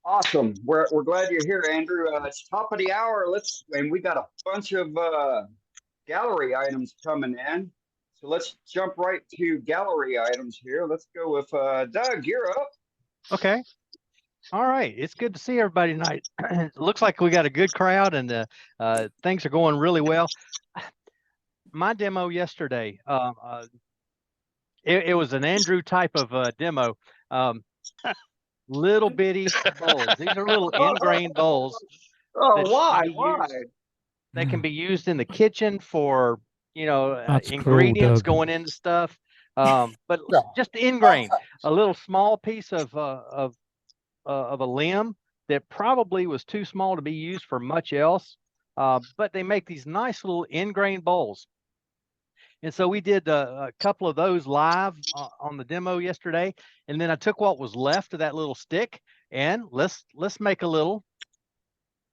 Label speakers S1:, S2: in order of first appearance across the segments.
S1: Awesome. We're glad you're here, Andrew. It's top of the hour. And we got a bunch of gallery items coming in. So let's jump right to gallery items here. Let's go with Doug. You're up.
S2: Okay. All right. It's good to see everybody tonight. It looks like we got a good crowd and things are going really well. My demo yesterday, it was an Andrew type of demo. Um, little bitty bowls. These are little ingrained bowls
S1: Oh,
S2: that
S1: why?
S2: can be
S1: Why?
S2: used. They can be used in the kitchen for,
S3: That's
S2: ingredients
S3: cool, Doug.
S2: going into stuff. But
S1: Yeah.
S2: just ingrained, a little small piece of a limb that probably was too small to be used for much else. But they make these nice little ingrained bowls. And so we did a couple of those live on the demo yesterday. And then I took what was left of that little stick and let's make a little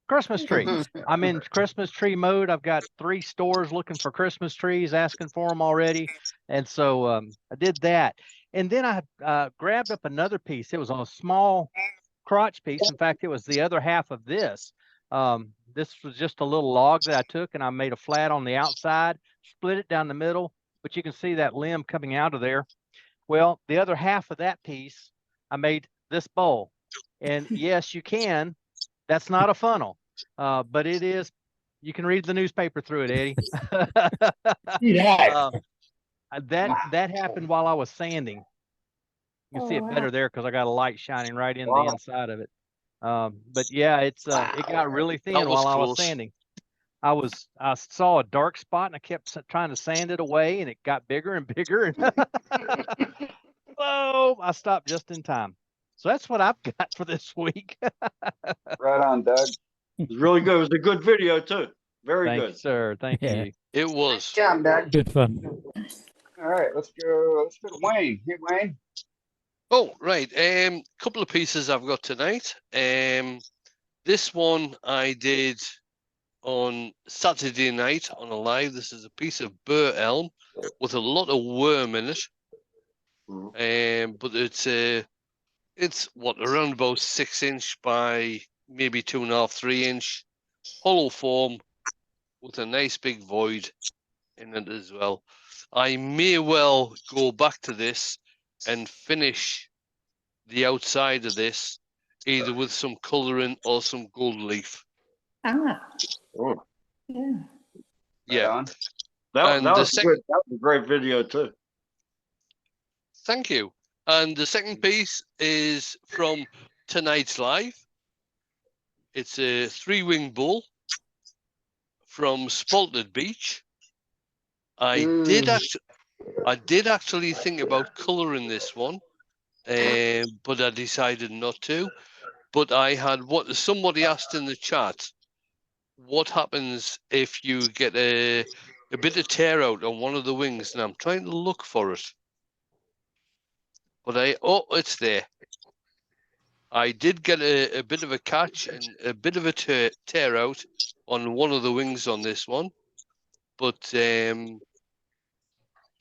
S2: Christmas tree. I'm in Christmas tree mode. I've got 3 stores looking for Christmas trees, asking for them already. And so I did that. And then I grabbed up another piece. It was on a small crotch piece. In fact, it was the other half of this. This was just a little log that I took and I made a flat on the outside, split it down the middle, but you can see that limb coming out of there. Well, the other half of that piece, I made this bowl. And yes, you can. That's not a funnel, but it is. You can read the newspaper through it, Eddie.
S4: Yeah.
S2: That happened while I was sanding. You can see it better there because I got a light shining right in the inside of it. But yeah, it got really thin while I was sanding. I saw a dark spot and I kept trying to sand it away and it got bigger and bigger. Oh, I stopped just in time. So that's what I've got for this week.
S1: Right on, Doug.
S4: It's really good. It was a good video too. Very
S2: Thank
S4: good.
S2: you, sir. Thank
S3: Yeah.
S2: you.
S5: It was.
S1: Good job, Doug.
S3: Good fun.
S1: All right, let's go to Wayne. Hey, Wayne.
S5: Oh, right. Couple of pieces I've got tonight. This one I did on Saturday night on a live. This is a piece of burr elm with a lot of worm in it. But it's what, around about 6-inch by maybe 2.5, 3-inch hollow form with a nice big void in it as well. I may well go back to this and finish the outside of this either with some colouring or some gold leaf.
S6: Oh. Yeah.
S5: Yeah.
S1: Right on.
S4: That was good. That was a great video too.
S5: Thank you. And the second piece is from tonight's live. It's a 3-wing bull from Spalted Beach. I did actually think about colouring this one, but I decided not to. But I had somebody asked in the chat, what happens if you get a bit of tear out on one of the wings? And I'm trying to look for it. But it's there. I did get a bit of a catch and a bit of a tear out on one of the wings on this one. But it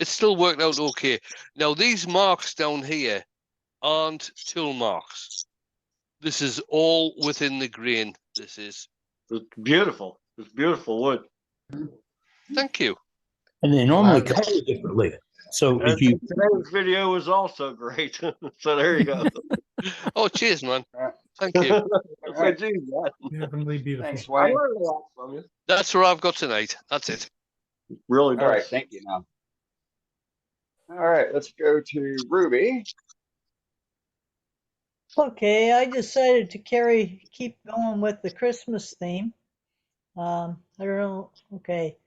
S5: still worked out okay. Now, these marks down here aren't tool marks. This is all within the grain. This is.
S4: It's beautiful. It's beautiful wood.
S5: Thank you.
S7: And they normally color differently. So
S4: And
S7: if you
S4: today's video was also great. So there you go.
S5: Oh, cheers, man. Thank you.
S4: So, geez,
S3: Definitely beautiful.
S1: Thanks,
S4: I
S1: Wayne.
S4: learned a lot from you.
S5: That's what I've got tonight. That's it.
S4: Really
S1: All right,
S4: does.
S1: thank you. Now. All right, let's go to Ruby.
S6: Okay, I decided to keep going with the Christmas theme. I don't know. Okay.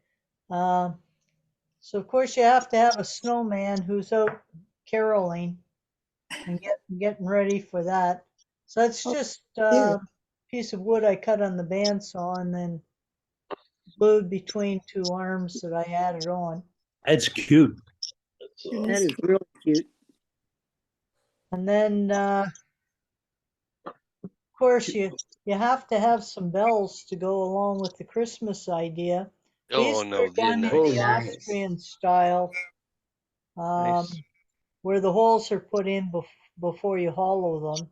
S6: So of course you have to have a snowman who's out caroling and getting ready for that. So that's just a piece of wood I cut on the bandsaw and then glued between 2 arms that I added on.
S7: that's cute.
S8: That is really cute.
S6: And then of course you have to have some bells to go along with the Christmas idea.
S5: Oh,
S6: These
S5: no,
S6: are done
S5: they're
S6: in
S5: nice.
S6: the Austrian style,
S2: Nice.
S6: where the holes are put in before you hollow them.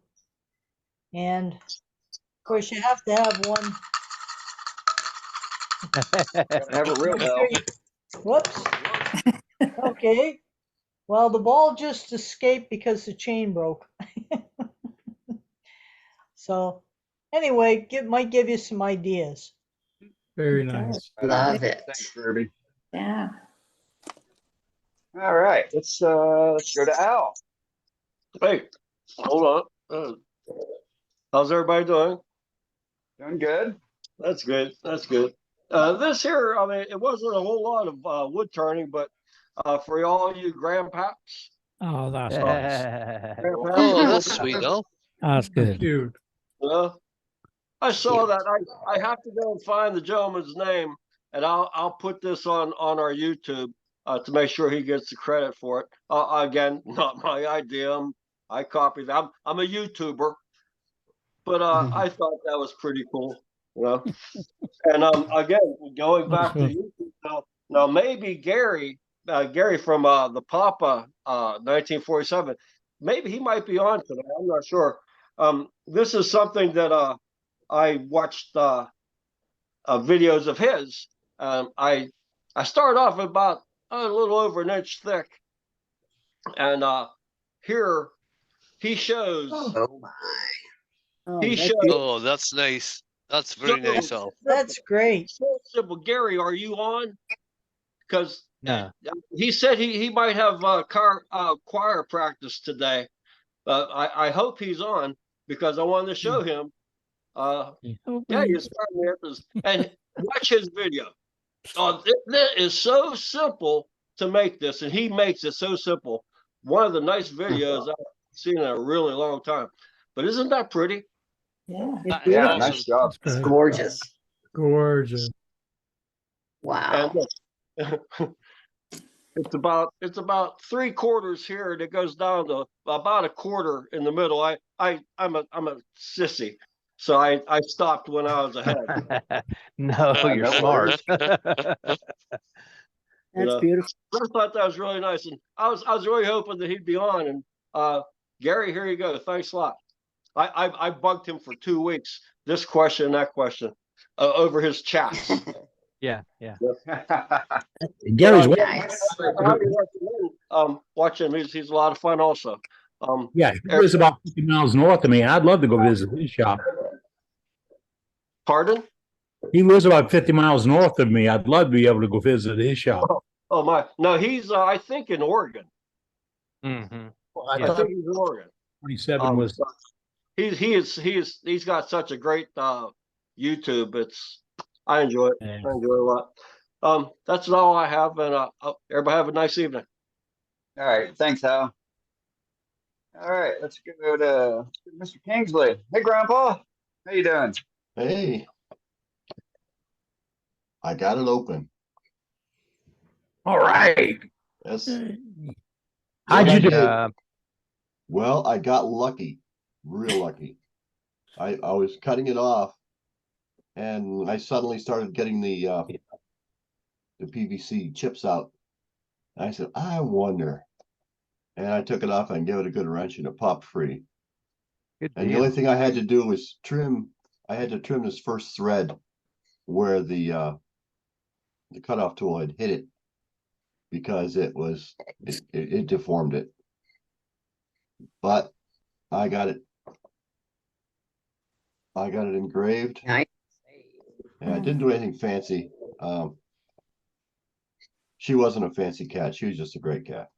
S6: And of course, you have to have one.
S1: Gotta have it real well.
S6: Whoops. Okay. Well, the ball just escaped because the chain broke. So anyway, might give you some ideas.
S3: Very
S8: Okay.
S3: nice.
S8: Love it.
S1: Thanks, Kirby.
S8: Yeah.
S1: All right, let's go to Al.
S4: Hey, hold on. How's everybody doing?
S1: Doing good.
S4: That's good. That's good. This here, I mean, it wasn't a whole lot of wood turning, but for all you grandpaps,
S3: Oh, that's nice.
S4: grandpaps,
S5: Oh, that's sweet, though.
S3: That's good. Cute.
S4: I saw that. I have to go and find the gentleman's name, and I'll put this on our YouTube to make sure he gets the credit for it. Again, not my idea. I copied that. I'm a YouTuber, but I thought that was pretty cool. You know. And again, going back to YouTube now, maybe Gary from the Papa 1947, maybe he might be on today. I'm not sure. This is something that I watched videos of his. I started off about a little over an inch thick, and here he shows.
S8: Oh my. Oh,
S4: He
S8: that's
S4: showed.
S5: Oh, that's nice. That's very nice, Al.
S6: That's great.
S4: So simple. Gary, are you on? Because
S2: No.
S4: he said he might have choir practice today. I hope he's on because I wanted to show him. Yeah, he's starting at this, and watch his video. It is so simple to make this, and he makes it so simple. One of the nice videos I've seen in a really long time. But isn't that pretty?
S8: Yeah.
S6: It's
S5: That is
S1: Yeah,
S5: awesome.
S1: nice job.
S3: That's good.
S8: Gorgeous.
S3: Gorgeous.
S8: Wow.
S4: And it's about 3/4 here, and it goes down to about 1/4 in the middle. I'm a sissy, so I stopped when I was ahead.
S2: No,
S5: Yeah,
S2: you're
S1: no
S2: smart.
S8: That's beautiful.
S4: I thought that was really nice, and I was really hoping that he'd be on. And Gary, here you go. Thanks a lot. I bugged him for 2 weeks. This question, that question, over his chats.
S2: Yeah.
S7: Gary's
S8: Oh, nice.
S4: Watch him. He's a lot of fun also.
S7: yeah, he lives about 50 miles north of me, and I'd love to go visit his shop.
S4: Pardon?
S7: He lives about 50 miles north of me. I'd love to be able to go visit his shop.
S4: Oh my! No, he's I think in Oregon.
S2: Hmm.
S7: I
S2: Yeah.
S4: I
S7: thought
S4: think he's in Oregon.
S7: 27 was.
S4: He's got such a great YouTube. I enjoy it.
S7: Yeah.
S4: I enjoy it a lot. That's all I have, and everybody have a nice evening.
S1: All right, thanks, Al. All right, let's go to Mr. Kingsley. Hey, Grandpa, how you doing?
S9: Hey, I got it open.
S7: All right.
S9: That's
S7: How'd you do?
S9: well, I got lucky, real lucky. I was cutting it off, and I suddenly started getting the PVC chips out. And I said, I wonder. And I took it off and gave it a good wrench, and it popped free.
S2: Good
S9: And the
S2: deal.
S9: only thing I had to do was trim. I had to trim this first thread where the cutoff tool had hit it, because it deformed it. But I got it engraved,
S8: Nice.
S9: and I didn't do anything fancy. She wasn't a fancy cat. She was just a great cat.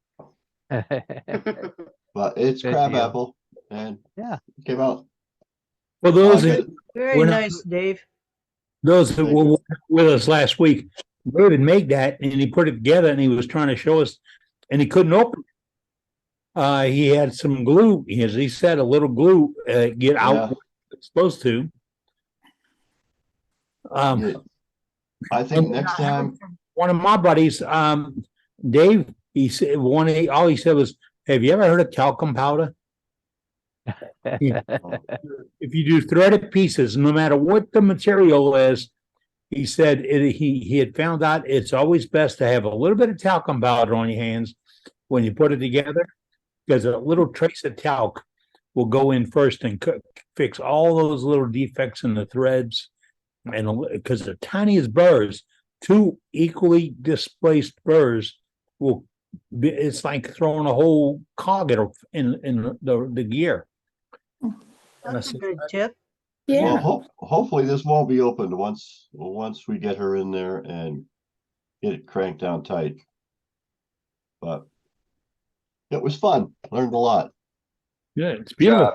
S9: But it's
S2: Good
S9: crab
S2: deal.
S9: apple, and
S2: Yeah.
S9: it came out.
S7: Well, those
S9: I
S7: that,
S9: got it.
S6: Very
S7: We're not-
S6: nice, Dave.
S7: those that were with us last week, David made that, and he put it together, and he was trying to show us, and he couldn't open it. He had some glue, as he said, a little glue get out
S9: Yeah.
S7: what it's supposed to.
S9: Yeah. I think next time,
S7: One of my buddies, Dave, he said all he said was, "Have you ever heard of talcum powder? If you do threaded pieces, no matter what the material is," he said he had found out it's always best to have a little bit of talcum powder on your hands when you put it together, because a little trace of talc will go in first and fix all those little defects in the threads. And because the tiniest burrs, two equally displaced burrs will be, it's like throwing a whole cog in the gear.
S6: That's a good tip.
S9: Well, hopefully this won't be opened once we get her in there and get it cranked down tight. But it was fun. Learned a lot.
S7: Yeah, it's beautiful.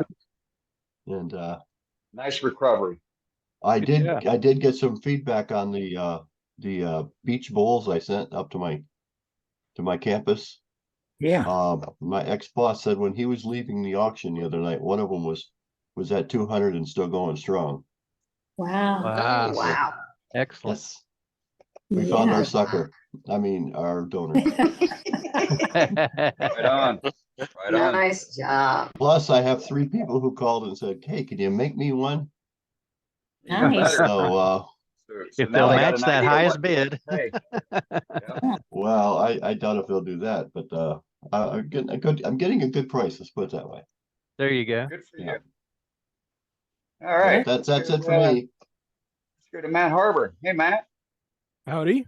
S9: And
S1: Nice recovery.
S9: I did get some feedback on the beach bowls I sent up to my campus.
S7: Yeah.
S9: My ex-boss said when he was leaving the auction the other night, one of them was at 200 and still going strong.
S8: Wow.
S2: Wow.
S8: Wow.
S2: Excellent.
S9: Yes. We found
S8: Yeah.
S9: our sucker. I mean, our donor.
S1: Right on. Right on.
S8: Nice job.
S9: Plus, I have 3 people who called and said, "Hey, can you make me one?"
S8: Nice.
S9: So,
S1: So
S2: If
S1: now
S2: they'll
S1: I got
S2: match
S1: an
S2: that
S1: idea
S2: highest
S1: what-
S2: bid.
S1: Hey,
S9: well, I doubt if they'll do that, but I'm getting a good price. Let's put it that way.
S2: There you go.
S1: good for
S9: Yeah.
S1: you. All right.
S9: That's
S1: let's
S9: it for
S1: go,
S9: me.
S1: Let's go to Matt Harbor. Hey, Matt.
S10: Howdy.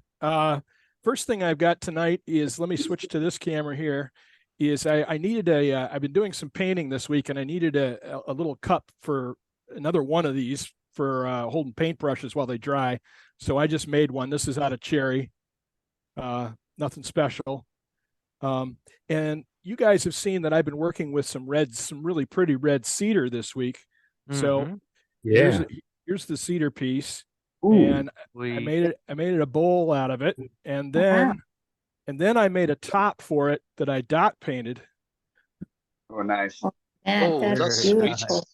S10: First thing I've got tonight is, let me switch to this camera here, is I needed I've been doing some painting this week, and I needed a little cup for another one of these for holding paintbrushes while they dry. So I just made one. This is out of cherry. Nothing special. And you guys have seen that I've been working with some really pretty red cedar this week. So
S7: Yeah.
S10: here's the cedar piece.
S7: Ooh.
S10: And I
S2: We
S10: made it a bowl out of it, and then I made a top for it that I dot painted,
S1: Oh, nice.
S8: Yeah, that's
S5: that's
S8: beautiful.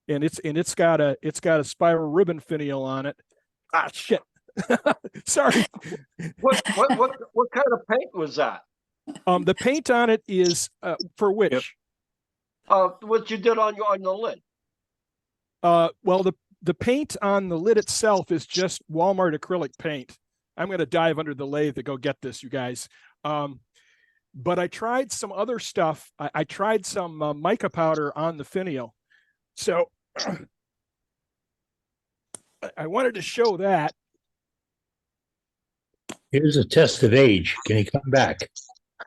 S10: and it's got a spiral ribbon finial on it. Ah, shit. Sorry.
S4: What kind of paint was that?
S10: The paint on it is for which?
S4: What you did on the lid?
S10: Well, the paint on the lid itself is just Walmart acrylic paint. I'm going to dive under the lathe to go get this, you guys. But I tried some other stuff. I tried some mica powder on the finial. So I wanted to show that.
S7: Here's a test of age. Can he come back?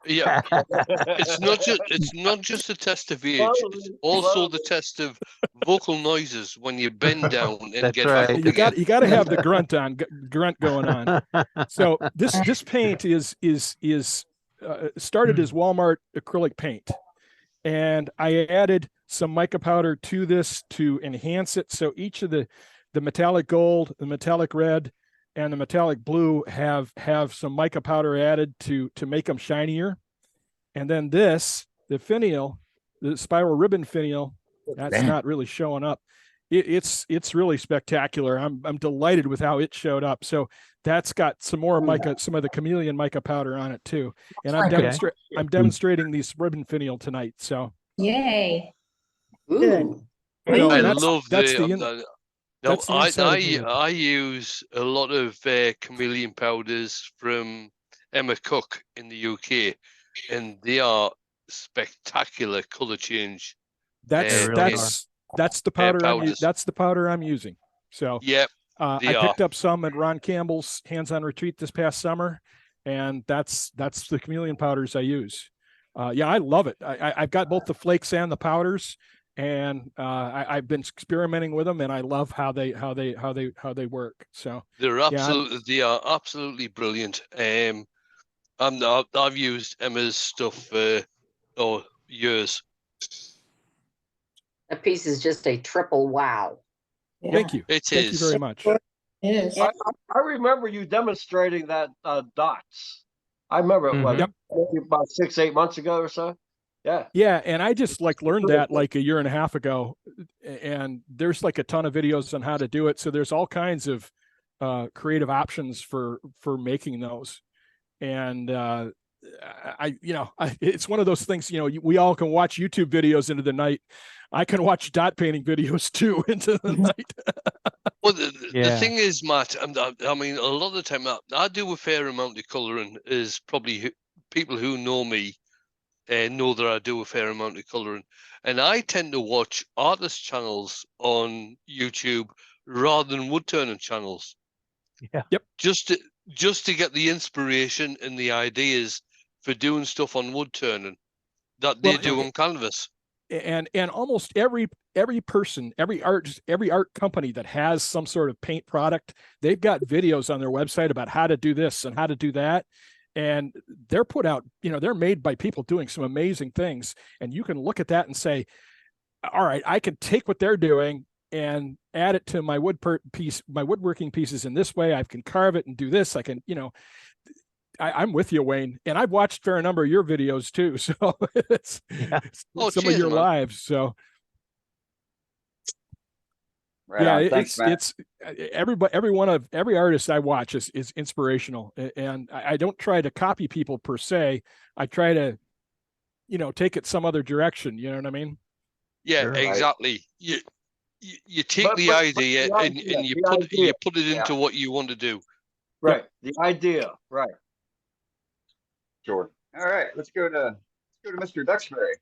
S5: Yeah, it's not just a test of age. It's also the test of vocal noises when you bend down and
S2: That's
S5: get back
S2: right.
S5: up
S10: You
S5: again.
S10: got to have the grunt going on. So this paint is started as Walmart acrylic paint, and I added some mica powder to this to enhance it. So each of the metallic gold, the metallic red, and the metallic blue have some mica powder added to make them shinier. And then the finial, the spiral ribbon finial, that's not really showing up. It's really spectacular. I'm delighted with how it showed up. So that's got some more mica, some of the chameleon mica powder on it too. And I'm demonstrating these ribbon finial tonight. So
S8: Yay.
S6: Good.
S10: so
S5: I
S10: that's-
S5: love
S10: that's
S5: the.
S10: the
S5: Now,
S10: that's the inside of the-
S5: I use a lot of chameleon powders from Emma Cook in the UK, and they are spectacular color change.
S10: that's
S2: really
S10: that's the powder
S5: powders.
S10: that's the powder I'm using. So
S5: Yep,
S10: I
S5: they
S10: picked up some at Ron Campbell's Hands on Retreat this past summer, and that's the chameleon powders I use. Yeah, I love it. I've got both the flakes and the powders, and I've been experimenting with them, and I love how they work. So
S5: they are absolutely brilliant. I've used Emma's stuff for years.
S8: That piece is just a triple wow.
S10: thank you.
S5: It
S10: Thank you
S5: is.
S10: very much.
S8: It is.
S4: I remember you demonstrating that dots. I remember it was
S10: Yep.
S4: maybe about 6-8 months ago or so. Yeah.
S10: Yeah, and I just learned that like a year and a half ago, and there's like a ton of videos on how to do it. So there's all kinds of creative options for making those, and it's one of those things. We all can watch YouTube videos into the night. I can watch dot painting videos too into the night.
S5: Well, the thing is, Matt, I mean, a lot of the time I do a fair amount of colouring. Is probably people who know me know that I do a fair amount of colouring, and I tend to watch artist channels on YouTube rather than wood turning channels.
S2: Yeah.
S10: Yep.
S5: Just to get the inspiration and the ideas for doing stuff on wood turning that they
S10: Well,
S5: do on canvas.
S10: And almost every person, every art company that has some sort of paint product, they've got videos on their website about how to do this and how to do that. And they're put out, they're made by people doing some amazing things. And you can look at that and say, all right, I can take what they're doing and add it to my my woodworking pieces in this way. I can carve it and do this. I can, I'm with you, Wayne, and I've watched a fair number of your videos too. So it's some of your
S5: man.
S10: lives. So
S1: Right
S10: yeah,
S1: on. Thanks, Matt.
S10: it's every artist I watch is inspirational, and I don't try to copy people per se. I try to, take it some other direction. You know what I mean?
S5: Yeah,
S3: Sure.
S5: exactly. You take
S4: But-
S5: the
S4: but
S5: idea
S4: the
S5: and
S4: idea,
S5: you
S4: the
S5: put
S4: idea.
S5: it into what you want to do.
S4: Right. The idea. Right.
S1: Sure. All right, let's go to Mr. Duxbury.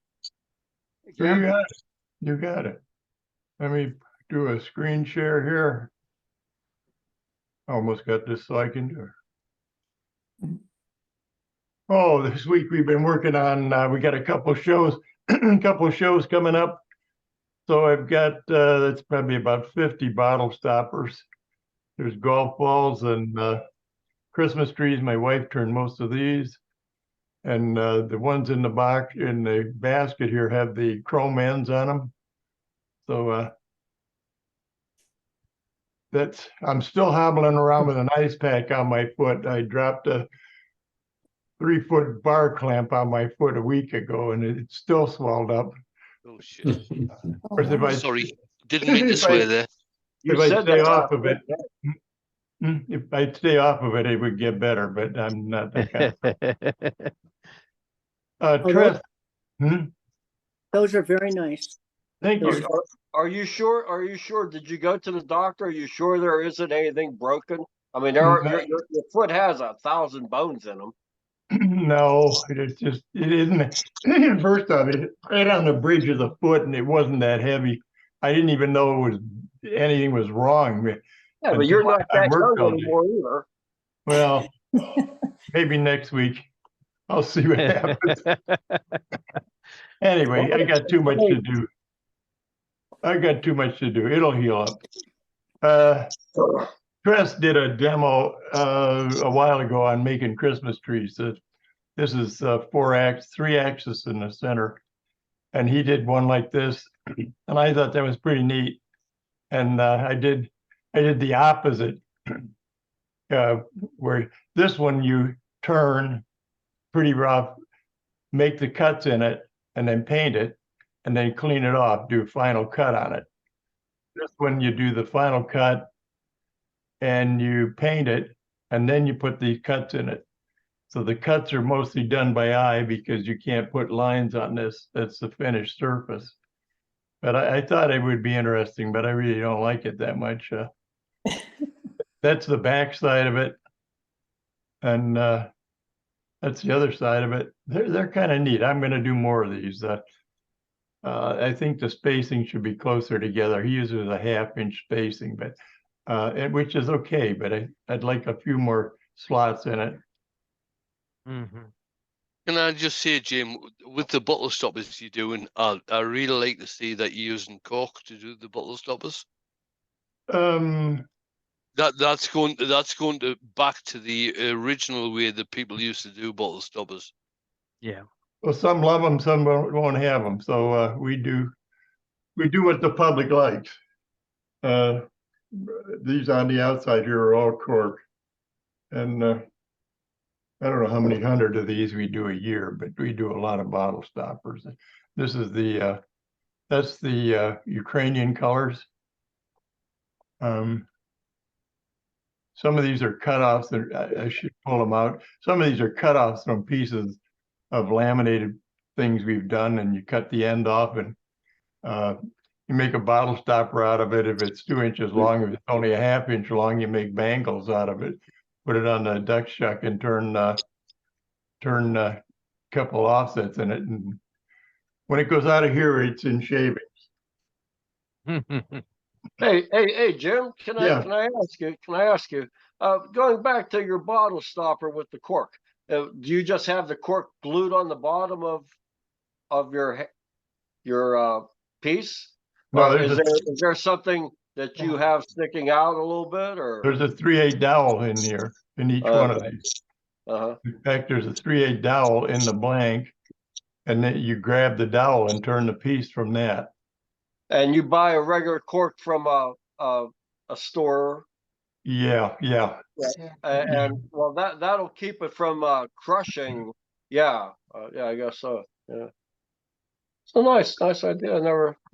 S1: Hey,
S11: You
S1: Jim.
S11: got it. You got it. Let me do a screen share here. Almost got this so I can do it. Oh, this week we've been working on, we got a couple shows, coming up. So I've got, that's probably about 50 bottle stoppers. There's golf balls and Christmas trees. My wife turned most of these. And the ones in the box, in the basket here, have the chrome ends on them. So I'm still hobbling around with an ice pack on my foot. I dropped a 3-foot bar clamp on my foot a week ago, and it's still swelled up.
S5: Oh shit!
S11: Of course, if I,
S5: Sorry, didn't mean to swear there.
S11: if I stay off of it, if I stay off of it, it would get better. But I'm not that kind of. Tress,
S12: Those are very nice.
S11: thank you.
S4: Are you sure? Are you sure? Did you go to the doctor? Are you sure there isn't anything broken? I mean, your foot has 1,000 bones in them.
S11: No, it's just, it isn't. First off, it's right on the bridge of the foot, and it wasn't that heavy. I didn't even know anything was wrong.
S4: Yeah, but you're not
S11: I
S4: that
S11: worked all
S4: young
S11: day.
S4: anymore either.
S11: Well, maybe next week. I'll see what happens. Anyway, I got too much to do. It'll heal up. Tress did a demo a while ago on making Christmas trees. This is 3 axis in the center, and he did one like this, and I thought that was pretty neat. And I did the opposite, where this one you turn pretty rough, make the cuts in it, and then paint it, and then clean it off, do a final cut on it. This one you do the final cut, and you paint it, and then you put the cuts in it. So the cuts are mostly done by eye because you can't put lines on this. That's the finished surface. But I thought it would be interesting, but I really don't like it that much. That's the back side of it. And that's the other side of it. They're kind of neat. I'm going to do more of these. I think the spacing should be closer together. He uses a 1/2-inch spacing, but which is okay, but I'd like a few more slots in it.
S5: Can I just say, Jim, with the bottle stoppers you're doing, I really like to see that you're using cork to do the bottle stoppers. That's going to back to the original way that people used to do bottle stoppers.
S2: Yeah.
S11: Well, some love them, some won't have them. So we do what the public likes. These on the outside here are all cork, and I don't know how many hundred of these we do a year, but we do a lot of bottle stoppers. This is that's the Ukrainian colors. Some of these are cutoffs. I should pull them out. Some of these are cutoffs from pieces of laminated things we've done, and you cut the end off, and you make a bottle stopper out of it. If it's 2 inches long, if it's only a 1/2 inch long, you make bangles out of it. Put it on the duck shuck and turn couple offsets in it, and when it goes out of here, it's in shavings.
S4: Hey, Jim,
S11: Yeah.
S4: can I ask you, going back to your bottle stopper with the cork, do you just have the cork glued on the bottom of your piece?
S11: No,
S4: Or
S11: there's
S4: is there something that you have sticking out a little bit, or?
S11: there's a 3/8 dowel in here, in each one of
S4: Okay.
S11: these.
S4: Uh-huh.
S11: In fact, there's a 3/8 dowel in the blank, and then you grab the dowel and turn the piece from that.
S4: And you buy a regular cork from a store,
S11: Yeah,
S4: and well, that'll keep it from crushing. Yeah, I guess so. Yeah, it's a nice idea. I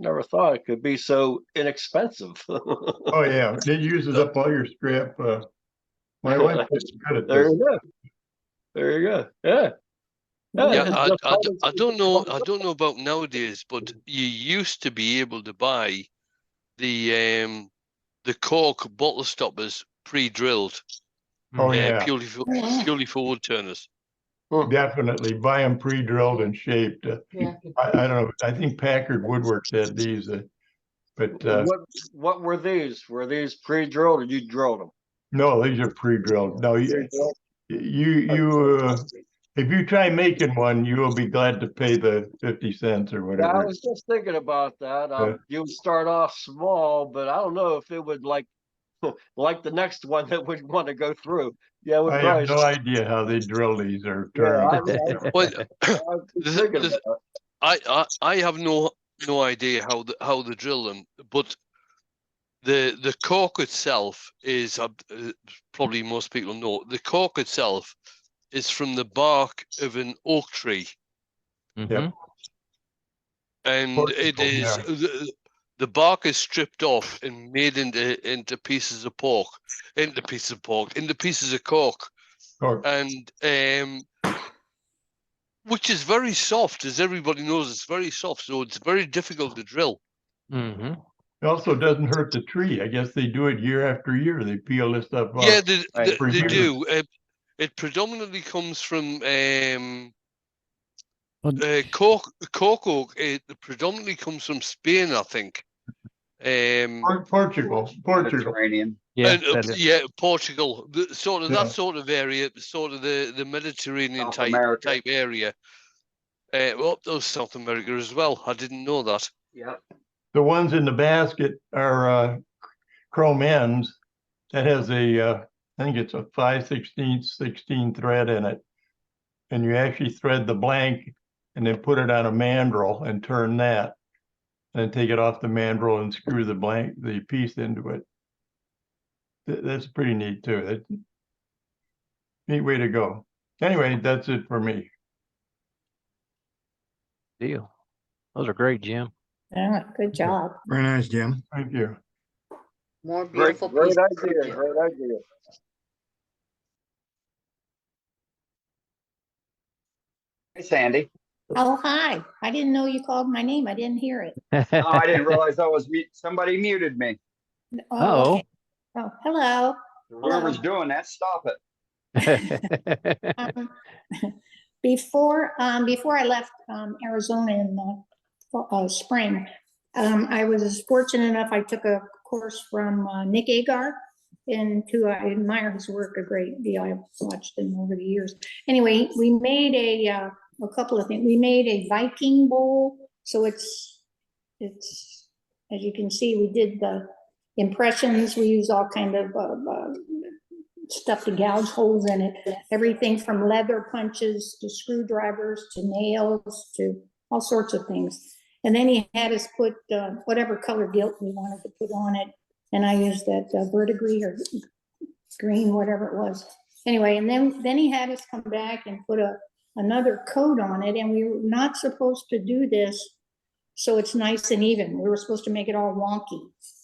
S4: never thought it could be so inexpensive.
S11: Oh, yeah, it uses up all your scrap. My wife is good at
S4: There
S11: this.
S4: you go. There you go. Yeah.
S5: Yeah,
S4: it's
S5: I
S4: just
S5: don't know about nowadays, but you used to be able to buy the cork bottle stoppers pre-drilled,
S11: Oh, yeah,
S5: purely for wood turners.
S11: definitely buy them pre-drilled and shaped. I don't know, I think Packard Woodworks had these, but
S4: What were these? Were these pre-drilled or you drilled them?
S11: no, these are pre-drilled. No, if you try making one, you will be glad to pay the 50 cents or
S4: Yeah, I
S11: whatever.
S4: was just thinking about that.
S11: Yeah.
S4: You would start off small, but I don't know if it would like the next one that would want to go through. Yeah, it would
S11: I
S4: probably.
S11: have no idea how they drill these or
S4: Yeah,
S11: turn.
S5: Well,
S4: I was thinking about
S5: I have no idea how they drill them, but the cork itself is probably most people know the cork itself is from the bark of an oak tree.
S11: Yep.
S5: And it
S11: Portugal,
S5: is
S11: yeah.
S5: the bark is stripped off and made into pieces of pork, into pieces of cork, and which is very soft, as everybody knows. It's very soft, so it's very difficult to drill.
S11: It also doesn't hurt the tree. I guess they do it year after year. They peel this stuff off.
S5: Yeah, they
S11: for years.
S5: do. It predominantly comes from cork oak. It predominantly comes from Spain, I think.
S11: Portugal.
S1: Mediterranean.
S2: Yeah,
S5: Yeah, Portugal. That sort of area, sort of the Mediterranean
S1: South America.
S5: type area. Well, those South America as well. I didn't know that.
S1: Yeah.
S11: The ones in the basket are chrome ends. That has I think it's a 5/16 16 thread in it. And you actually thread the blank and then put it on a mandrel and turn that. And then take it off the mandrel and screw the piece into it. That's pretty neat too. That's a neat way to go. Anyway, that's it for me.
S2: Deal. Those are great, Jim.
S8: Yeah, good job.
S3: Very nice, Jim.
S11: Thank you.
S8: More
S4: great
S8: beautiful pieces.
S4: idea. Great idea.
S1: Hey, Sandy.
S8: Oh, hi. I didn't know you called my name. I didn't hear it.
S1: Oh, I didn't realize I was somebody muted me.
S2: Oh.
S8: Okay. Oh, hello.
S1: Whoever's doing that, stop it.
S8: Um, before I left Arizona in the spring, I was fortunate enough, I took a course from Nick Agar, and I admire his work a great deal. I've watched him over the years. Anyway, we made a couple of things. We made a Viking bowl. So it's, as you can see, we did the impressions. We use all kind of stuff to gouge holes in it. Everything from leather punches to screwdrivers to nails to all sorts of things. And then he had us put whatever color gilt we wanted to put on it. And I used that verdigris or green, whatever it was. Anyway, and then he had us come back and put another coat on it. And we were not supposed to do this so it's nice and even. We were supposed to make it all wonky,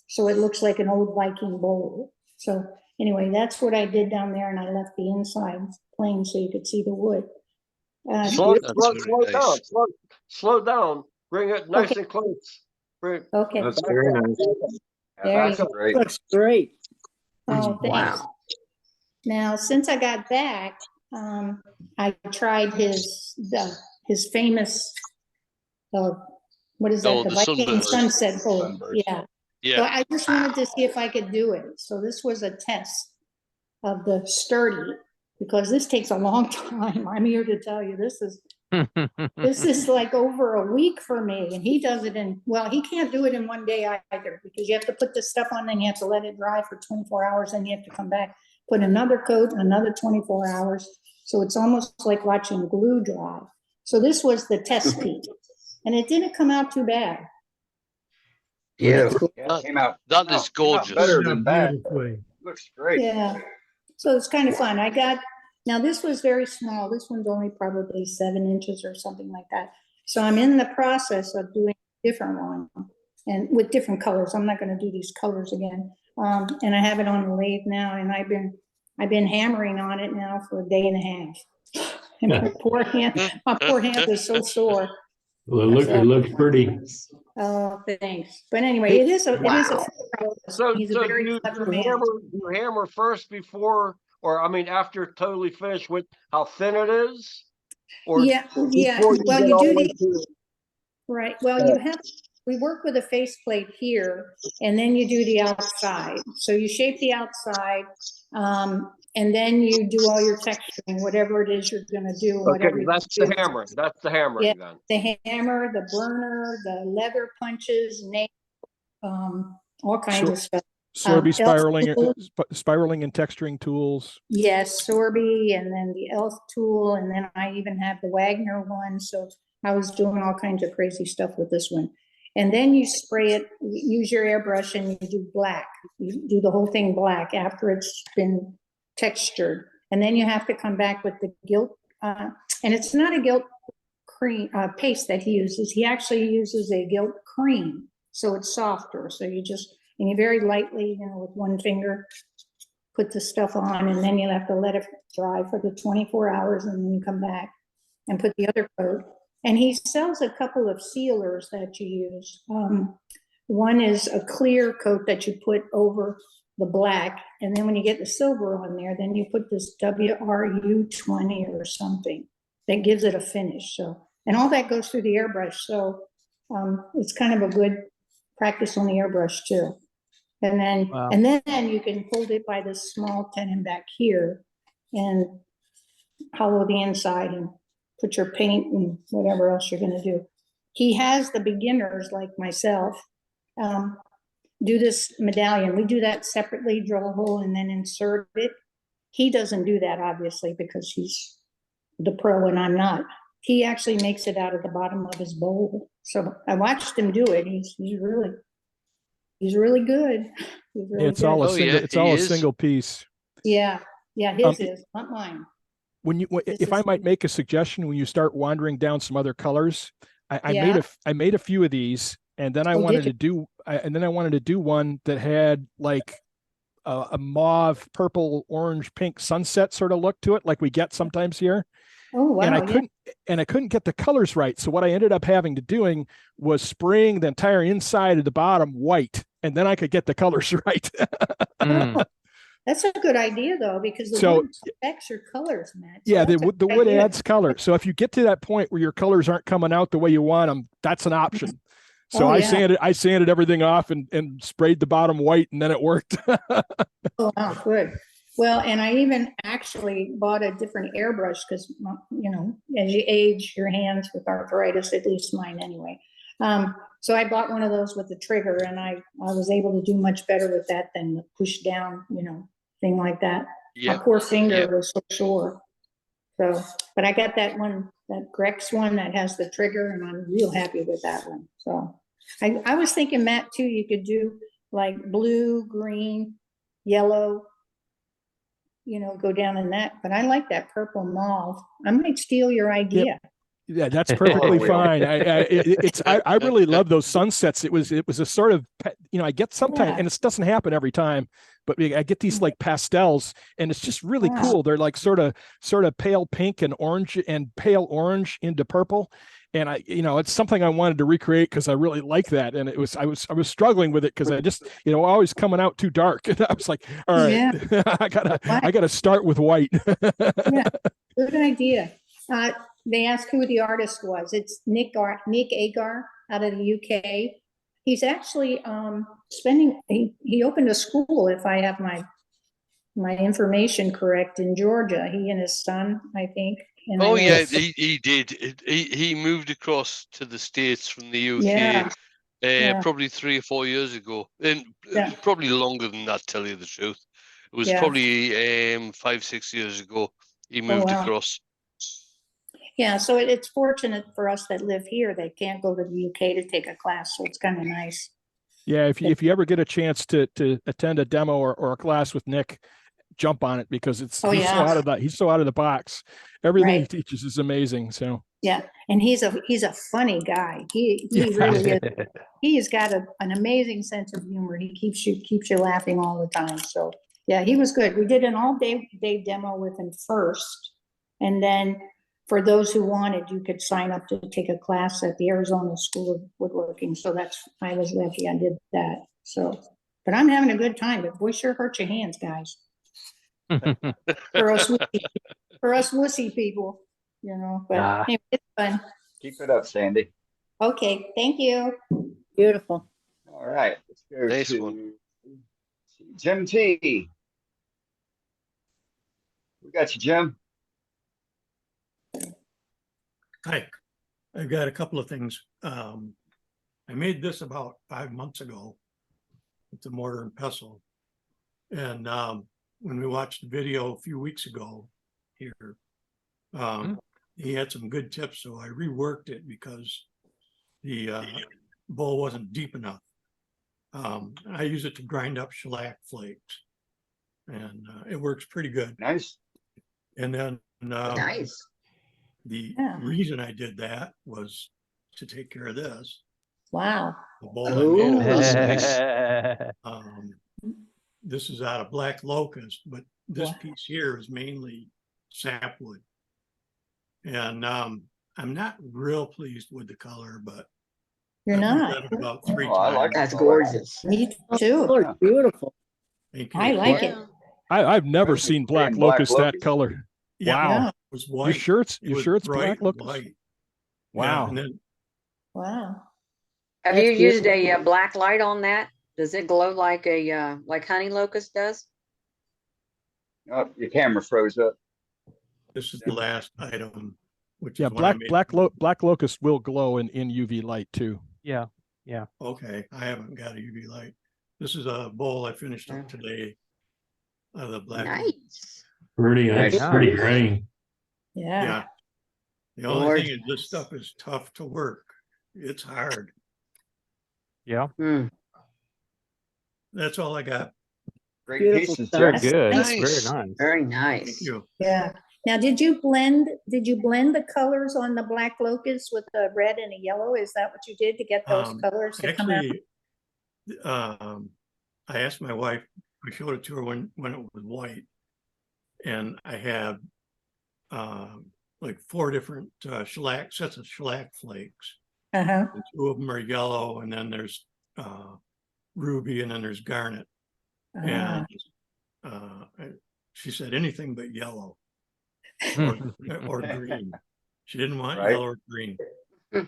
S8: so it looks like an old Viking bowl. So anyway, that's what I did down there, and I left the inside plain so you could see the wood.
S4: Slow down. Bring it nice and close.
S8: Okay.
S3: That's very nice.
S8: There you
S1: That's
S8: go.
S1: great.
S12: Looks great.
S8: Oh, thanks.
S12: Wow.
S8: Now, since I got back, I tried his famous, what is that?
S5: Oh,
S8: The
S5: the
S8: Viking
S5: sunburst.
S8: sunset bowl.
S1: Sunburst.
S8: Yeah. So
S5: Yeah.
S8: I just wanted to see if I could do it. So this was a test of the sturdy, because this takes a long time. I'm here to tell you, this is like over a week for me, and he does it in, well, he can't do it in one day either, because you have to put this stuff on, then you have to let it dry for 24 hours, and you have to come back, put another coat, another 24 hours. So it's almost like watching glue dry. So this was the test piece, and it didn't come out too bad.
S1: Yeah, it came out.
S5: That
S1: came
S5: is
S1: out- came out
S5: gorgeous.
S1: Better
S3: Turned
S1: than
S3: out
S1: bad.
S3: beautifully.
S1: Looks great.
S8: Yeah, so it's kind of fun. Now this was very small. This one's only probably 7 inches or something like that. So I'm in the process of doing a different one, and with different colors. I'm not going to do these colors again. And I have it on the lathe now, and I've been hammering on it now for a day and a half. And my poor hand is so sore.
S7: Well, it looks pretty.
S8: Oh, thanks. But anyway, it is a process.
S4: So,
S8: He's a
S4: so
S8: very
S4: you,
S8: clever
S4: you
S8: man.
S4: hammer first before, or I mean, after totally finished with how thin it is? Or
S8: Yeah.
S4: before you
S8: Well,
S4: get
S8: you
S4: all
S8: do
S4: the way
S8: the,
S4: to-
S8: right. Well, we work with a faceplate here, and then you do the outside. So you shape the outside, and then you do all your texturing, whatever it is you're gonna do, whatever.
S4: Okay,
S8: you
S4: that's the
S8: do.
S4: hammering. That's the hammering
S8: Yeah.
S4: then.
S8: The hammer, the burner, the leather punches, nail, all kinds of stuff.
S10: Sorby
S8: elf
S10: spiraling and texturing tools.
S8: Yes, Sorby, and then the Elf tool, and then I even have the Wagner one, so I was doing all kinds of crazy stuff with this one. And then you spray it, use your airbrush, and you do black. You do the whole thing black after it's been textured. And then you have to come back with the gilt, and it's not a gilt cream paste that he uses. He actually uses a gilt cream, so it's softer. So you just, and you very lightly, with one finger, put the stuff on, and then you'll have to let it dry for the 24 hours, and then you come back and put the other coat. And he sells a couple of sealers that you use. One is a clear coat that you put over the black, and then when you get the silver on there, then you put this WRU20 or something that gives it a finish. So, and all that goes through the airbrush. So it's kind of a good practice on the airbrush too. And then,
S2: Wow.
S8: and then you can hold it by this small tenon back here and hollow the inside and put your paint and whatever else you're gonna do. He has the beginners like myself do this medallion. We do that separately, drill a hole and then insert it. He doesn't do that, obviously, because he's the pro and I'm not. He actually makes it out of the bottom of his bowl. So I watched him do it. He's really good. He's really
S10: It's
S8: good.
S10: all a
S5: Oh,
S10: single.
S5: yeah,
S10: It's all
S5: he
S10: a
S5: is.
S10: single piece.
S8: Yeah, his is, not mine. This
S10: If I
S8: is-
S10: might make a suggestion, when you start wandering down some other colors, I
S8: Yeah.
S10: made a few of these, and then I
S8: Oh, did
S10: wanted
S8: you?
S10: to do, and then I wanted to do one that had like a mauve, purple, orange, pink sunset sort of look to it, like we get sometimes here.
S8: Oh, wow.
S10: And I
S8: yeah.
S10: couldn't get the colors right. So what I ended up having to doing was spraying the entire inside of the bottom white, and then I could get the colors right.
S2: Mm.
S8: That's a good idea though, because the
S10: So-
S8: wood specs your colors match.
S10: Yeah, the
S8: That's a
S10: wood, the
S8: good
S10: wood
S8: idea.
S10: adds color. So if you get to that point where your colors aren't coming out the way you want them, that's an option. So
S8: Oh,
S10: I
S8: yeah.
S10: sanded everything off and sprayed the bottom white, and then it worked.
S8: Oh, wow, good. Well, and I even actually bought a different airbrush because, as you age, your hands with arthritis, at least mine anyway. So I bought one of those with the trigger, and I was able to do much better with that than the push down, thing like that. My
S5: Yeah.
S8: poor finger
S5: Yeah.
S8: was so sore. So, but I got that one, that Grex one that has the trigger, and I'm real happy with that one. So I was thinking, Matt, too, you could do like blue, green, yellow, go down in that, but I like that purple mauve. I might steal your idea.
S10: Yeah, that's perfectly
S1: we
S10: fine. I really love those sunsets. It was a sort of, I get sometimes,
S8: Yeah.
S10: and it doesn't happen every time, but I get these like pastels, and it's just really
S8: Wow.
S10: cool. They're like sort of pale pink and orange and pale orange into purple. And it's something I wanted to recreate because I really like that. And I was struggling with it because I just, always coming out too dark. And I was like, all right,
S8: Yeah.
S10: I gotta start with white.
S8: Yeah. Good idea. They asked who the artist was. It's Nick Agar out of the UK. He's actually he opened a school, if I have my information correct, in Georgia. He and his son, I think. And I
S5: Oh
S8: know
S5: yeah,
S8: his-
S5: he did. He moved across to the States from the UK.
S8: Yeah. Yeah.
S5: Probably 3 or 4 years ago, and
S8: Yeah.
S5: probably longer than that. Tell you the truth, it was
S8: Yeah.
S5: probably 5, 6 years ago he moved
S8: wow.
S5: across.
S8: Yeah, so it's fortunate for us that live here. They can't go to the UK to take a class, so it's kind of nice.
S10: Yeah, if you ever get a chance to attend a demo or a class with Nick, jump on it because he's so out of the box. Everything he
S8: Right.
S10: teaches is amazing. So
S8: Yeah, and he's a funny guy. He really is. He's got an amazing sense of humor. He keeps you laughing all the time. So yeah, he was good. We did an all-day demo with him first, and then for those who wanted, you could sign up to take a class at the Arizona School of Woodworking. So I was lucky I did that. So, but I'm having a good time. But boy, sure hurt your hands, guys. For us wussy people, you know. But anyway, it's fun.
S1: Keep it up, Sandy.
S8: Okay, thank you.
S12: Beautiful.
S1: All right, let's go
S5: Nice
S1: to
S5: one.
S1: Jim T. We got you, Jim.
S13: Hi, I've got a couple of things. I made this about 5 months ago with the mortar and pestle. And when we watched the video a few weeks ago here, he had some good tips. So I reworked it because the bowl wasn't deep enough. I use it to grind up shellac flakes, and it works pretty good.
S1: Nice.
S13: And then
S14: Nice.
S13: the
S8: Yeah.
S13: reason I did that was to take care of this.
S8: Wow.
S13: The bowl I
S14: Ooh,
S13: made.
S14: that's nice.
S13: This is out of black locust, but this
S8: Wow.
S13: piece here is mainly sapwood. And I'm not real pleased with the color, but
S8: You're
S13: I've
S8: not.
S13: read it about 3
S1: Oh, I like
S13: times.
S14: That's gorgeous.
S8: Me too.
S12: Oh, beautiful.
S13: Thank you.
S8: I like it.
S10: I've never
S1: Especially
S10: seen black
S1: being black
S10: locust that
S1: locust.
S10: color.
S13: Yeah,
S10: Wow.
S13: it was
S10: You
S13: white.
S10: sure it's
S13: It was
S10: black
S13: bright
S10: locust?
S13: white. Yeah,
S10: Wow.
S13: and then
S8: Wow.
S14: Have
S12: That's
S14: you used
S12: beautiful.
S14: a black light on that? Does it glow like like honey locust does?
S1: Oh, your camera froze up.
S13: this is the last item, which
S10: Yeah,
S13: is when I made.
S10: black locust will glow in UV light too.
S2: Yeah.
S13: Okay, I haven't got a UV light. This is a bowl I finished up today. The black.
S14: Nice.
S7: Pretty,
S1: Nice.
S7: that's pretty green.
S8: Yeah.
S13: Yeah. The only thing is this stuff is tough to work. It's hard.
S2: Yeah.
S14: Hmm.
S13: That's all I got.
S1: Great
S12: Beautiful
S1: pieces,
S12: stuff.
S1: Jim.
S8: That's
S2: Good.
S5: nice.
S2: Very nice.
S14: Very
S13: Thank
S14: nice.
S13: you.
S8: Yeah. Now, did you blend the colors on the black locust with a red and a yellow? Is that what you did to get those colors to come out?
S13: Actually, I asked my wife, I showed it to her when it was white. And I had like 4 different sets of shellac flakes.
S8: Uh-huh.
S13: And 2 of them are yellow, and then there's ruby, and then there's garnet.
S8: Ah.
S13: And she said anything but yellow
S2: Hmm.
S13: or green. She didn't want
S1: Right.
S13: yellow or green.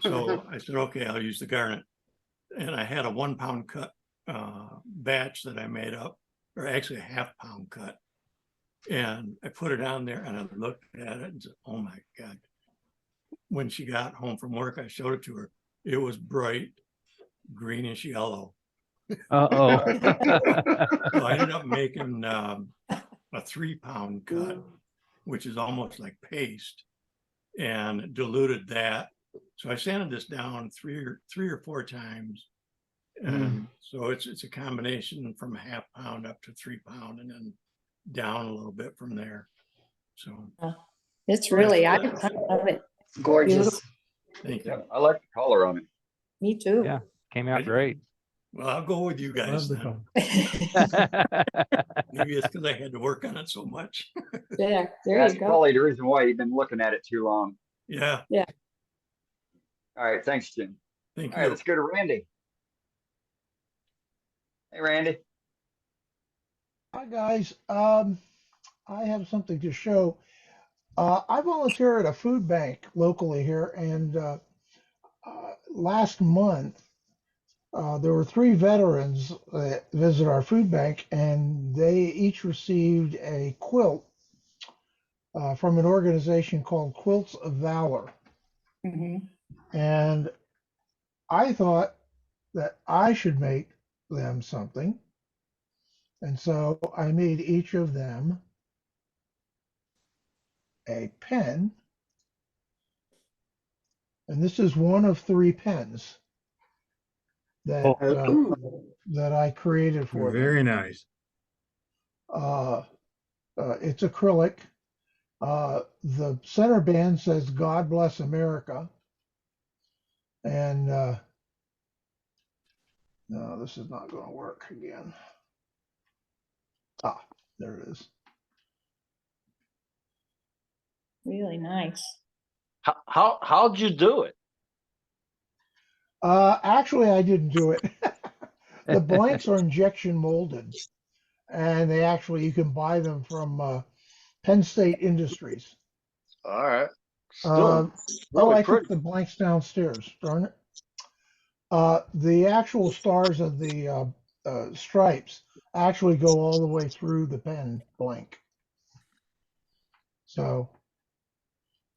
S13: So I said, okay, I'll use the garnet. And I had a 1 pound cut batch that I made up, or actually a ½ pound cut. And I put it on there and I looked at it and said, oh my God. When she got home from work, I showed it to her. It was bright greenish yellow.
S2: Uh-oh.
S13: So I ended up making a 3 pound cut, which is almost like paste, and diluted that. So I sanded this down three or four times. And so it's a combination from a ½ pound up to 3 pound, and then down a little bit from there. So
S8: It's really, I love it.
S14: Gorgeous.
S13: thank you.
S1: Yeah, I like the color on it.
S8: Me too.
S2: Yeah. Came out great.
S13: Well, I'll go with you guys
S3: Love the
S13: then.
S3: color.
S13: Maybe it's because I had to work on it so much.
S8: Yeah, there
S1: That's
S8: you go.
S1: probably the reason why you've been looking at it too long.
S13: Yeah,
S1: All right, thanks, Jim.
S13: thank
S1: All right,
S13: you.
S1: let's go to Randy. Hey, Randy.
S15: Hi guys, I have something to show. I volunteer at a food bank locally here, and last month there were 3 veterans that visit our food bank, and they each received a quilt from an organization called Quilts of Valor. And I thought that I should make them something. And so I made each of them a pen. And this is one of 3 pens that that I created for them.
S3: Very nice.
S15: It's acrylic. The center band says "God Bless America," and no, this is not going to work again. Ah, there it is.
S8: Really nice.
S4: How'd you do it?
S15: Actually, I didn't do it. The blanks are injection molded, and you can buy them from Penn State Industries.
S4: All right.
S15: I
S4: Really
S15: took
S4: pretty.
S15: the blanks downstairs. Darn it. The actual stars of the stripes actually go all the way through the pen blank. So,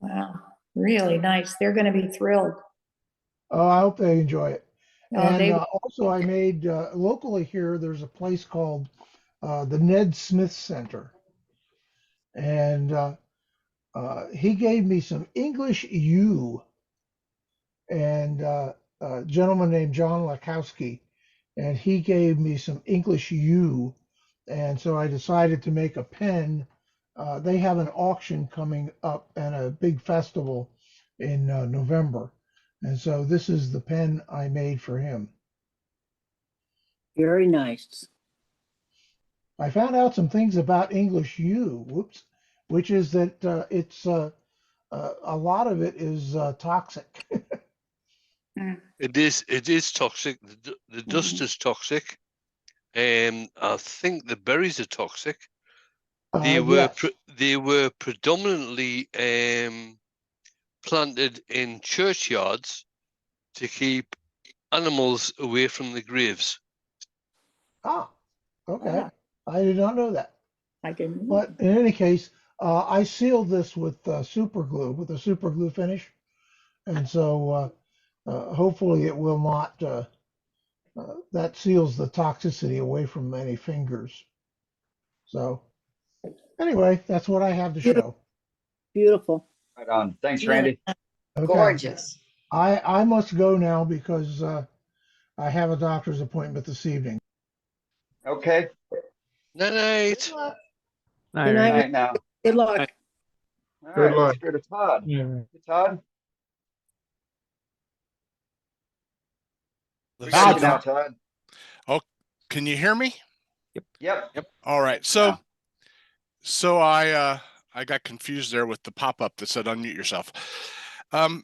S8: Wow, really nice. They're going to be thrilled.
S15: I hope they enjoy it.
S8: Oh,
S15: And
S8: they-
S15: also, I made locally here. There's a place called the Ned Smith Center, and he gave me some English U, and a gentleman named John Lakowski, and he gave me some English U, and so I decided to make a pen. They have an auction coming up and a big festival in November, and so this is the pen I made for him.
S12: Very nice.
S15: I found out some things about English U, which is that it's a lot of it is toxic.
S5: It is toxic. The dust is toxic. I think the berries are toxic. They were predominantly planted in churchyards to keep animals away from the graves.
S15: Ah, okay. I did not know that.
S8: I didn't.
S15: But in any case, I sealed this with super glue, with a super glue finish, and so hopefully it will not. That seals the toxicity away from any fingers. So anyway, that's what I have to show.
S12: Beautiful.
S1: Right on. Thanks, Randy.
S15: Okay.
S14: Gorgeous.
S15: I must go now because I have a doctor's appointment this evening.
S1: Okay.
S5: Night.
S12: Good night.
S1: Night now.
S12: Good luck.
S1: All
S3: Good
S1: right,
S3: luck.
S1: let's go to Todd.
S3: Yeah.
S1: Todd? We
S16: Todd.
S1: got you now, Todd.
S16: Oh, can you hear me?
S1: Yep.
S16: All right. So I got confused there with the pop-up that said unmute yourself. I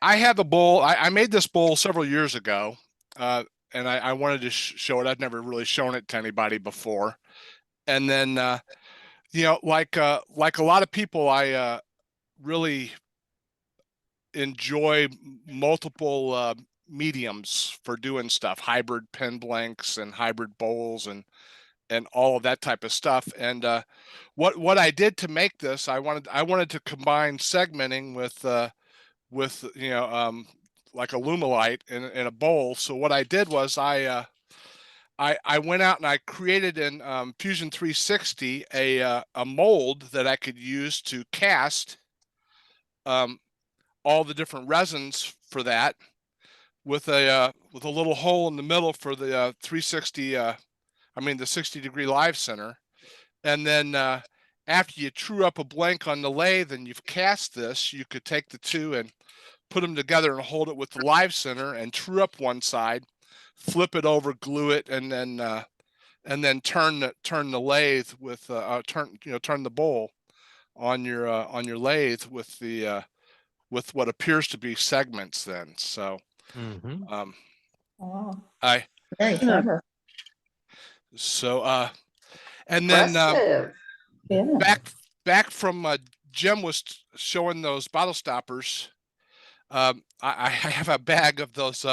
S16: have a bowl. I made this bowl several years ago, and I wanted to show it. I'd never really shown it to anybody before. And then, like a lot of people, I really enjoy multiple mediums for doing stuff, hybrid pen blanks and hybrid bowls and all of that type of stuff. And what I did to make this, I wanted to combine segmenting with like a Lumilite in a bowl. So what I did was I went out and I created in Fusion 360 a mold that I could use to cast all the different resins for that, with a little hole in the middle for the 360. The 60-degree live center. And then after you true up a blank on the lathe and you've cast this, you could take the two and put them together and hold it with the live center and true up one side, flip it over, glue it, and then turn the lathe with turn the bowl on your lathe with the with what appears to be segments then. So
S8: Oh,
S16: I
S8: very clever.
S16: so and then
S14: Impressive.
S8: Yeah.
S16: back from Jim was showing those bottle stoppers. I have a bag of those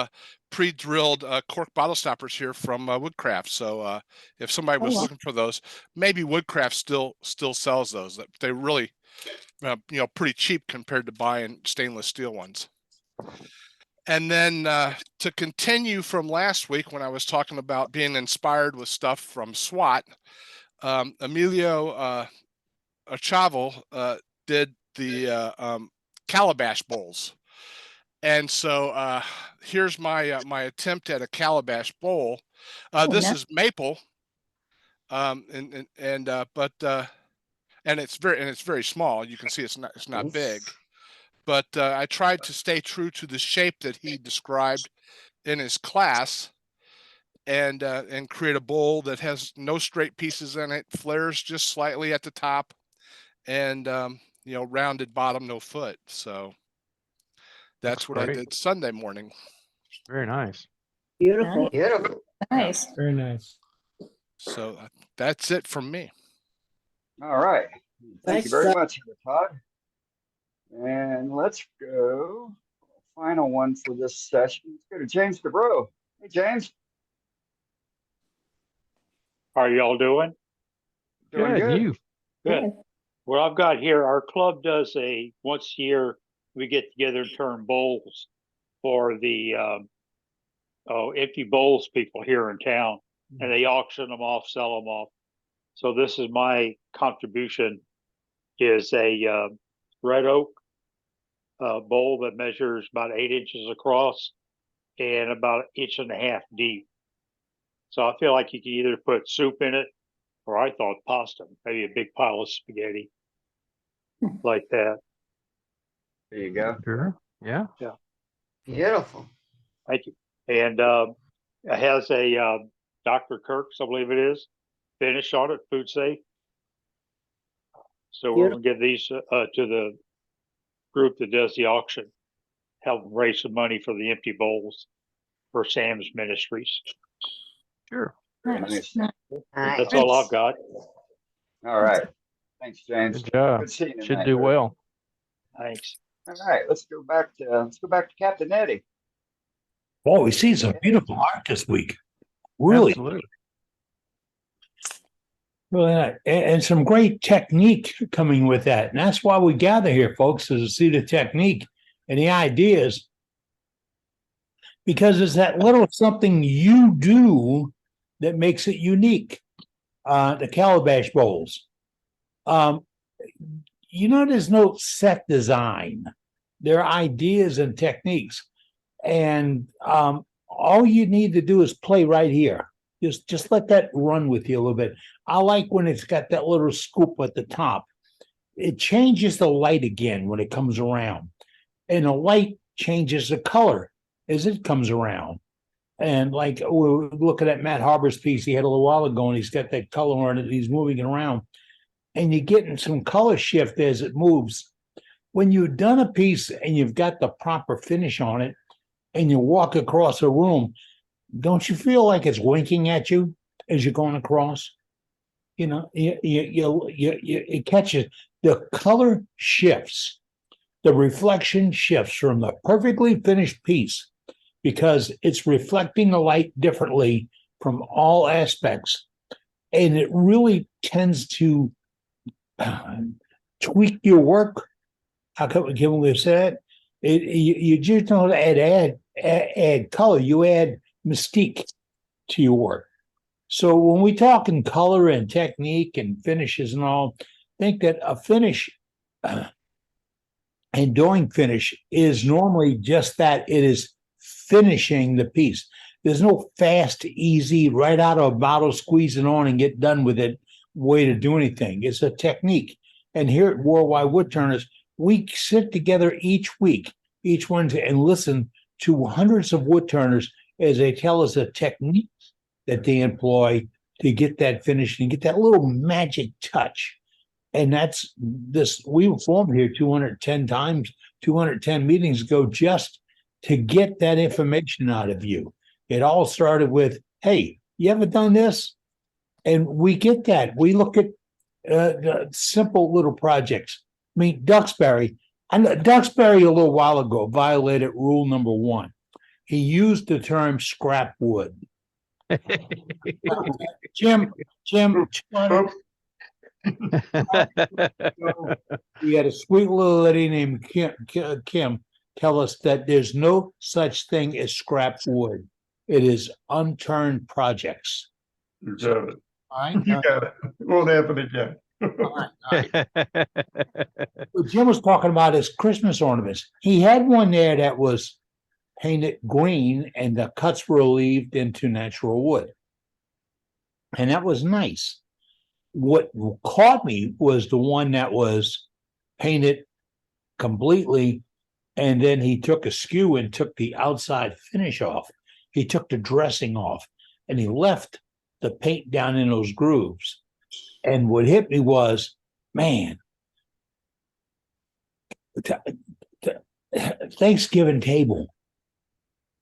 S16: pre-drilled cork bottle stoppers here from Woodcraft. So if somebody was looking for those, maybe Woodcraft still sells those. They're really pretty cheap compared to buying stainless steel ones. And then to continue from last week when I was talking about being inspired with stuff from SWAT, Emilio Chavo did the Calabash Bowls. And so here's my attempt at a Calabash Bowl. This is maple, and it's very small. You can see it's not big. But I tried to stay true to the shape that he described in his class, and create a bowl that has no straight pieces in it, flares just slightly at the top, and rounded bottom, no foot. So that's what I did Sunday morning.
S2: Very nice.
S12: Beautiful.
S14: Beautiful.
S12: Nice.
S3: Very nice.
S16: So that's it from me.
S1: All right. Thank
S12: Nice
S1: you very
S12: job.
S1: much, Todd. And let's go. Final one for this session. Let's go to James DeBro. Hey, James.
S17: How are y'all doing?
S1: Doing good.
S2: You.
S17: Good. What I've got here, our club does once a year, we get together and turn bowls for the empty bowls people here in town, and they auction them off, sell them off. So this is my contribution, is a red oak bowl that measures about 8 inches across and about 1.5 inches deep. So I feel like you can either put soup in it, or I thought pasta, maybe a big pile of spaghetti like that.
S1: There you go.
S2: Sure. Yeah.
S17: Yeah.
S14: Beautiful.
S17: Thank you. And it has a Dr. Kirk's, I believe it is, finish on it, food safe. So we're going to give these to the group that does the auction, help them raise some money for the empty bowls for Sam's Ministries.
S2: Sure.
S1: Nice.
S17: That's all I've got.
S1: All right. Thanks, James.
S2: Good job.
S1: Good seeing you
S2: Should
S1: tonight,
S2: do
S1: buddy.
S2: well.
S17: Thanks.
S1: All right, let's go back to Captain Eddie.
S7: Oh, we see some beautiful art this week. Really,
S2: Absolutely.
S7: really nice. And some great technique coming with that. And that's why we gather here, folks, is to see the technique and the ideas. Because it's that little something you do that makes it unique. The Calabash Bowls. There's no set design. There are ideas and techniques. And all you need to do is play right here. Just let that run with you a little bit. I like when it's got that little scoop at the top. It changes the light again when it comes around. And the light changes the color as it comes around. And like we're looking at Matt Harbour's piece he had a little while ago, and he's got that color on it. He's moving it around. And you're getting some color shift as it moves. When you've done a piece and you've got the proper finish on it, and you walk across a room, don't you feel like it's winking at you as you're going across? It catches. The color shifts. The reflection shifts from the perfectly finished piece because it's reflecting the light differently from all aspects. And it really tends to tweak your work. How can we say it? You just don't add color. You add mystique to your work. So when we talk in color and technique and finishes and all, think that a finish and doing finish is normally just that. It is finishing the piece. There's no fast, easy, right out of a bottle, squeeze it on and get done with it way to do anything. It's a technique. And here at Worldwide Woodturners, we sit together each week, each one, and listen to hundreds of woodturners as they tell us the techniques that they employ to get that finish and get that little magic touch. And that's this. We were formed here 210 times, 210 meetings ago, just to get that information out of you. It all started with, hey, you ever done this? And we get that. We look at simple little projects. I mean, Duxbury. Duxbury a little while ago violated rule number 1. He used the term scrap wood. Jim, we had a sweet little lady named Kim tell us that there's no such thing as scrap wood. It is unturned projects.
S11: You got it.
S7: All right.
S11: You got it. It won't happen again.
S7: What Jim was talking about is Christmas ornaments. He had one there that was painted green and the cuts were relieved into natural wood. And that was nice. What caught me was the one that was painted completely, and then he took a skew and took the outside finish off. He took the dressing off and he left the paint down in those grooves. And what hit me was, man, Thanksgiving table.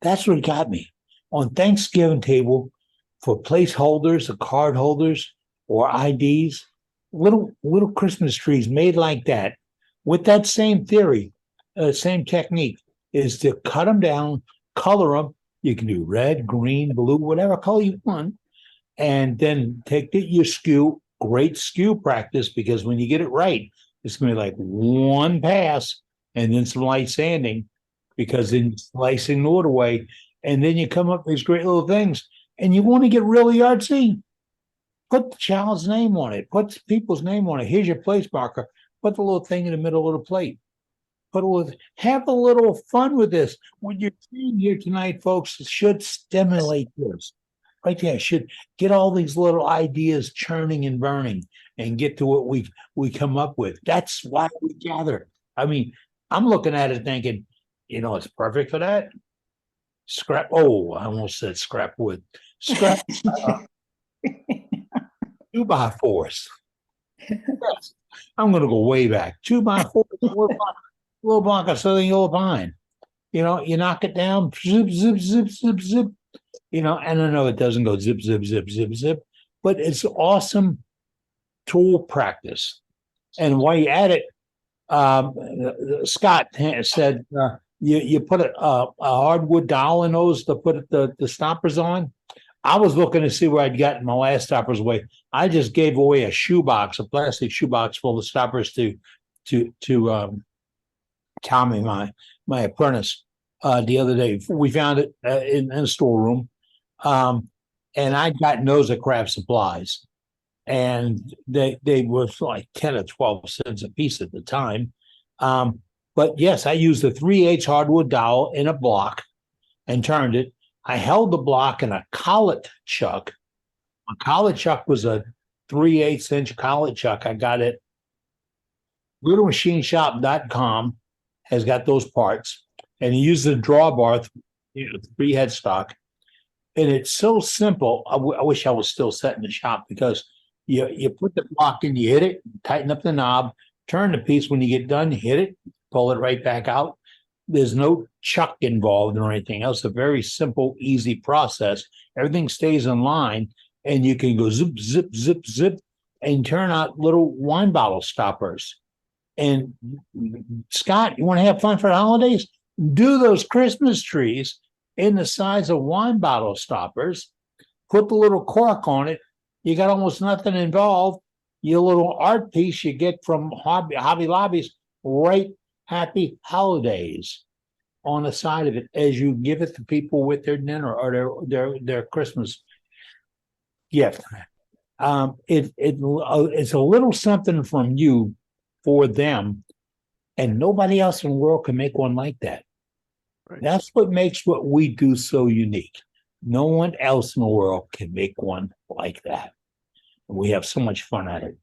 S7: That's what got me. On Thanksgiving table, for placeholders or card holders or IDs, little Christmas trees made like that, with that same theory, same technique, is to cut them down, color them. You can do red, green, blue, whatever color you want, and then take your skew. Great skew practice, because when you get it right, it's going to be like one pass and then some light sanding, because then slicing the wood away, and then you come up with these great little things. And you want to get really artsy, put the child's name on it, put people's name on it. Here's your place marker. Put the little thing in the middle of the plate. Have a little fun with this. What you're seeing here tonight, folks, should stimulate this. Right there, should get all these little ideas churning and burning and get to what we come up with. That's why we gather. I mean, I'm looking at it thinking, it's perfect for that. Scrap. Oh, I almost said scrap wood. Scrap 2x4s. Yes. I'm going to go way back. 2x4, little block of Southern Yellow Pine. You knock it down, zip, zip, zip, zip, zip. And I know it doesn't go zip, zip, zip, zip, zip, but it's awesome tool practice. And while you're at it, Scott said you put a hardwood dowel in those to put the stoppers on. I was looking to see where I'd gotten my last stoppers away. I just gave away a plastic shoebox full of stoppers to Tommy, my apprentice, the other day. We found it in a storeroom. And I got those at Craft Supplies, and they were like 10 or 12 cents a piece at the time. But yes, I used a 3/8 hardwood dowel in a block and turned it. I held the block in a collet chuck. A collet chuck was a 3/8 inch collet chuck. I got it. LittleMachineShop.com has got those parts, and he used a drawbar, 3 headstock. And it's so simple. I wish I was still set in the shop, because you put the block in, you hit it, tighten up the knob, turn the piece. When you get done, hit it, pull it right back out. There's no chuck involved or anything else. A very simple, easy process. Everything stays in line, and you can go zip, zip, zip, zip, and turn out little wine bottle stoppers. And Scott, you want to have fun for the holidays? Do those Christmas trees in the size of wine bottle stoppers, put the little cork on it. You got almost nothing involved. Your little art piece you get from Hobby Lobbies, right? Happy holidays on the side of it as you give it to people with their dinner or their Christmas gift. It's a little something from you for them, and nobody else in the world can make one like that. Right. That's what makes what we do so unique. No one else in the world can make one like that. We have so much fun at it.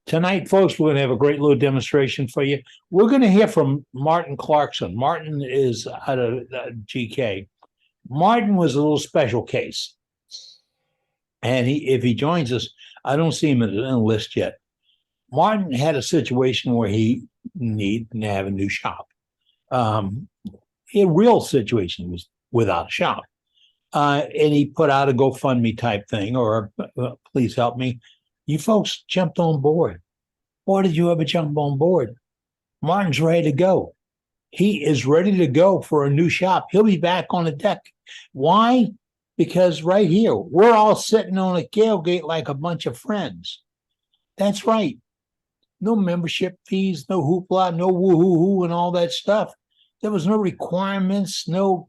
S7: Tonight, folks, we're going to have a great little demonstration for you. We're going to hear from Martin Clarkson. Martin is out of GK. Martin was a little special case. And if he joins us, I don't see him in the list yet. Martin had a situation where he needed to have a new shop. A real situation, was without a shop. And he put out a GoFundMe type thing, or please help me. You folks jumped on board. Why did you ever jump on board? Martin's ready to go. He is ready to go for a new shop. He'll be back on the deck. Why? Because right here, we're all sitting on a tailgate like a bunch of friends. That's right. No membership fees, no hoopla, no woo-hoo-hoo and all that stuff. There was no requirements, no,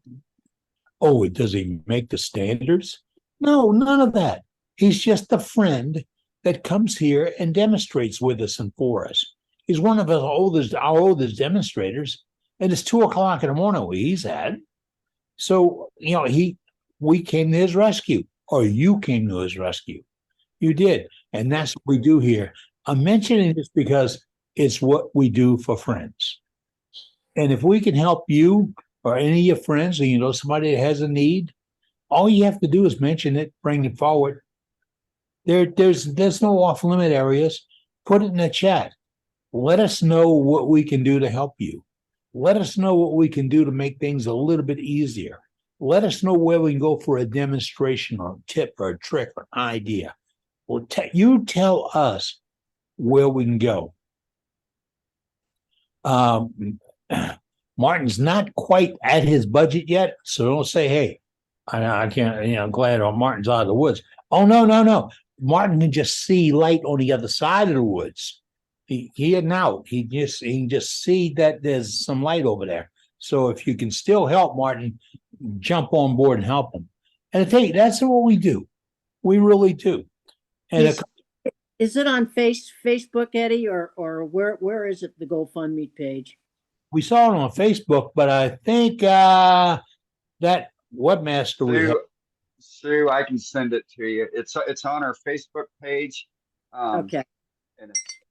S7: oh, does he make the standards? No, none of that. He's just a friend that comes here and demonstrates with us and for us. He's one of our oldest demonstrators, and it's 2:00 in the morning where he's at. So, we came to his rescue, or you came to his rescue. You did. And that's what we do here. I'm mentioning this because it's what we do for friends. And if we can help you or any of your friends, or somebody that has a need, all you have to do is mention it, bring it forward. There's no off-limit areas. Put it in the chat. Let us know what we can do to help you. Let us know what we can do to make things a little bit easier. Let us know where we can go for a demonstration or a tip or a trick or an idea. Well, you tell us where we can go. Martin's not quite at his budget yet, so don't say, hey, I can't, I'm glad Martin's out of the woods. Oh, no. Martin can just see light on the other side of the woods. He isn't out. He can just see that there's some light over there. So if you can still help Martin, jump on board and help him. And I tell you, that's what we do. We really do. And
S12: is it on Facebook, Eddie, or where is it, the GoFundMe page?
S7: we saw it on Facebook, but I think that webmaster we have.
S1: Sue, I can send it to you. It's on our Facebook page.
S12: Okay.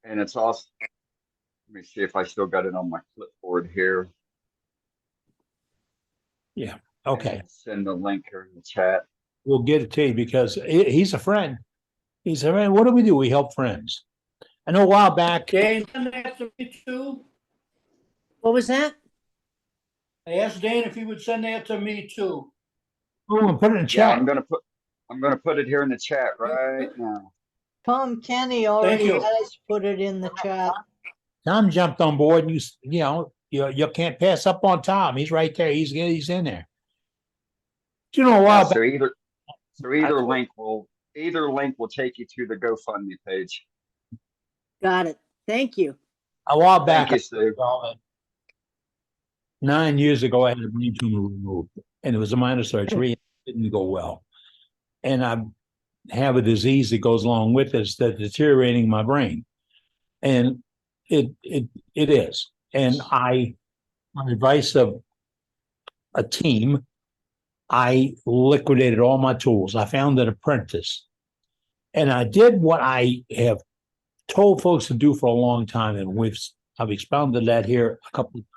S1: And it's also, let me see if I still got it on my clipboard here.
S7: Yeah. Okay.
S1: Send the link here in the chat.
S7: We'll get it to you because he's a friend. He said, man, what do? We help friends. I know a while back.
S18: Dane, send that to me too.
S12: What was that?
S18: I asked Dane if he would send that to me too.
S7: Oh, and put it in
S1: Yeah,
S7: chat.
S1: I'm gonna put it here in the chat right now.
S6: Tom Kenny already has put it in the chat.
S7: Tom jumped on board, and you can't pass up on Tom. He's right there. He's in there. Do you know a while back?
S1: So either link will take you to the GoFundMe page.
S12: Got it. Thank you.
S7: A while back,
S1: Thank you, Sue.
S7: 9 years ago, I had a brain tumor removed, and it was a minor surgery. It didn't go well, and I have a disease that goes along with this that's deteriorating my brain, and it is. And on advice of a team, I liquidated all my tools. I found an apprentice, and I did what I have told folks to do for a long time, and I've expounded that here a couple of times.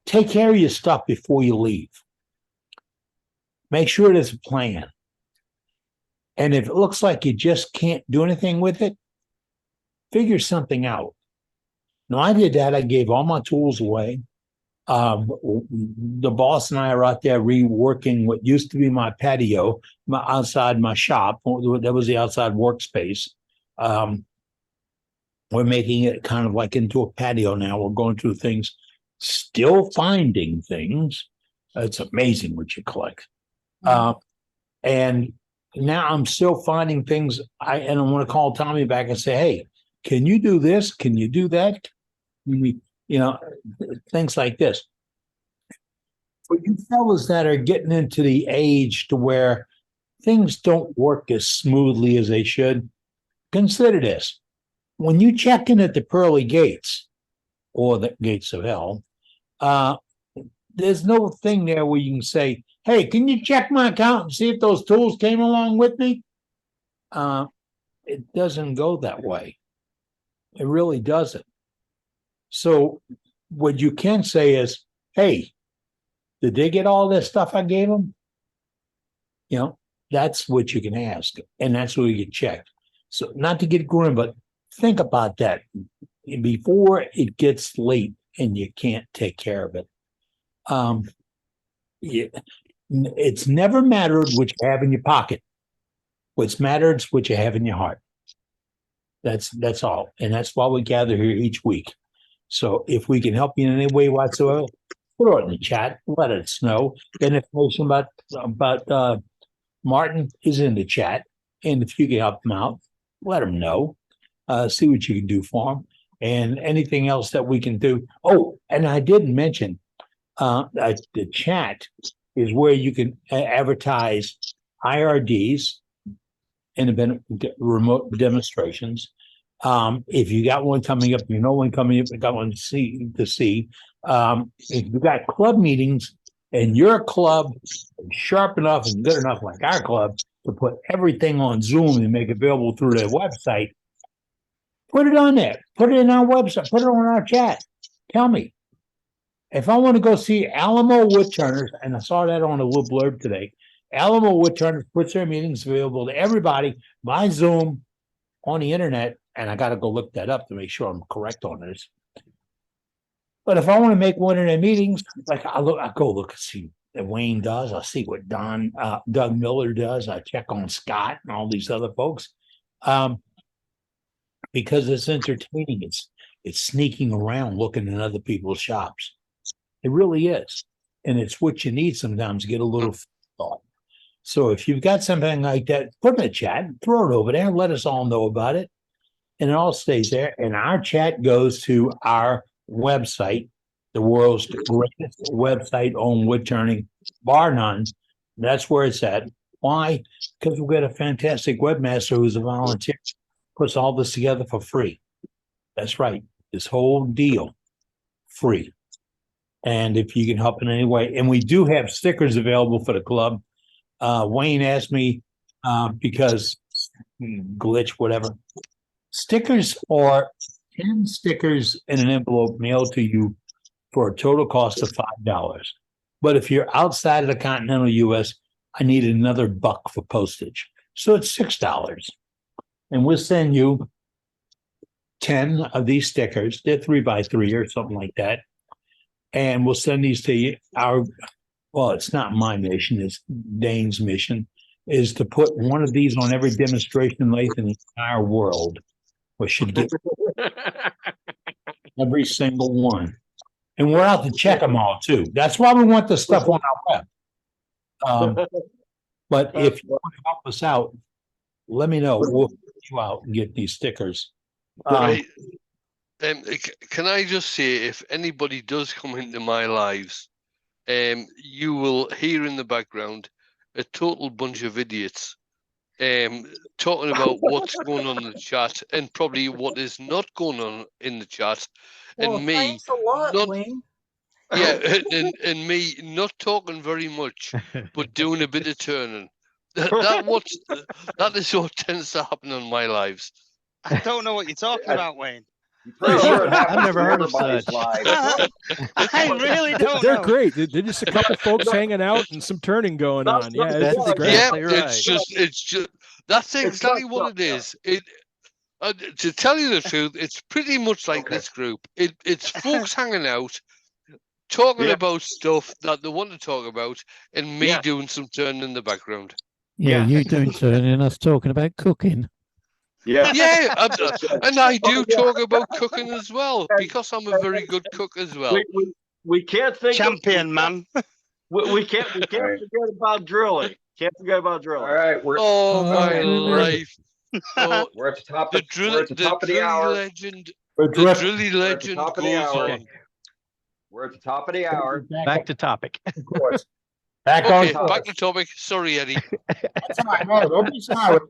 S7: Take care of your stuff before you leave. Make sure there's a plan. And if it looks like you just can't do anything with it, figure something out. Now, I did that. I gave all my tools away. The boss and I are out there reworking what used to be my patio, outside my shop. That was the outside workspace. We're making it kind of like into a patio now. We're going through things, still finding things. It's amazing what you collect. And now I'm still finding things. I want to call Tommy back and say, hey, can you do this? Can you do that? Things like this. For you fellas that are getting into the age to where things don't work as smoothly as they should, consider this. When you check in at the pearly gates, or the gates of hell, there's no thing there where you can say, hey, can you check my account and see if those tools came along with me? It doesn't go that way. It really doesn't. So what you can say is, hey, did they get all this stuff I gave them? That's what you can ask. And that's where you get checked. So not to get grim, but think about that before it gets late and you can't take care of it. It's never mattered what you have in your pocket. What's matters what you have in your heart. That's all. And that's why we gather here each week. So if we can help you in any way whatsoever, throw it in the chat, let us know. That information about Martin is in the chat. And if you can help him out, let him know. See what you can do for him. And anything else that we can do. Oh, and I didn't mention the chat is where you can advertise IRDs, independent remote demonstrations. If you got one coming up, one coming up, you got one to see. If you got club meetings and your club is sharp enough and good enough like our club to put everything on Zoom and make it available through their website, put it on there. Put it in our website. Put it on our chat. Tell me. If I want to go see Alamo Woodturners, and I saw that on a little blurb today, Alamo Woodturners puts their meetings available to everybody by Zoom on the internet, and I got to go look that up to make sure I'm correct on this. But if I want to make one of their meetings, like I go look and see what Wayne does. I see what Doug Miller does. I check on Scott and all these other folks, because it's entertaining. It's sneaking around looking in other people's shops. It really is, and it's what you need sometimes to get a little thought. So if you've got something like that, put in the chat, throw it over there, let us all know about it, and it all stays there. And our chat goes to our website, the world's greatest website on wood turning, bar none. That's where it's at. Why? Because we've got a fantastic webmaster who's a volunteer, puts all this together for free. That's right. This whole deal, free. And if you can help in any way, and we do have stickers available for the club. Wayne asked me, because glitch, whatever. Stickers are 10 stickers in an envelope mailed to you for a total cost of $5. But if you're outside of the continental US, I need another $1 for postage. So it's $6. And we'll send you 10 of these stickers. They're 3x3 or something like that. And we'll send these to you. Well, it's not my mission, it's Dane's mission, is to put one of these on every demonstration lathe in the entire world. We should get every single one. And we're out to check them all too. That's why we want the stuff on our web. But if you want to help us out, let me know. We'll help you out and get these stickers.
S5: Right. Can I just say, if anybody does come into my lives, you will hear in the background a total bunch of idiots talking about what's going on in the chat and probably what is not going on in the chat.
S6: Well,
S5: And me,
S6: thanks a lot, Wayne.
S5: yeah, and me not talking very much, but doing a bit of turning. That is what tends to happen in my lives.
S19: I don't know what you're talking about, Wayne.
S1: Pretty sure it happens
S2: I've never
S1: in
S2: heard of
S1: everybody's
S2: such.
S1: lives.
S19: I really don't
S10: They're
S19: know.
S10: great. They're just a couple folks hanging out and some turning going on. Yeah,
S2: That's
S10: it's great.
S5: Yeah,
S2: exactly right.
S5: it's just that's exactly what it is. To tell you the truth, it's pretty much like this group. It's folks hanging out, talking about stuff that they want to talk about, and me doing some turning in the background.
S20: Yeah, you doing turning and us talking about cooking.
S4: Yeah.
S5: Yeah, and I do talk about cooking as well, because I'm a very good cook as well.
S4: We can't think
S19: Champion, man.
S4: We can't forget about drilling. Can't forget about drilling.
S1: All right,
S5: Oh my life! Oh,
S1: we're at the top.
S5: the
S1: We're
S5: drill,
S1: at the top of the hour.
S5: legend,
S7: We're
S5: the
S7: direct-
S5: drilly
S1: We're at the
S5: legend
S1: top of the
S5: goes
S1: hour.
S5: on.
S1: We're at the top of the hour.
S2: Back to topic.
S7: Of course. Back
S5: Okay,
S7: on
S5: back to topic. Sorry, Eddie.
S7: That's all right. No, don't be sorry.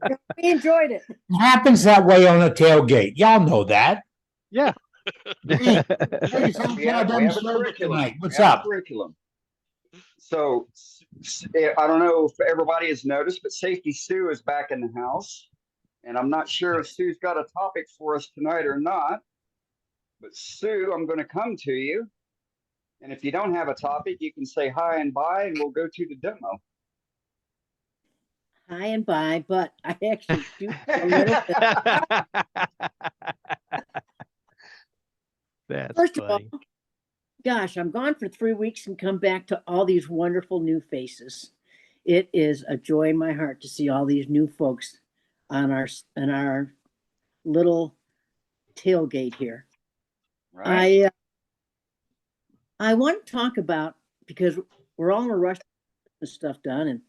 S12: We enjoyed it.
S7: It happens that way on a tailgate. Y'all know that.
S2: Yeah.
S7: Hey, some
S1: We
S7: kind
S1: have
S7: of
S1: a
S7: demonstration
S1: curriculum.
S7: tonight. What's
S1: We have a
S7: up?
S1: curriculum. So I don't know if everybody has noticed, but Safety Sue is back in the house. And I'm not sure if Sue's got a topic for us tonight or not. But Sue, I'm going to come to you. And if you don't have a topic, you can say hi and bye, and we'll go to the demo.
S12: Hi and bye, but I actually do a little bit.
S2: That's
S12: First of
S2: funny.
S12: all, gosh, I'm gone for 3 weeks and come back to all these wonderful new faces. it is a joy in my heart to see all these new folks on our little tailgate here.
S1: Right.
S12: I want to talk about, because we're all in a rush to get stuff done and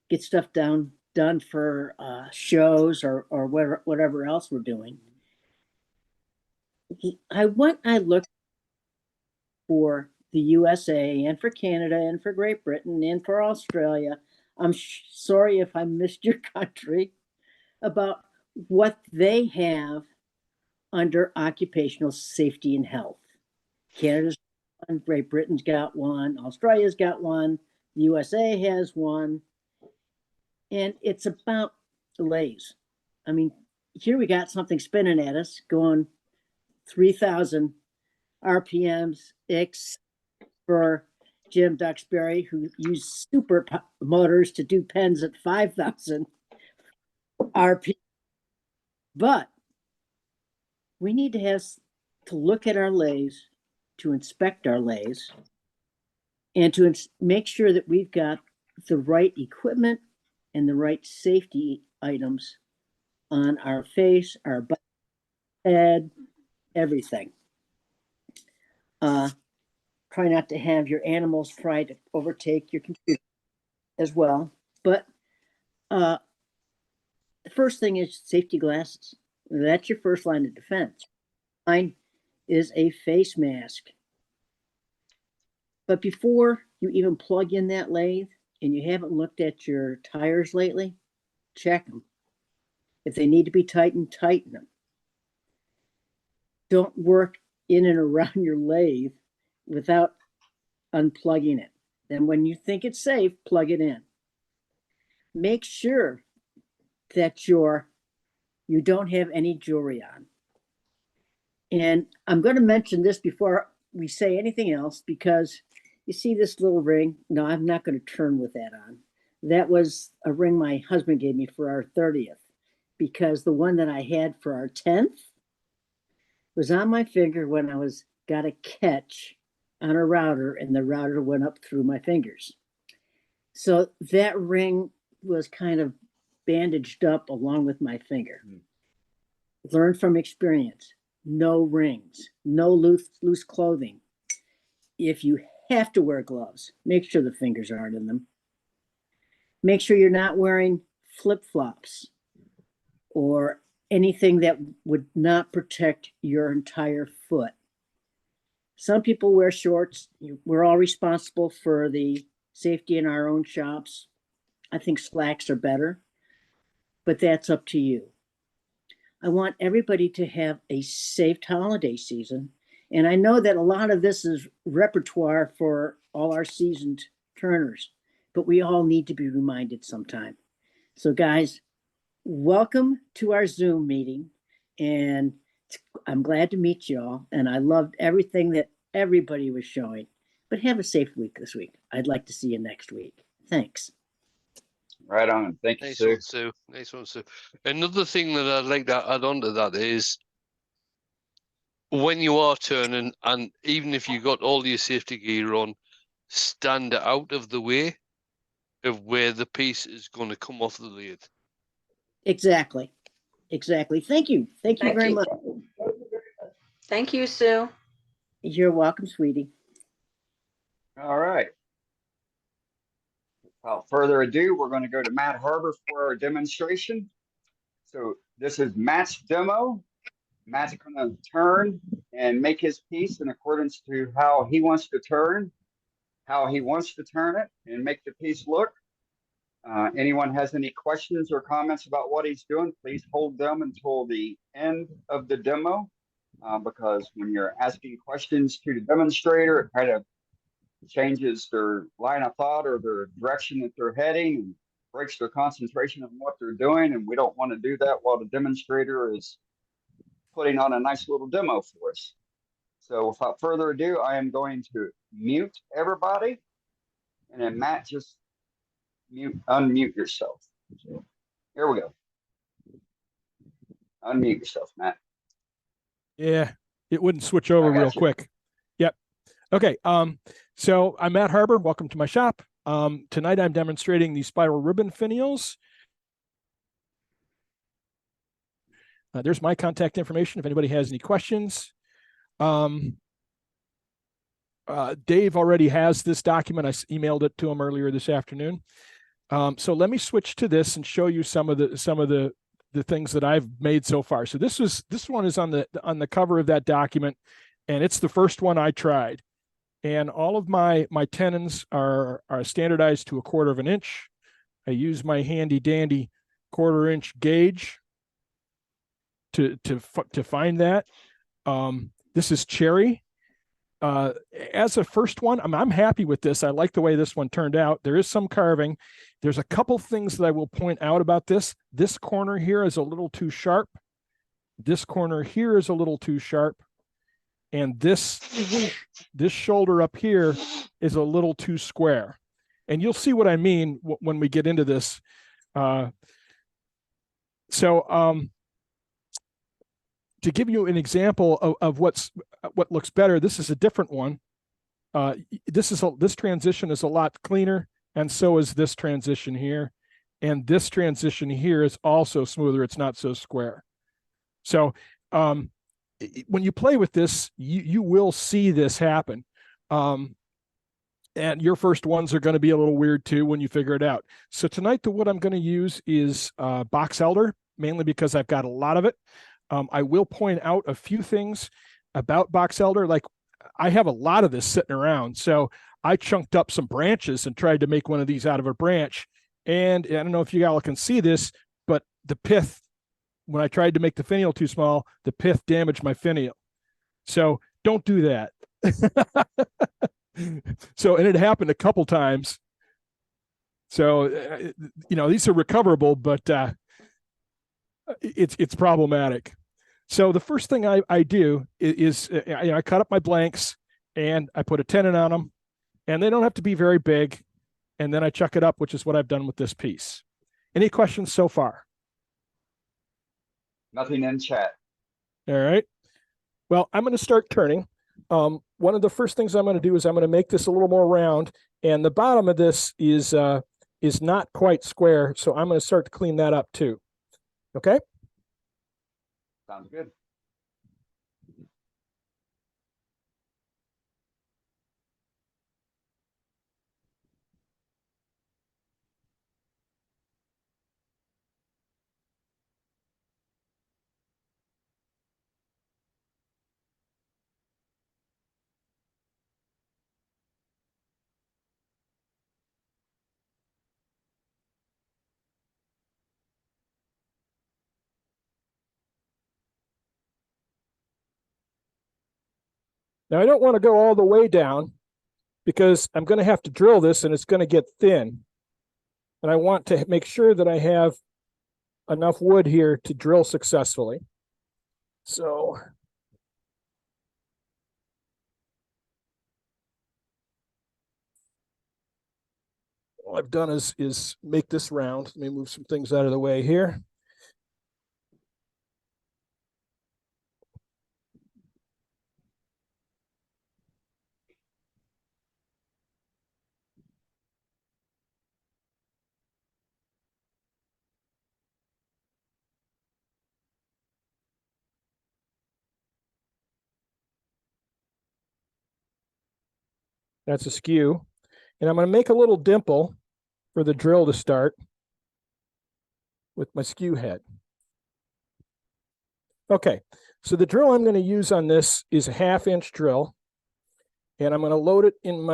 S12: get stuff done for shows or whatever else we're doing. I looked for the USA and for Canada and for Great Britain and for Australia. I'm sorry if I missed your country, about what they have under occupational safety and health. Canada's one, Great Britain's got one, Australia's got one, the USA has one, and it's about delays. I mean, here we got something spinning at us going 3,000 RPMs, for Jim Duxbury, who used super motors to do pens at 5,000 RPM. But we need to look at our lathes, to inspect our lathes, and to make sure that we've got the right equipment and the right safety items on our face, our butt, head, everything. Try not to have your animals try to overtake your computer as well. But the first thing is safety glasses. That's your first line of defense. Mine is a face mask. But before you even plug in that lathe and you haven't looked at your tires lately, check them. If they need to be tightened, tighten them. Don't work in and around your lathe without unplugging it. Then when you think it's safe, plug it in. Make sure that you don't have any jewelry on. And I'm going to mention this before we say anything else, because you see this little ring? No, I'm not going to turn with that on. That was a ring my husband gave me for our 30th, because the one that I had for our 10th was on my finger when I got a catch on a router, and the router went up through my fingers. So that ring was kind of bandaged up along with my finger. Learn from experience. No rings, no loose clothing. If you have to wear gloves, make sure the fingers aren't in them. Make sure you're not wearing flip-flops or anything that would not protect your entire foot. Some people wear shorts. We're all responsible for the safety in our own shops. I think slacks are better, but that's up to you. I want everybody to have a safe holiday season. And I know that a lot of this is repertoire for all our seasoned turners, but we all need to be reminded sometime. So guys, welcome to our Zoom meeting. And I'm glad to meet you all. And I loved everything that everybody was showing. But have a safe week this week. I'd like to see you next week. Thanks.
S1: Right on. Thank you,
S5: Nice
S1: Sue.
S5: one, Sue. Nice one, Sue. Another thing that I'd like to add on to that is, when you are turning, and even if you got all your safety gear on, stand out of the way of where the piece is going to come off the lathe.
S12: Exactly. Thank you. Thank you very much.
S14: Thank you, Sue.
S12: You're welcome, sweetie.
S1: All right. Without further ado, we're going to go to Matt Harbor for our demonstration. So this is Matt's demo. Matt's going to turn and make his piece in accordance to how he wants to turn, how he wants to turn it, and make the piece look. Anyone has any questions or comments about what he's doing, please hold them until the end of the demo, because when you're asking questions to the demonstrator, it kind of changes their line of thought or their direction that they're heading and breaks their concentration on what they're doing. And we don't want to do that while the demonstrator is putting on a nice little demo for us. So without further ado, I am going to mute everybody. And then Matt, just unmute yourself. So here we go. Unmute yourself, Matt.
S10: Yeah, it wouldn't switch over real quick. Yep. Okay. So I'm Matt Harbor. Welcome to my shop. Tonight I'm demonstrating the spiral ribbon finials. There's my contact information if anybody has any questions. Dave already has this document. I emailed it to him earlier this afternoon. So let me switch to this and show you some of the things that I've made so far. So this one is on the cover of that document, and it's the first one I tried. And all of my tenons are standardized to 1/4 of an inch. I use my handy dandy 1/4 inch gauge to find that. This is cherry. As a first one, I'm happy with this. I like the way this one turned out. There is some carving. There's a couple things that I will point out about this. This corner here is a little too sharp. This corner here is a little too sharp. And this shoulder up here is a little too square. And you'll see what I mean when we get into this. To give you an example of what looks better, this is a different one. This transition is a lot cleaner, and so is this transition here. And this transition here is also smoother. It's not so square. So when you play with this, you will see this happen. And your first ones are going to be a little weird too when you figure it out. So tonight, the wood I'm going to use is box elder, mainly because I've got a lot of it. I will point out a few things about box elder. Like, I have a lot of this sitting around. So I chunked up some branches and tried to make one of these out of a branch. And I don't know if you all can see this, but the pith, when I tried to make the finial too small, the pith damaged my finial. So don't do that. So, and it happened a couple times. So, these are recoverable, but it's problematic. So the first thing I do is I cut up my blanks and I put a tenon on them, and they don't have to be very big. And then I chuck it up, which is what I've done with this piece. Any questions so far?
S1: Nothing in chat.
S10: All right. Well, I'm going to start turning. One of the first things I'm going to do is I'm going to make this a little more round, and the bottom of this is not quite square. So I'm going to start to clean that up too. Okay.
S1: Sounds good.
S10: Now I don't want to go all the way down because I'm going to have to drill this and it's going to get thin. And I want to make sure that I have enough wood here to drill successfully. So all I've done is make this round. Let me move some things out of the way here. That's a skew. And I'm going to make a little dimple for the drill to start with my skew head. Okay, so the drill I'm going to use on this is a 1/2 inch drill. And I'm going to load it in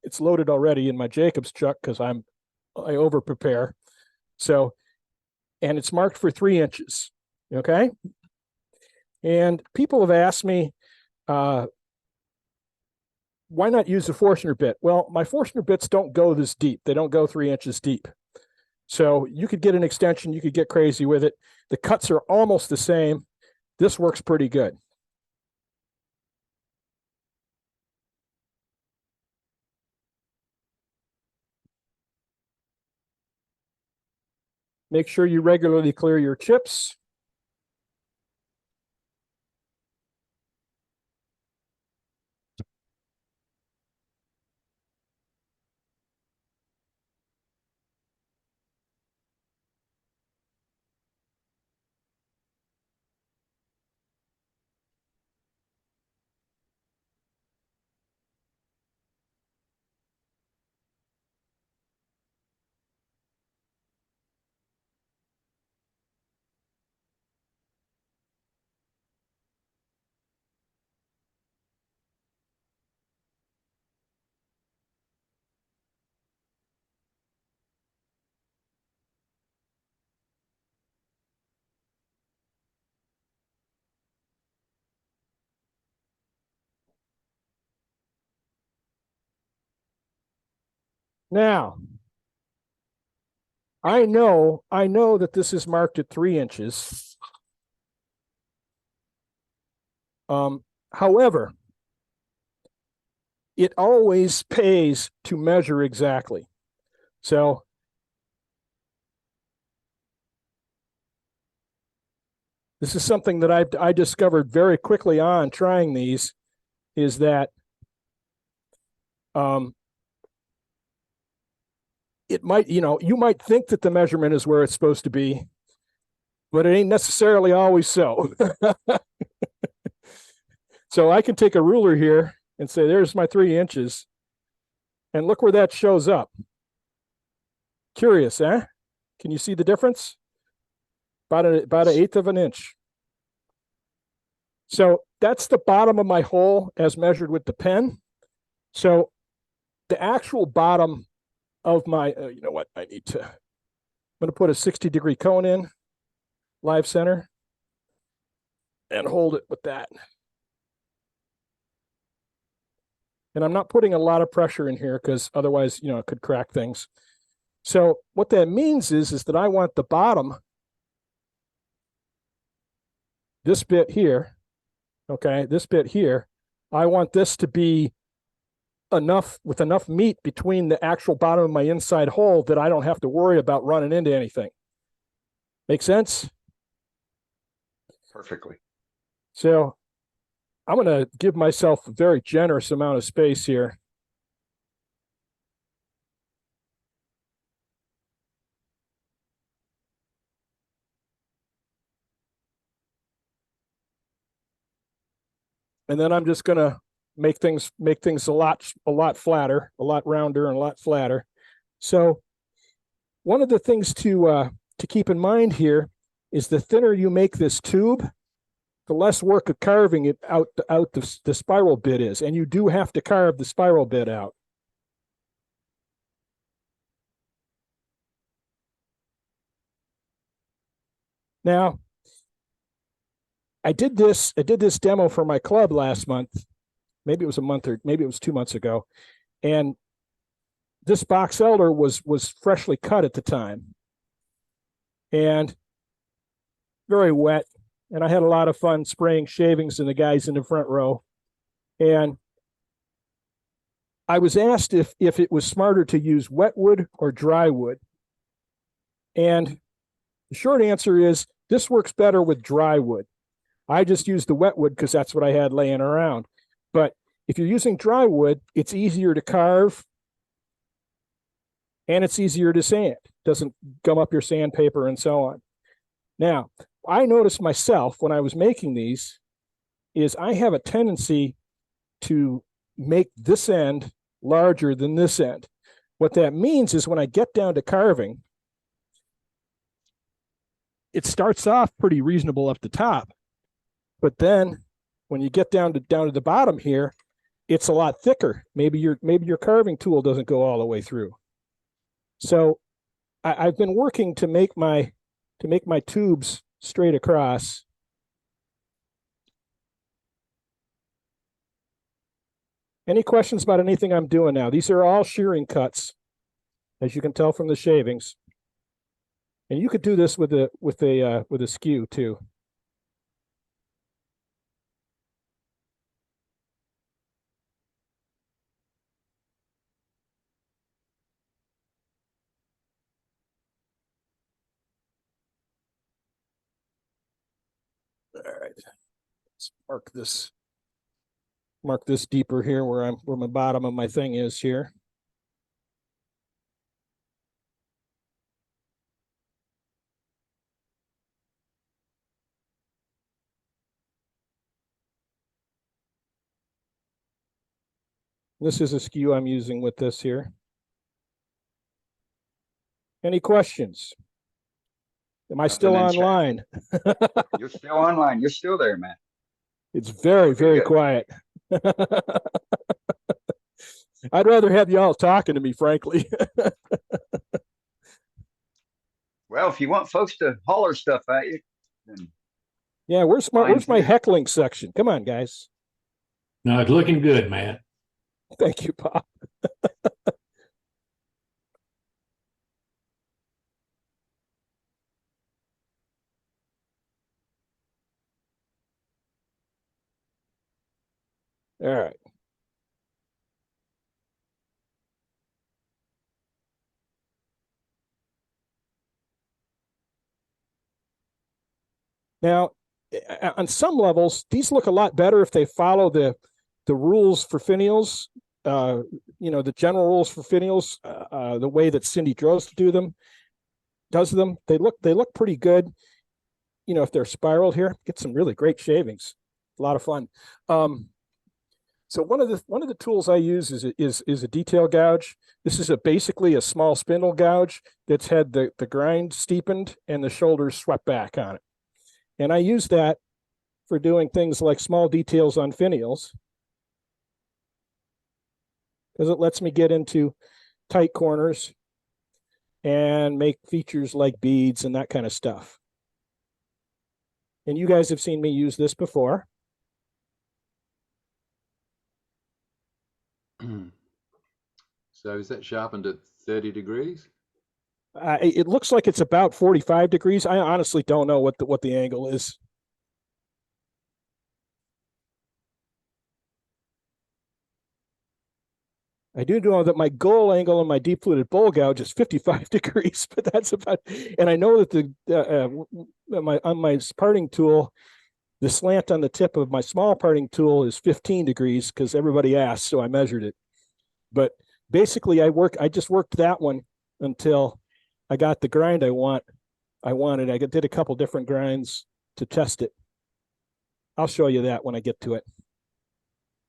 S10: it's loaded already in my Jacobs chuck because I over prepare. So, and it's marked for 3 inches. Okay. And people have asked me, why not use a Forstner bit? Well, my Forstner bits don't go this deep. They don't go 3 inches deep. So you could get an extension. You could get crazy with it. The cuts are almost the same. This works pretty good. Make sure you regularly clear your chips. Now, I know that this is marked at 3 inches. However, it always pays to measure exactly. So this is something that I discovered very quickly on trying these, is that it might, you might think that the measurement is where it's supposed to be, but it ain't necessarily always so. So I can take a ruler here and say, there's my 3 inches, and look where that shows up. Curious, eh? Can you see the difference? About an 1/8 of an inch. So that's the bottom of my hole as measured with the pen. So the actual bottom of my, you know what, I'm going to put a 60-degree cone in, live center, and hold it with that. And I'm not putting a lot of pressure in here because otherwise, it could crack things. So what that means is that I want the bottom, this bit here, okay, this bit here, I want this to be with enough meat between the actual bottom of my inside hole that I don't have to worry about running into anything. Make sense?
S1: Perfectly.
S10: So I'm going to give myself a very generous amount of space here. And then I'm just going to make things a lot flatter, a lot rounder, and a lot flatter. So one of the things to keep in mind here is the thinner you make this tube, the less work of carving it out the spiral bit is, and you do have to carve the spiral bit out. Now, I did this demo for my club last month. Maybe it was a month, or maybe it was 2 months ago. And this box elder was freshly cut at the time and very wet. And I had a lot of fun spraying shavings in the guys in the front row. And I was asked if it was smarter to use wet wood or dry wood. And the short answer is this works better with dry wood. I just used the wet wood because that's what I had laying around. But if you're using dry wood, it's easier to carve and it's easier to sand. It doesn't gum up your sandpaper and so on. Now, I noticed myself when I was making these is I have a tendency to make this end larger than this end. What that means is when I get down to carving, it starts off pretty reasonable up the top. But then when you get down to the bottom here, it's a lot thicker. Maybe your carving tool doesn't go all the way through. So I've been working to make my tubes straight across. Any questions about anything I'm doing now? These are all shearing cuts, as you can tell from the shavings. And you could do this with a skew too. All right, let's mark this deeper here where my bottom of my thing is here. This is a skew I'm using with this here. Any questions? Am I still online?
S1: You're still online. You're still there, man.
S10: It's very, very quiet. I'd rather have y'all talking to me, frankly.
S1: Well, if you want folks to holler stuff at you, then
S10: yeah, where's my heckling section? Come on, guys.
S7: No, it's looking good, man.
S10: Thank you, Bob. All right. Now, on some levels, these look a lot better if they follow the rules for finials. The general rules for finials, the way that Cindy Droz does them. They look pretty good. If they're spiraled here, get some really great shavings. A lot of fun. So one of the tools I use is a detail gouge. This is basically a small spindle gouge that's had the grind steepened and the shoulders swept back on it. And I use that for doing things like small details on finials, because it lets me get into tight corners and make features like beads and that kind of stuff. And you guys have seen me use this before.
S21: So is that sharpened at 30 degrees?
S10: It looks like it's about 45 degrees. I honestly don't know what the angle is. I do know that my goal angle on my deep fluted bowl gouge is 55 degrees, but that's about, and I know that on my parting tool, the slant on the tip of my small parting tool is 15 degrees because everybody asked, so I measured it. But basically I just worked that one until I got the grind I wanted. I did a couple different grinds to test it. I'll show you that when I get to it,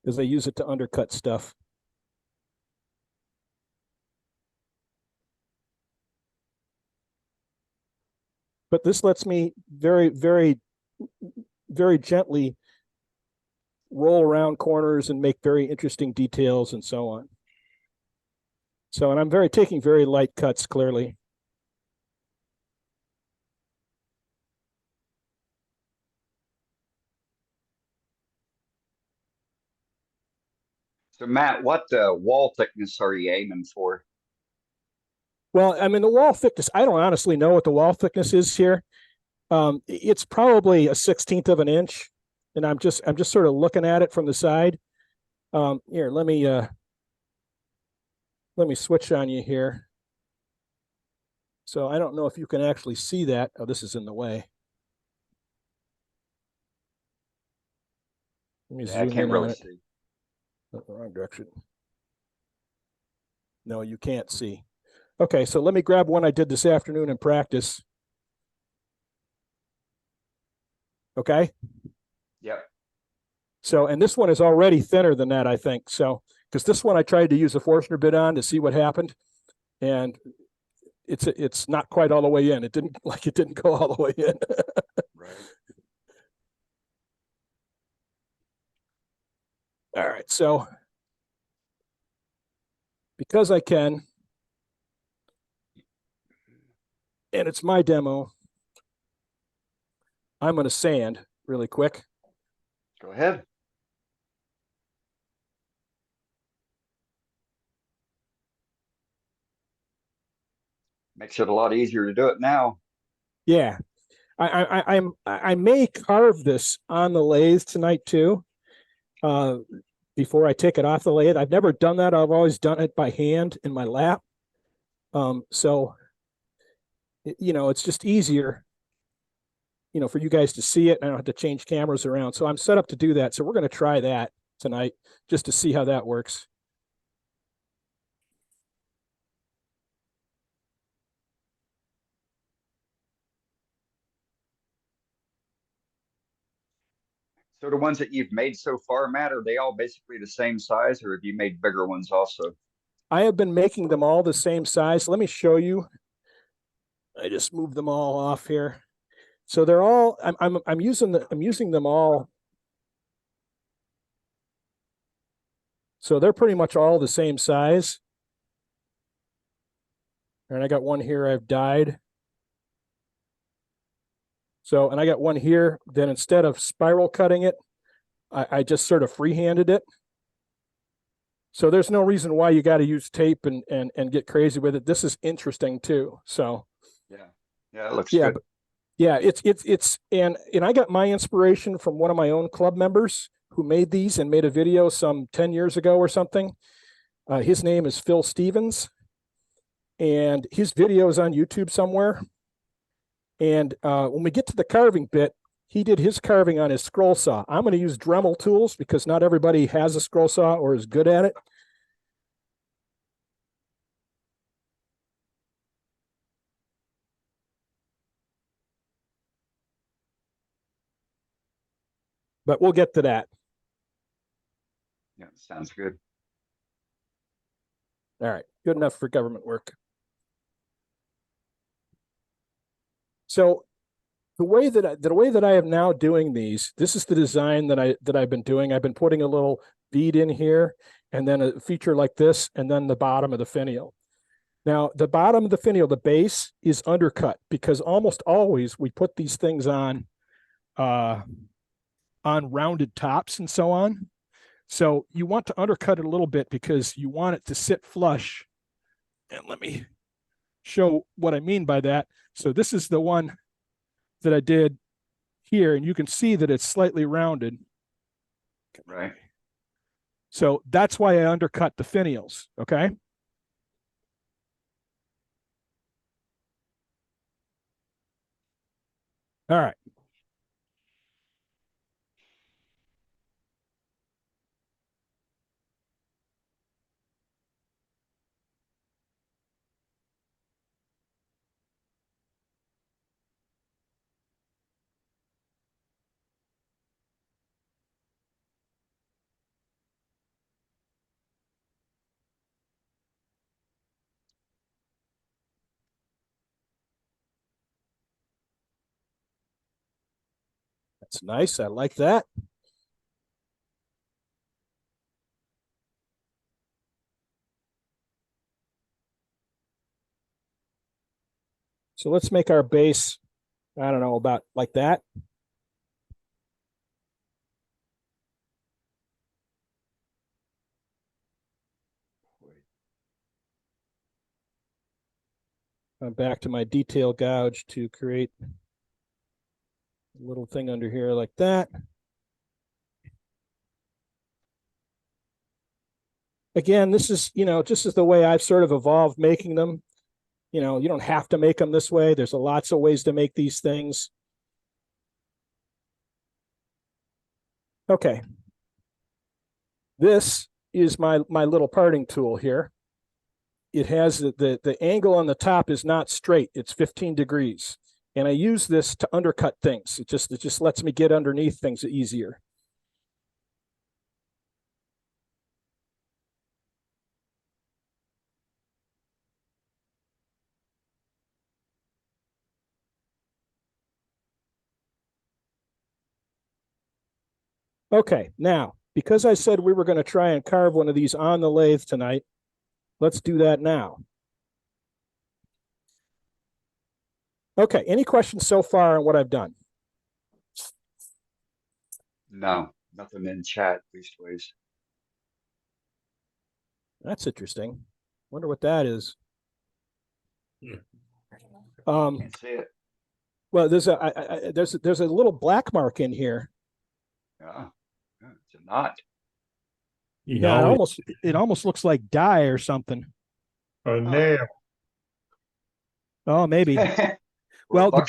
S10: because I use it to undercut stuff. But this lets me very, very, very gently roll around corners and make very interesting details and so on. So, and I'm taking very light cuts, clearly.
S1: So Matt, what wall thickness are you aiming for?
S10: Well, I mean, the wall thickness, I don't honestly know what the wall thickness is here. It's probably a 1/16 of an inch, and I'm just sort of looking at it from the side. Here, let me switch on you here. So I don't know if you can actually see that. Oh, this is in the way. Let me
S1: Yeah, I
S10: zoom
S1: can't
S10: in
S1: really
S10: on it.
S1: see.
S10: Oh, the wrong direction. No, you can't see. Okay, so let me grab one I did this afternoon in practice. Okay.
S1: Yep.
S10: So, and this one is already thinner than that, I think. So, because this one I tried to use a Forstner bit on to see what happened, and it's not quite all the way in. It didn't go all the way in.
S1: Right.
S10: All right, so because I can, and it's my demo, I'm going to sand really quick.
S1: Go ahead. Makes it a lot easier to do it now.
S10: Yeah, I may carve this on the lathe tonight too. Before I take it off the lathe, I've never done that. I've always done it by hand in my lap. So, it's just easier, for you guys to see it, and I don't have to change cameras around. So I'm set up to do that. So we're going to try that tonight just to see how that works.
S1: So the ones that you've made so far, Matt, are they all basically the same size, or have you made bigger ones also?
S10: I have been making them all the same size. Let me show you. I just moved them all off here. So they're all, I'm using them all. So they're pretty much all the same size. And I got one here I've dyed. So, and I got one here, then instead of spiral cutting it, I just sort of freehanded it. So there's no reason why you got to use tape and get crazy with it. This is interesting too. So
S1: yeah, it looks good.
S10: But, yeah, it's and I got my inspiration from one of my own club members who made these and made a video some 10 years ago or something. His name is Phil Stevens, and his video is on YouTube somewhere. And when we get to the carving bit, he did his carving on his scroll saw. I'm going to use Dremel tools because not everybody has a scroll saw or is good at it. But we'll get to that.
S1: Yeah, sounds good.
S10: All right, good enough for government work. So the way that I am now doing these, this is the design that I've been doing. I've been putting a little bead in here, and then a feature like this, and then the bottom of the finial. Now, the bottom of the finial, the base, is undercut because almost always we put these things on rounded tops and so on. So you want to undercut it a little bit because you want it to sit flush. And let me show what I mean by that. So this is the one that I did here, and you can see that it's slightly rounded.
S1: Right.
S10: So that's why I undercut the finials, okay? All right. That's nice. I like that. So let's make our base, I don't know, about like that. I'm back to my detail gouge to create a little thing under here like that. Again, this is, just as the way I've sort of evolved making them. You don't have to make them this way. There's lots of ways to make these things. Okay. This is my little parting tool here. It has the angle on the top is not straight. It's 15 degrees. And I use this to undercut things. It just lets me get underneath things easier. Okay, now, because I said we were going to try and carve one of these on the lathe tonight, let's do that now. Okay, any questions so far on what I've done?
S1: No, nothing in chat, leastways.
S10: That's interesting. Wonder what that is.
S1: Can't see it.
S10: Well, there's a little black mark in here.
S1: Yeah, it's a knot.
S10: Yeah, it almost looks like dye or something.
S11: A nail.
S10: Oh, maybe. Well, the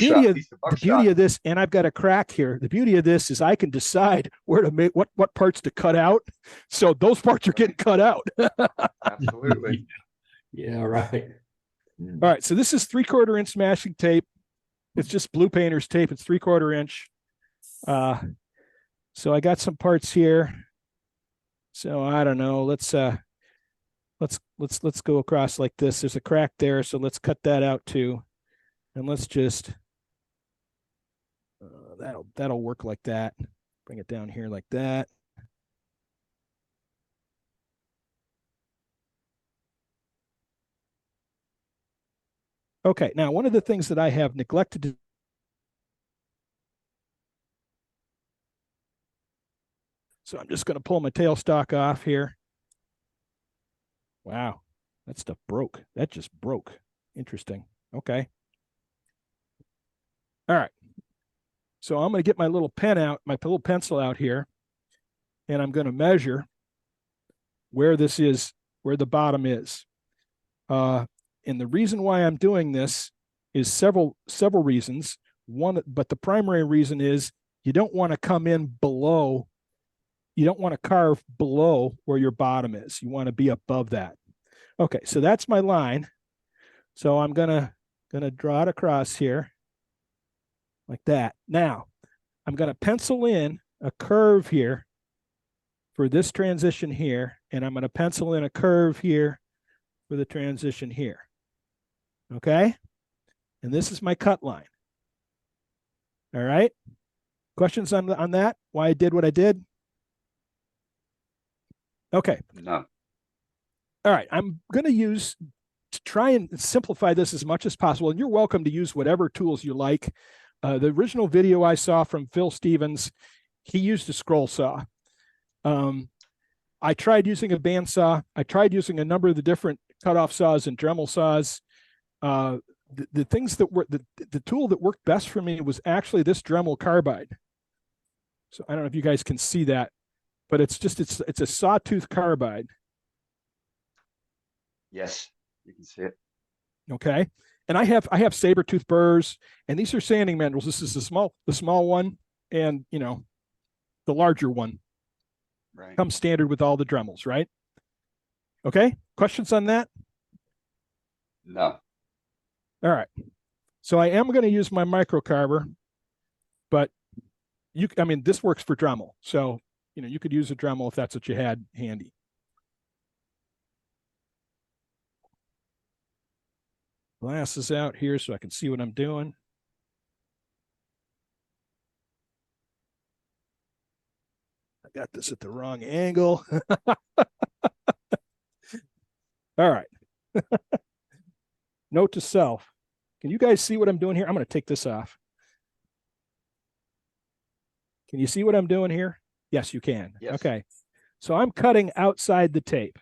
S10: beauty of this, and I've got a crack here. The beauty of this is I can decide where to make what parts to cut out. So those parts are getting cut out.
S1: Absolutely.
S7: Yeah, right.
S10: All right. So this is 3/4 inch smashing tape. It's just blue painter's tape. It's 3/4 inch. So I got some parts here. So I don't know. Let's go across like this. There's a crack there, so let's cut that out too. And let's just that'll work like that. Bring it down here like that. Okay, now one of the things that I have neglected to so I'm just going to pull my tailstock off here. Wow, that stuff broke. That just broke. Interesting. Okay. All right. So I'm going to get my little pen out, my little pencil out here. and I'm going to measure where this is, where the bottom is. And the reason why I'm doing this is several reasons. One, but the primary reason is you don't want to come in below. You don't want to carve below where your bottom is. You want to be above that. Okay, so that's my line. So I'm gonna draw it across here like that. Now I'm gonna pencil in a curve here for this transition here, and I'm gonna pencil in a curve here for the transition here. Okay, and this is my cut line. All right. Questions on that? Why I did what I did? Okay.
S1: No.
S10: All right. I'm going to try and simplify this as much as possible. And you're welcome to use whatever tools you like. The original video I saw from Phil Stevens, he used a scroll saw. I tried using a bandsaw. I tried using a number of the different cutoff saws and Dremel saws. The things that were the tool that worked best for me was actually this Dremel carbide. So I don't know if you guys can see that, but it's a sawtooth carbide.
S1: Yes, you can see it.
S10: Okay, and I have saber tooth burrs, and these are sanding mandrels. This is the small one, and the larger one.
S1: Right.
S10: Comes standard with all the Dremels, right? Okay, questions on that?
S1: No.
S10: All right. So I am going to use my microcarver, but this works for Dremel. So, you could use a Dremel if that's what you had handy. Glasses out here so I can see what I'm doing. I got this at the wrong angle. All right. Note to self. Can you guys see what I'm doing here? I'm going to take this off. Can you see what I'm doing here? Yes, you can.
S1: Yes.
S10: Okay. So I'm cutting outside the tape.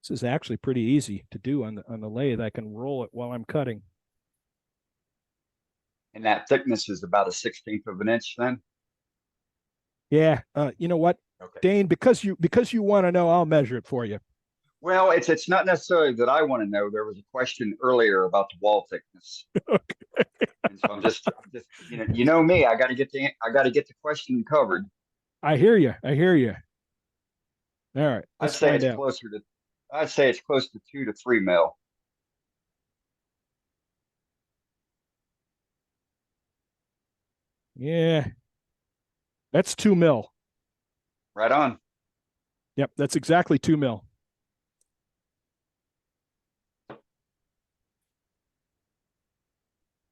S10: This is actually pretty easy to do on the lathe. I can roll it while I'm cutting.
S1: And that thickness is about a 1/16 of an inch then?
S10: Yeah. You know what,
S1: Okay.
S10: Dane, because you want to know, I'll measure it for you.
S1: Well, it's not necessarily that I want to know. There was a question earlier about the wall thickness.
S10: Okay.
S1: And so I'm just you know me, I got to get the question covered.
S10: I hear you. All right.
S1: I'd say it's close to 2 to 3 mil.
S10: Yeah. That's 2 mil.
S1: Right on.
S10: Yep, that's exactly 2 mil.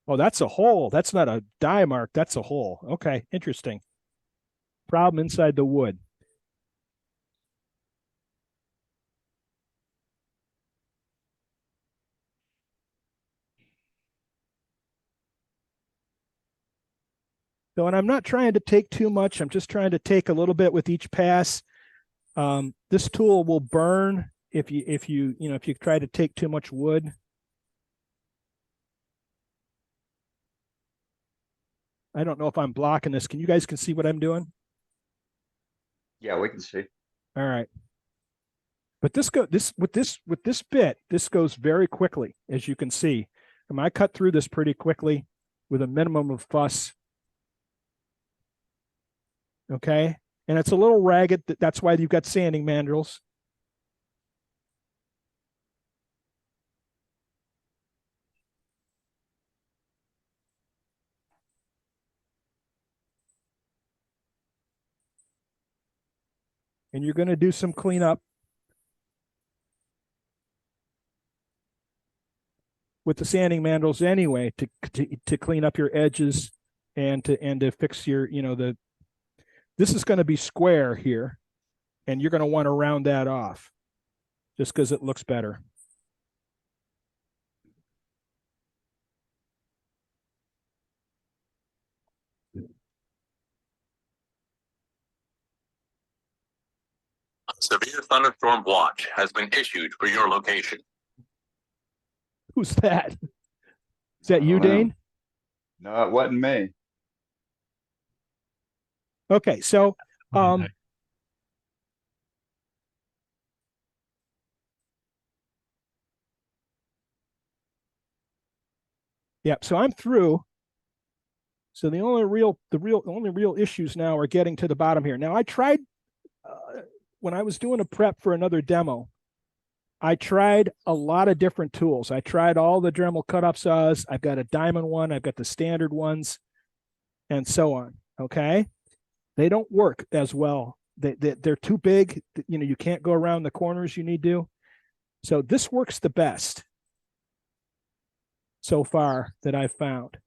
S10: Oh, that's a hole. That's not a die mark. That's a hole. Okay, interesting. Problem inside the wood. So, and I'm not trying to take too much. I'm just trying to take a little bit with each pass. This tool will burn if you try to take too much wood. I don't know if I'm blocking this. Can you guys see what I'm doing?
S1: Yeah, we can see.
S10: All right. But with this bit, this goes very quickly, as you can see. I cut through this pretty quickly with a minimum of fuss. Okay. And it's a little ragged. That's why you've got sanding mandrels. And you're going to do some cleanup with the sanding mandrels anyway to clean up your edges and to fix your, this is going to be square here, and you're going to want to round that off just because it looks better.
S9: Severe thunderstorm watch has been issued for your location.
S10: Who's that? Is that
S1: I
S10: you,
S1: don't know.
S10: Dane?
S1: No, it wasn't me.
S10: Okay, so yeah, so I'm through. So the only real issues now are getting to the bottom here. Now I tried when I was doing a prep for another demo, I tried a lot of different tools. I tried all the Dremel cut-off saws. I've got a diamond one. I've got the standard ones, and so on. Okay, they don't work as well. They're too big. You know, you can't go around the corners you need to. So this works the best so far that I've found.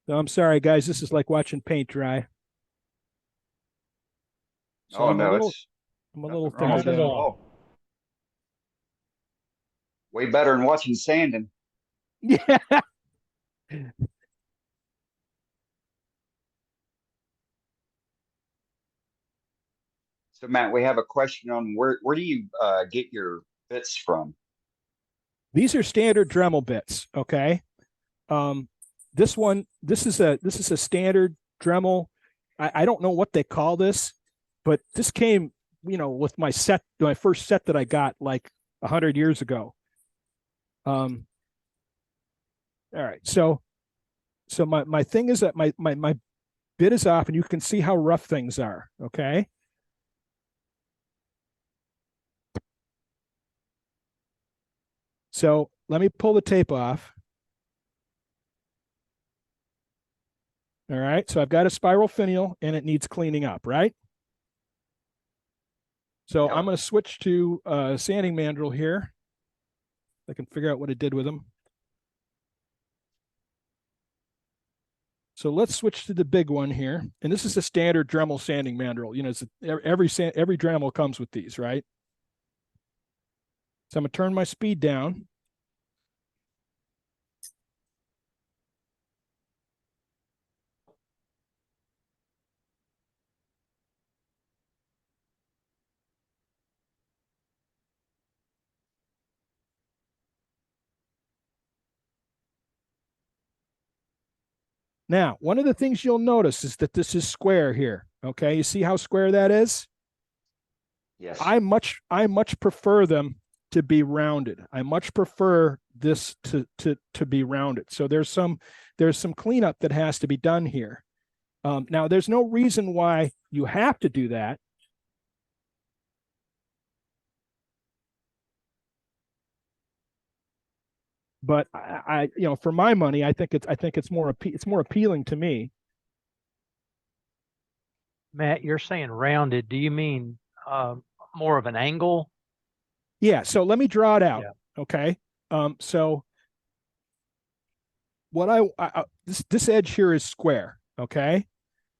S10: So I'm sorry, guys. This is like watching paint dry. So
S1: Oh
S10: I'm
S1: no,
S10: a little,
S1: it's
S10: I'm a little
S1: nothing wrong
S10: thicker
S1: with it at
S10: now.
S1: all. Way better than watching sanding.
S10: Yeah.
S1: So Matt, we have a question on where do you get your bits from?
S10: These are standard Dremel bits. Okay. This is a standard Dremel. I don't know what they call this, but this came, you know, with my first set that I got like 100 years ago. All right. So my thing is that my bit is off, and you can see how rough things are. Okay. So let me pull the tape off. All right, so I've got a spiral finial and it needs cleaning up, right? So I'm going to switch to sanding mandrel here. I can figure out what it did with them. So let's switch to the big one here. And this is a standard Dremel sanding mandrel. You know, every Dremel comes with these, right? So I'm going to turn my speed down. Now, one of the things you'll notice is that this is square here. Okay, you see how square that is?
S1: Yes.
S10: I much prefer them to be rounded. I much prefer this to be rounded. So there's some cleanup that has to be done here. Now, there's no reason why you have to do that. But I you know, for my money, I think it's more appealing to me.
S2: Matt, you're saying rounded. Do you mean more of an angle?
S10: Yeah. So let me draw it out. Yeah. Okay. So what this edge here is square. Okay.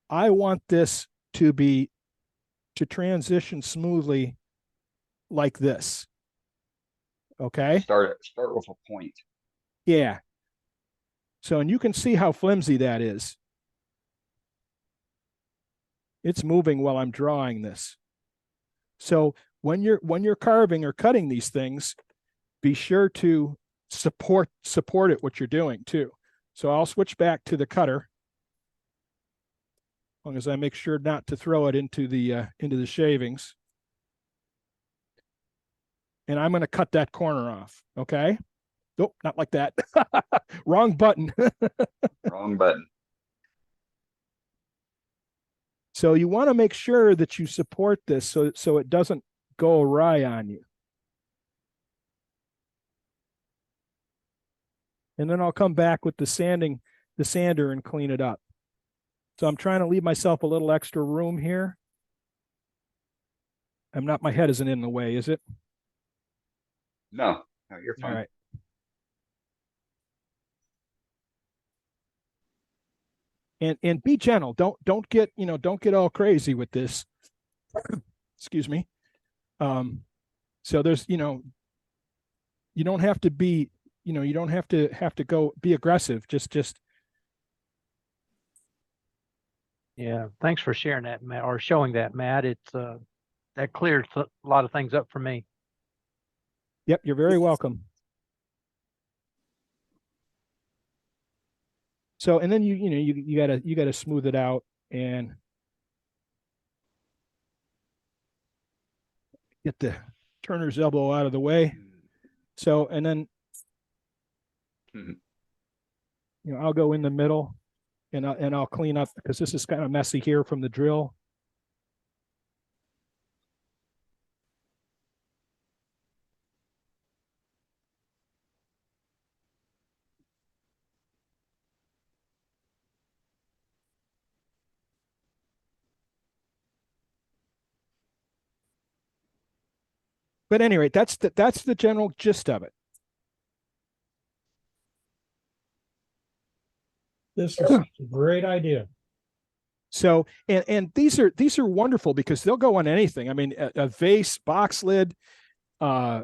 S10: I want this to transition smoothly like this. Okay.
S1: Start with a point.
S10: Yeah. So, and you can see how flimsy that is. It's moving while I'm drawing this. So when you're carving or cutting these things, be sure to support it what you're doing too. So I'll switch back to the cutter, as long as I make sure not to throw it into the shavings. And I'm going to cut that corner off. Okay. Nope, not like that. Wrong button.
S1: Wrong button.
S10: So you want to make sure that you support this so it doesn't go awry on you. And then I'll come back with the sander and clean it up. So I'm trying to leave myself a little extra room here. My head isn't in the way, is it?
S1: No, you're fine.
S10: All right. And be gentle. Don't get all crazy with this. excuse me. So there's, you don't have to be, you don't have to go be aggressive. Just.
S2: Yeah, thanks for sharing that, Matt, or showing that, Matt. It's that clears a lot of things up for me.
S10: Yep, you're very welcome. So, and then you gotta smooth it out and get the turner's elbow out of the way. So, and then I'll go in the middle and I'll clean up because this is kind of messy here from the drill. But anyway, that's the general gist of it.
S3: This is a great idea.
S10: So, and these are wonderful because they'll go on anything. I mean, a vase, box lid. I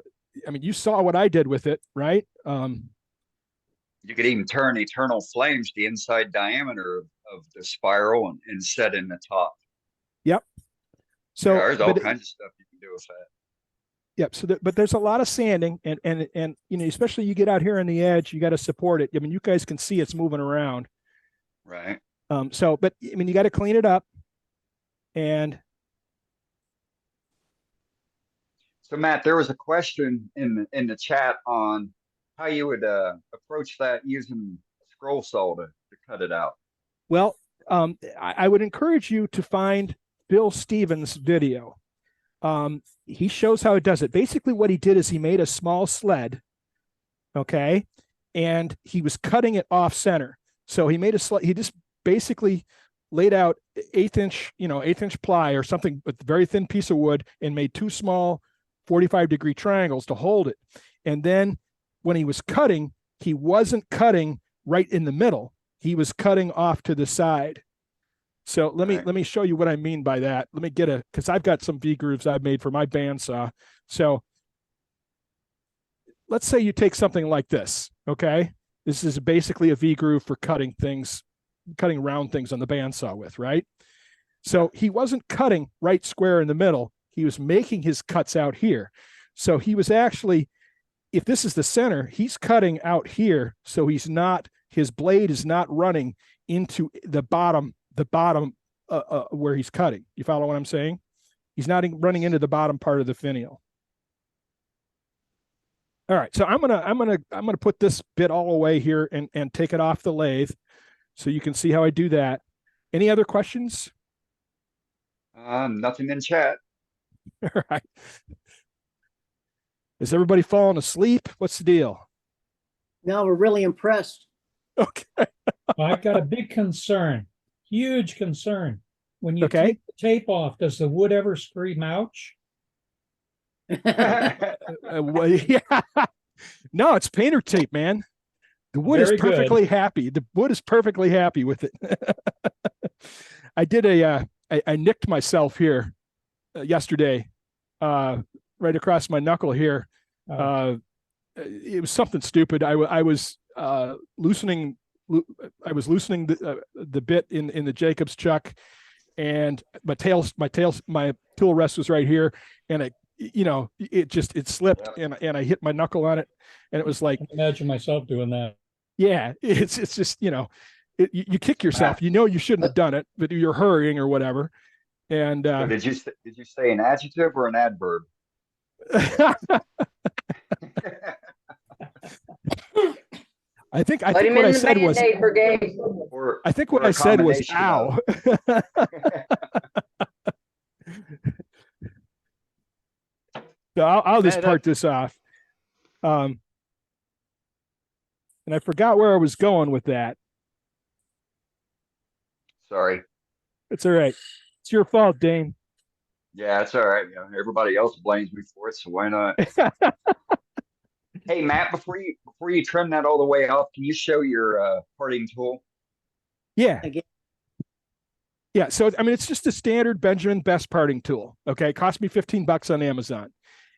S10: mean, you saw what I did with it, right?
S1: You could even turn Eternal Flames the inside diameter of the spiral and set in the top.
S10: Yep. So
S1: there's all kinds of stuff you can do with that.
S10: Yep. So, but there's a lot of sanding, and especially you get out here on the edge, you got to support it. I mean, you guys can see it's moving around.
S1: Right.
S10: So, but I mean, you got to clean it up, and.
S1: So Matt, there was a question in the chat on how you would approach that using scroll saw to cut it out.
S10: Well, I would encourage you to find Bill Stevens' video. He shows how it does it. Basically, what he did is he made a small sled, okay, and he was cutting it off center. So he made a sled. He just basically laid out 1/8" ply or something, but very thin piece of wood, and made two small 45-degree triangles to hold it. And then when he was cutting, he wasn't cutting right in the middle. He was cutting off to the side. So let me show you what I mean by that. Let me because I've got some V grooves I've made for my bandsaw. So let's say you take something like this, okay? This is basically a V groove for cutting round things on the bandsaw with, right? So he wasn't cutting right square in the middle. He was making his cuts out here. So he was actually, if this is the center, he's cutting out here. So his blade is not running into the bottom where he's cutting. You follow what I'm saying? He's not running into the bottom part of the finial. All right, so I'm gonna put this bit all away here and take it off the lathe, so you can see how I do that. Any other questions?
S1: Nothing in chat.
S10: All right. Is everybody falling asleep? What's the deal?
S12: No, we're really impressed.
S10: Okay.
S3: I've got a big concern, huge concern. When you
S10: Okay.
S3: take the tape off, does the wood ever scream ouch?
S10: Well, yeah. No, it's painter tape, man. The wood
S3: Very
S10: is perfectly
S3: good.
S10: happy. The wood is perfectly happy with it. I did I nicked myself here yesterday, right across my knuckle here. It was something stupid. I was loosening the bit in the Jacobs chuck, and my tool rest was right here, and it slipped, and I hit my knuckle on it, and it was like,
S3: I can imagine myself doing that.
S10: yeah, it's just you kick yourself. You shouldn't have done it, but you're hurrying or whatever. And
S1: So did you say an adjective or an adverb?
S10: I think
S14: Put
S10: what
S14: him in
S10: I
S14: the
S10: said was
S14: Band-Aid brigade.
S10: I think what
S1: or a
S10: I said was
S1: combination
S10: ow. So I'll just part this off. And I forgot where I was going with that.
S1: Sorry.
S10: It's all right. It's your fault, Dane.
S1: Yeah, it's all right. Everybody else blames me for it, so why not? Hey, Matt, before you trim that all the way off, can you show your parting tool?
S10: Yeah. Yeah, so I mean, it's just a standard Benjamin Best parting tool. Okay, it cost me $15 on Amazon,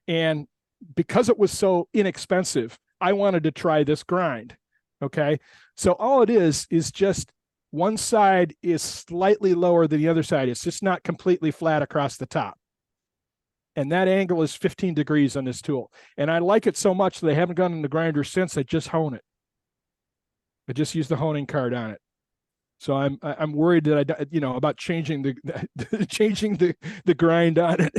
S10: and because it was so inexpensive, I wanted to try this grind. Okay, so all it is just one side is slightly lower than the other side. It's just not completely flat across the top, and that angle is 15 degrees on this tool. And I like it so much that I haven't gone in the grinder since. I just hone it. I just use the honing card on it. So I'm worried that about changing the grind on it.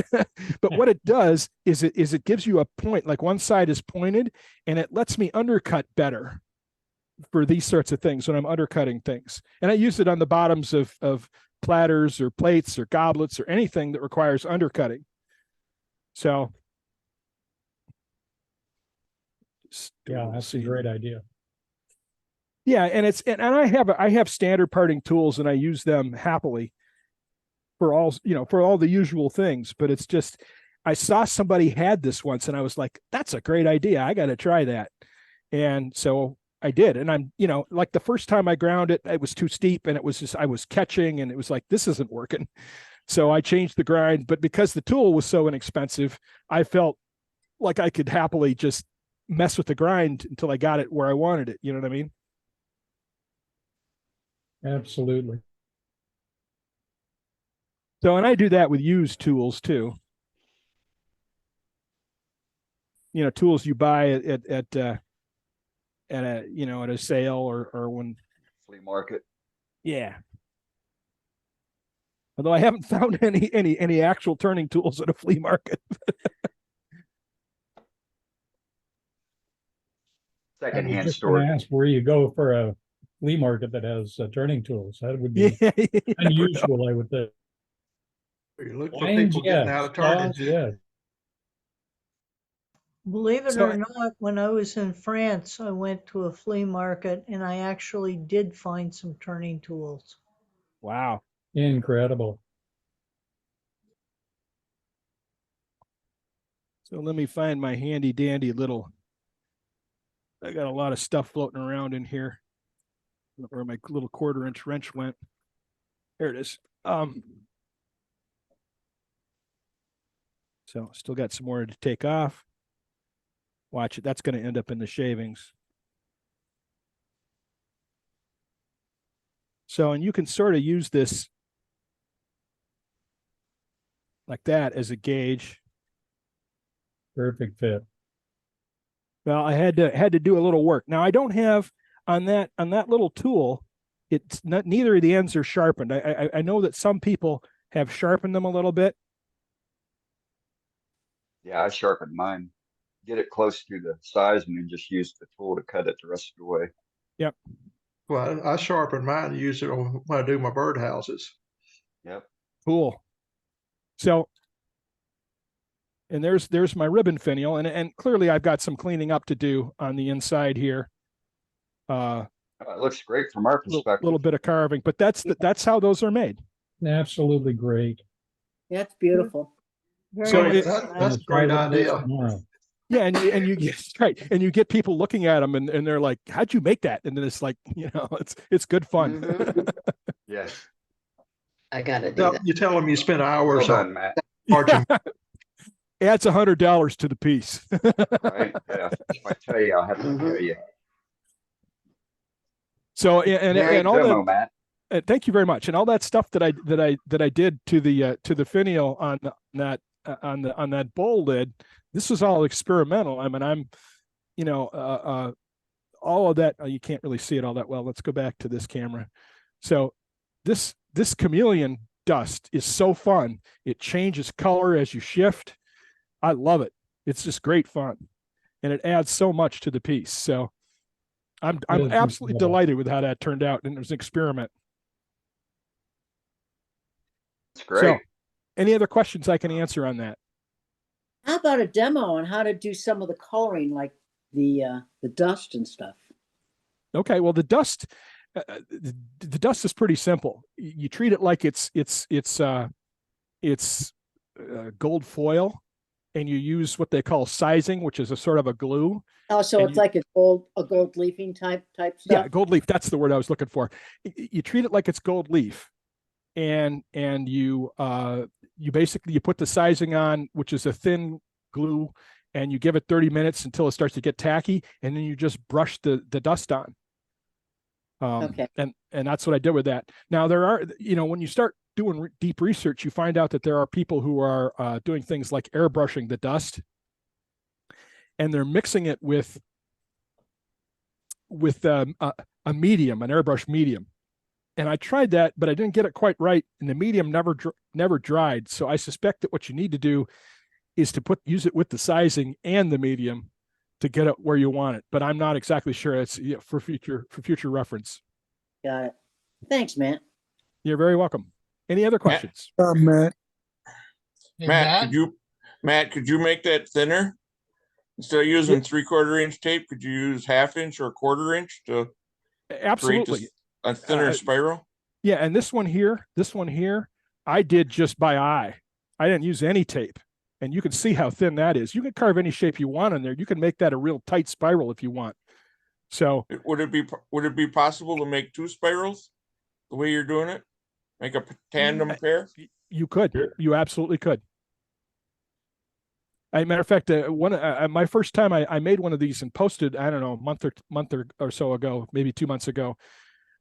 S10: But what it does is it gives you a point, like one side is pointed, and it lets me undercut better for these sorts of things when I'm undercutting things. And I use it on the bottoms of platters or plates or goblets or anything that requires undercutting. So
S3: Yeah, that's a great idea.
S10: yeah, and I have standard parting tools, and I use them happily for all the usual things. But it's just, I saw somebody had this once, and I was like, that's a great idea. I got to try that. And so I did. And I'm, like the first time I ground it, it was too steep, and it was just, I was catching, and it was like, this isn't working. So I changed the grind. But because the tool was so inexpensive, I felt like I could happily just mess with the grind until I got it where I wanted it. You know what I mean?
S3: Absolutely.
S10: So, and I do that with used tools too. Tools you buy at a at a sale or when
S1: Flea market.
S10: Yeah. Although I haven't found any actual turning tools at a flea market.
S1: Secondhand
S3: Just
S1: store.
S3: gonna ask where you go for a flea market that has turning tools. That would be unusual, I would think.
S13: You look for
S3: Planes,
S13: people getting out of turning.
S3: saws, yeah.
S6: Believe it
S10: So-
S6: or not, when I was in France, I went to a flea market and I actually did find some turning tools.
S10: Wow.
S3: Incredible.
S10: So let me find my handy dandy little, I got a lot of stuff floating around in here where my little 1/4-inch wrench went. There it is. So still got some more to take off. Watch it. That's going to end up in the shavings. So, and you can sort of use this like that as a gauge.
S3: Perfect fit.
S10: Well, I had to do a little work. Now I don't have on that little tool. It's not, neither of the ends are sharpened. I know that some people have sharpened them a little bit.
S1: Yeah, I sharpened mine. Get it close to the size and then just use the tool to cut it the rest of the way.
S10: Yep.
S13: Well, I sharpen mine and use it when I do my birdhouses.
S1: Yep.
S10: Cool. So, and there's my ribbon finial, and clearly I've got some cleaning up to do on the inside here.
S1: It looks great from our perspective.
S10: Little bit of carving, but that's how those are made.
S3: Absolutely great.
S12: That's beautiful.
S6: Very
S10: So
S6: nice.
S13: That's a great idea.
S10: Yeah, and you get right, and you get people looking at them, and they're like, "How'd you make that?" And then it's like, it's good fun.
S14: Mhm.
S1: Yes.
S14: I gotta do that.
S13: You tell them you spent hours
S1: Well
S13: on
S1: done, Matt.
S13: marching.
S10: Adds $100 to the piece.
S1: Right? Yeah. If I tell you, I'll have to tell you.
S10: So and all
S1: demo,
S10: that.
S1: Matt.
S10: Thank you very much. And all that stuff that I did to the finial on that bowl lid, this was all experimental. I mean, I'm, all of that. You can't really see it all that well. Let's go back to this camera. So this chameleon dust is so fun. It changes color as you shift. I love it. It's just great fun, and it adds so much to the piece. So I'm absolutely delighted with how that turned out, and it was an experiment.
S1: That's great.
S10: So, any other questions I can answer on that?
S12: How about a demo on how to do some of the coloring, like the dust and stuff? Okay,
S10: well, the dust is pretty simple. You treat it like it's gold foil, and you use what they call sizing, which is a sort of a glue.
S12: Oh, so
S10: And
S12: it's like a gold leafing type stuff?
S10: Yeah, gold leaf. That's the word I was looking for. You treat it like it's gold leaf, and you basically you put the sizing on, which is a thin glue, and you give it 30 minutes until it starts to get tacky, and then you just brush the dust on.
S12: Okay.
S10: And that's what I did with that. Now there are, when you start doing deep research, you find out that there are people who are doing things like airbrushing the dust, and they're mixing it with a medium, an airbrush medium. And I tried that, but I didn't get it quite right, and the medium never dried. So I suspect that what you need to do is to use it with the sizing and the medium to get it where you want it. But I'm not exactly sure. It's for future reference.
S12: Got it. Thanks, Matt.
S10: You're very welcome. Any other questions?
S15: Matt.
S22: Hey,
S15: Matt, could you make that thinner? Instead of using 3/4 inch tape, could you use 1/2 inch or 1/4 inch to
S10: Absolutely.
S15: create a thinner spiral?
S10: Yeah, and this one here, I did just by eye. I didn't use any tape. And you can see how thin that is. You can carve any shape you want in there. You can make that a real tight spiral if you want. So
S15: would it be possible to make 2 spirals the way you're doing it? Make a tandem pair?
S10: You could. You absolutely could. As a matter of fact, my first time I made one of these and posted, I don't know, a month or so ago, maybe 2 months ago.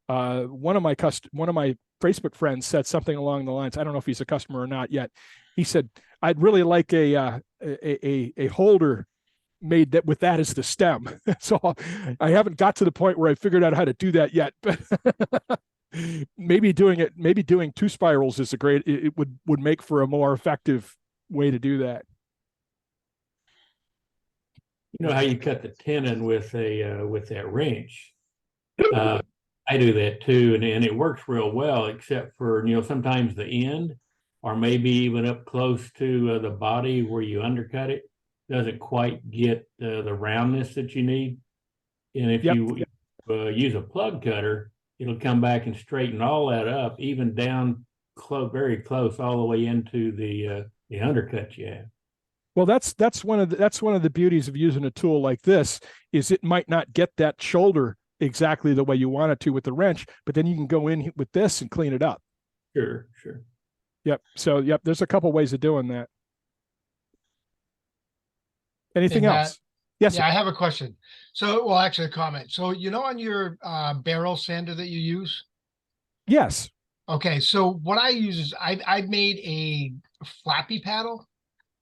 S10: One of my Facebook friends said something along the lines, I don't know if he's a customer or not yet. He said, I'd really like a holder made that with that as the stem. So I haven't got to the point where I figured out how to do that yet, but maybe doing 2 spirals is it would make for a more effective way to do that.
S7: You know how you cut the tenon with that wrench? I do that too, and it works real well, except for, sometimes the end, or maybe even up close to the body where you undercut it, doesn't quite get the roundness that you need. And if you use a plug cutter, it'll come back and straighten all that up, even down very close, all the way into the undercut you have.
S10: Well, that's one of the beauties of using a tool like this, is it might not get that shoulder exactly the way you want it to with the wrench, but then you can go in with this and clean it up.
S7: Sure.
S10: Yep. So, there's a couple ways of doing that. Anything else? Yes.
S22: Yeah, I have a question. So, well, actually a comment. So, on your barrel sander that you use?
S10: Yes.
S22: Okay. So what I use is I've made a flappy paddle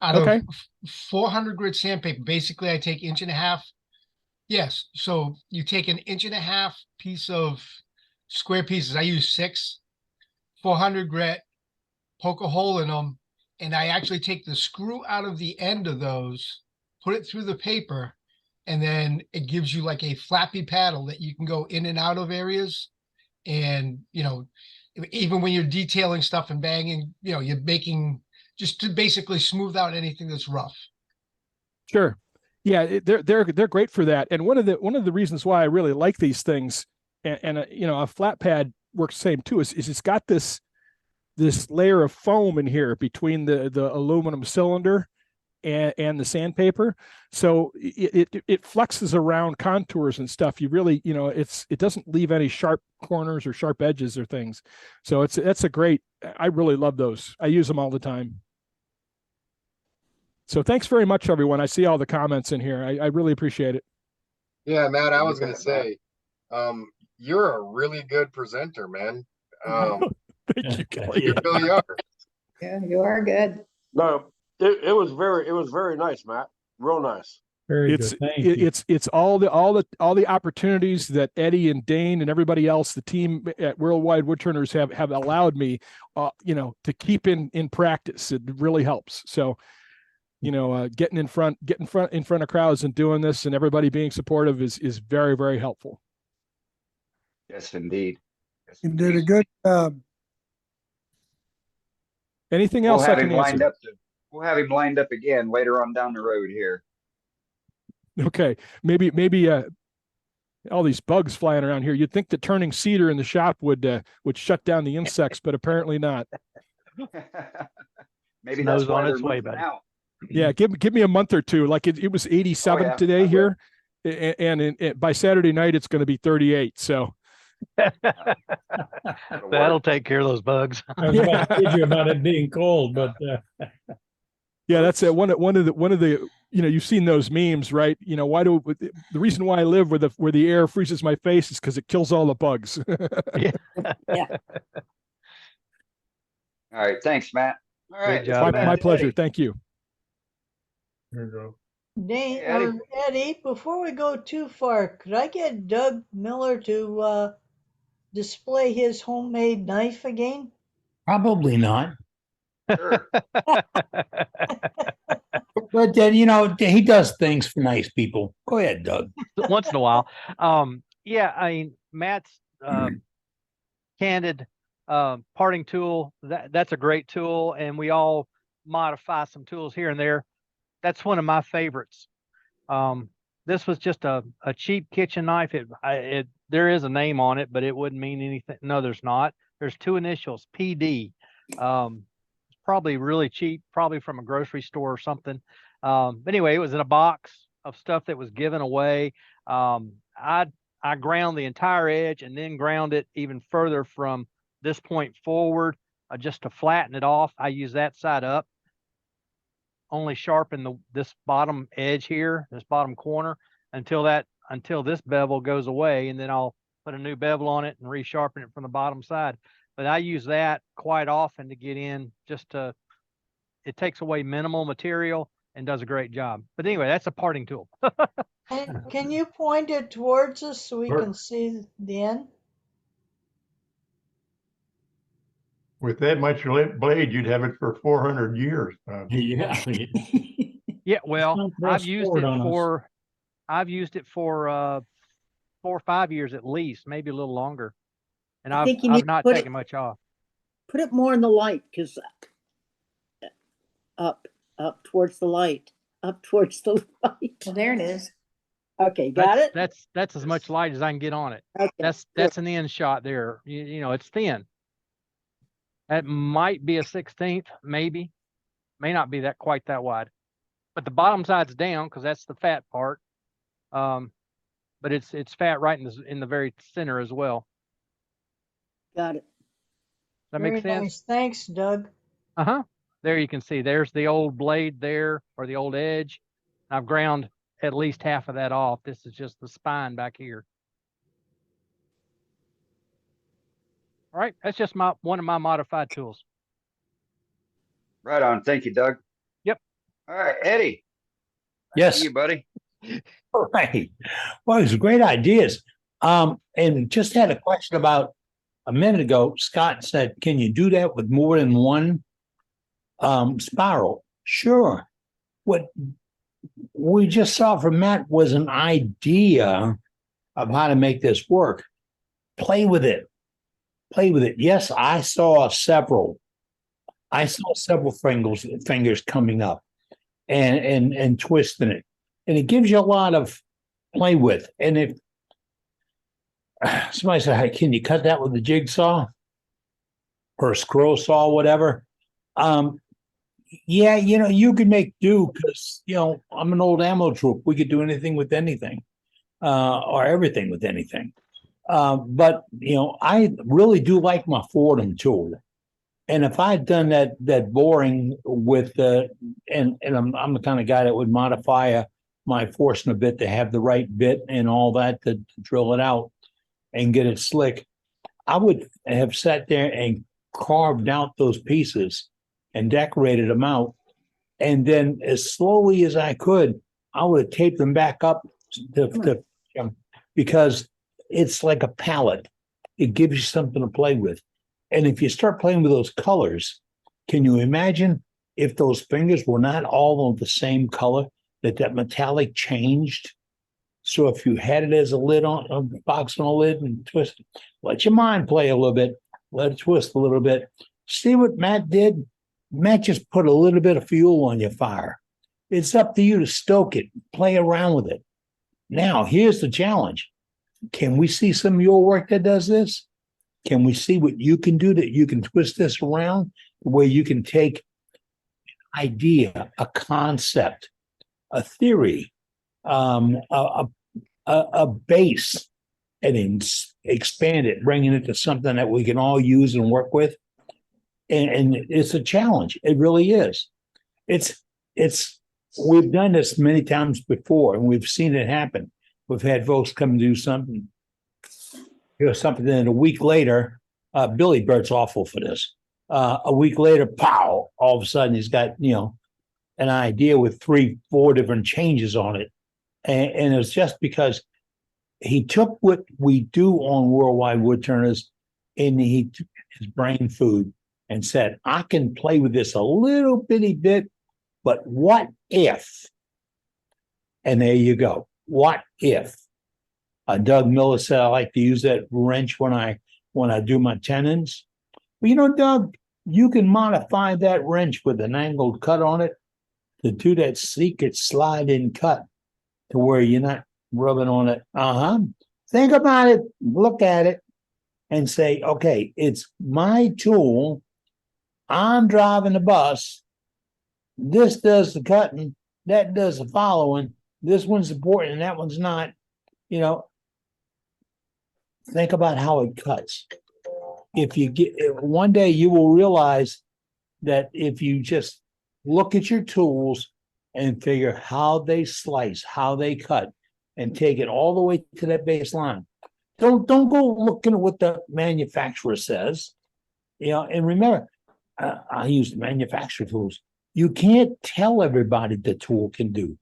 S22: out of 400 grit sandpaper. Basically, I take 1.5 inches. Yes. So you take 1.5 inches piece of square pieces. I use 6, 400 grit, poke a hole in them. And I actually take the screw out of the end of those, put it through the paper, and then it gives you like a flappy paddle that you can go in and out of areas. And, even when you're detailing stuff and banging, you're making just to basically smooth out anything that's rough.
S10: Sure. Yeah, they're great for that. And one of the reasons why I really like these things, and a flat pad works the same too, is it's got this layer of foam in here between the aluminum cylinder and the sandpaper. So it flexes around contours and stuff. You really, it doesn't leave any sharp corners or sharp edges or things. So that's a great, I really love those. I use them all the time. So thanks very much, everyone. I see all the comments in here. I really appreciate it.
S23: Yeah, Matt, I was going to say, you're a really good presenter, man.
S10: Thank you, Kelly.
S23: You really are.
S8: Yeah, you are good.
S4: No, it was very nice, Matt. Real nice.
S3: Very
S10: good.
S3: Thank you.
S10: It's all the opportunities that Eddie and Dane and everybody else, the team at Worldwide Woodturners have allowed me, to keep in practice. It really helps. So, getting in front of crowds and doing this and everybody being supportive is very, very helpful.
S1: Yes, indeed.
S15: You did a good job.
S10: Anything else I can answer?
S1: We'll have him lined up again later on down the road here.
S10: Okay, maybe all these bugs flying around here. You'd think that turning cedar in the shop would shut down the insects, but apparently not.
S1: Maybe
S2: Snow's
S1: that's why
S2: on its
S1: they're
S2: way,
S1: moving
S2: buddy.
S1: out.
S10: Yeah, give me a month or two. Like it was 87 today here, and by Saturday night it's going to be 38. So
S2: That'll take care of those bugs.
S3: I was about to kid you about it being cold, but
S10: Yeah, that's it. One of the you've seen those memes, right? The reason why I live where the air freezes my face is because it kills all the bugs.
S12: Yeah.
S1: All right, thanks, Matt. All right,
S2: Good job,
S10: my pleasure. Thank you.
S3: there you go.
S6: Dane,
S1: Eddie.
S6: or Eddie, before we go too far, could I get Doug Miller to display his homemade knife again?
S7: Probably not.
S1: Sure.
S7: But then, he does things for nice people. Go ahead, Doug.
S2: Once in a while. Yeah, I mean, Matt's candid parting tool, that's a great tool, and we all modify some tools here and there. That's one of my favorites. This was just a cheap kitchen knife. There is a name on it, but it wouldn't mean anything. No, there's not. There's two initials, PD. It's probably really cheap, probably from a grocery store or something. But anyway, it was in a box of stuff that was given away. I ground the entire edge and then ground it even further from this point forward, just to flatten it off. I use that side up, only sharpen this bottom edge here, this bottom corner, until this bevel goes away, and then I'll put a new bevel on it and resharpen it from the bottom side. But I use that quite often to get in, it takes away minimal material and does a great job. But anyway, that's a parting tool.
S6: Can you point it towards us so we
S11: Sure.
S6: can see the end?
S11: With that much blade, you'd have it for 400 years.
S3: Yeah.
S2: Yeah, well,
S3: Don't press
S2: I've used
S3: forward
S2: it
S3: on us.
S2: for 4 or 5 years at least, maybe a little longer. And
S12: I think you
S2: I've
S12: need to
S2: not
S12: put
S2: taken
S12: it-
S2: much off.
S12: Put it more in the light, because up towards the light, up towards the light.
S8: Well, there it is.
S12: Okay, got it?
S2: That's as much light as I can get on it.
S12: Okay,
S2: That's an end shot there. It's thin. That might be a 16th, maybe. May not be quite that wide. But the bottom side's down because that's the fat part. But it's fat right in the very center as well.
S12: got it.
S2: Does that
S6: Very
S2: make sense?
S6: nice. Thanks, Doug.
S2: Uh-huh. There you can see there's the old blade there, or the old edge. I've ground at least half of that off. This is just the spine back here. All right, that's just one of my modified tools.
S1: Right on. Thank you, Doug.
S2: Yep.
S1: All right, Eddie.
S7: Yes.
S1: See you, buddy.
S7: All right. Well, it was great ideas. And just had a question about a minute ago. Scott said, can you do that with more than one spiral? Sure. What we just saw from Matt was an idea of how to make this work. Play with it. Play with it. Yes, I saw several fingers coming up and twisting it. And it gives you a lot of play with. And if somebody said, hey, can you cut that with a jigsaw or a scroll saw, whatever? Yeah, you could make do because, I'm an old ammo troop. We could do anything with anything, or everything with anything. But I really do like my Fordham tool. And if I'd done that boring with and I'm the kind of guy that would modify my Forstner bit to have the right bit and all that to drill it out and get it slick, I would have sat there and carved out those pieces and decorated them out. And then as slowly as I could, I would have taped them back up because it's like a palette. It gives you something to play with. And if you start playing with those colors, can you imagine if those fingers were not all of the same color, that metallic changed? So if you had it as a lid on a box on a lid and twist it, let your mind play a little bit, let it twist a little bit. See what Matt did? Matt just put a little bit of fuel on your fire. It's up to you to stoke it, play around with it. Now, here's the challenge. Can we see some of your work that does this? Can we see what you can do, that you can twist this around, where you can take an idea, a concept, a theory, a base, and then expand it, bringing it to something that we can all use and work with. And it's a challenge. It really is. We've done this many times before, and we've seen it happen. We've had folks come and do something, something, and a week later, Billy Bert's awful for this. A week later, pow! All of a sudden, he's got an idea with 3-4 different changes on it, and it's just because he took what we do on Worldwide Woodturners, and he took his brain food and said, "I can play with this a little bitty bit, but what if?" And there you go. What if? Doug Miller said, "I like to use that wrench when I do my tenons." Well, Doug, you can modify that wrench with an angled cut on it to do that secret slide-in cut to where you're not rubbing on it. Think about it, look at it, and say, okay, it's my tool. I'm driving the bus. This does the cutting, that does the following. This one's important and that one's not. Think about how it cuts. If you get one day, you will realize that if you just look at your tools and figure how they slice, how they cut, and take it all the way to that baseline. Don't go looking at what the manufacturer says. And remember, I use the manufacturer tools. You can't tell everybody the tool can do.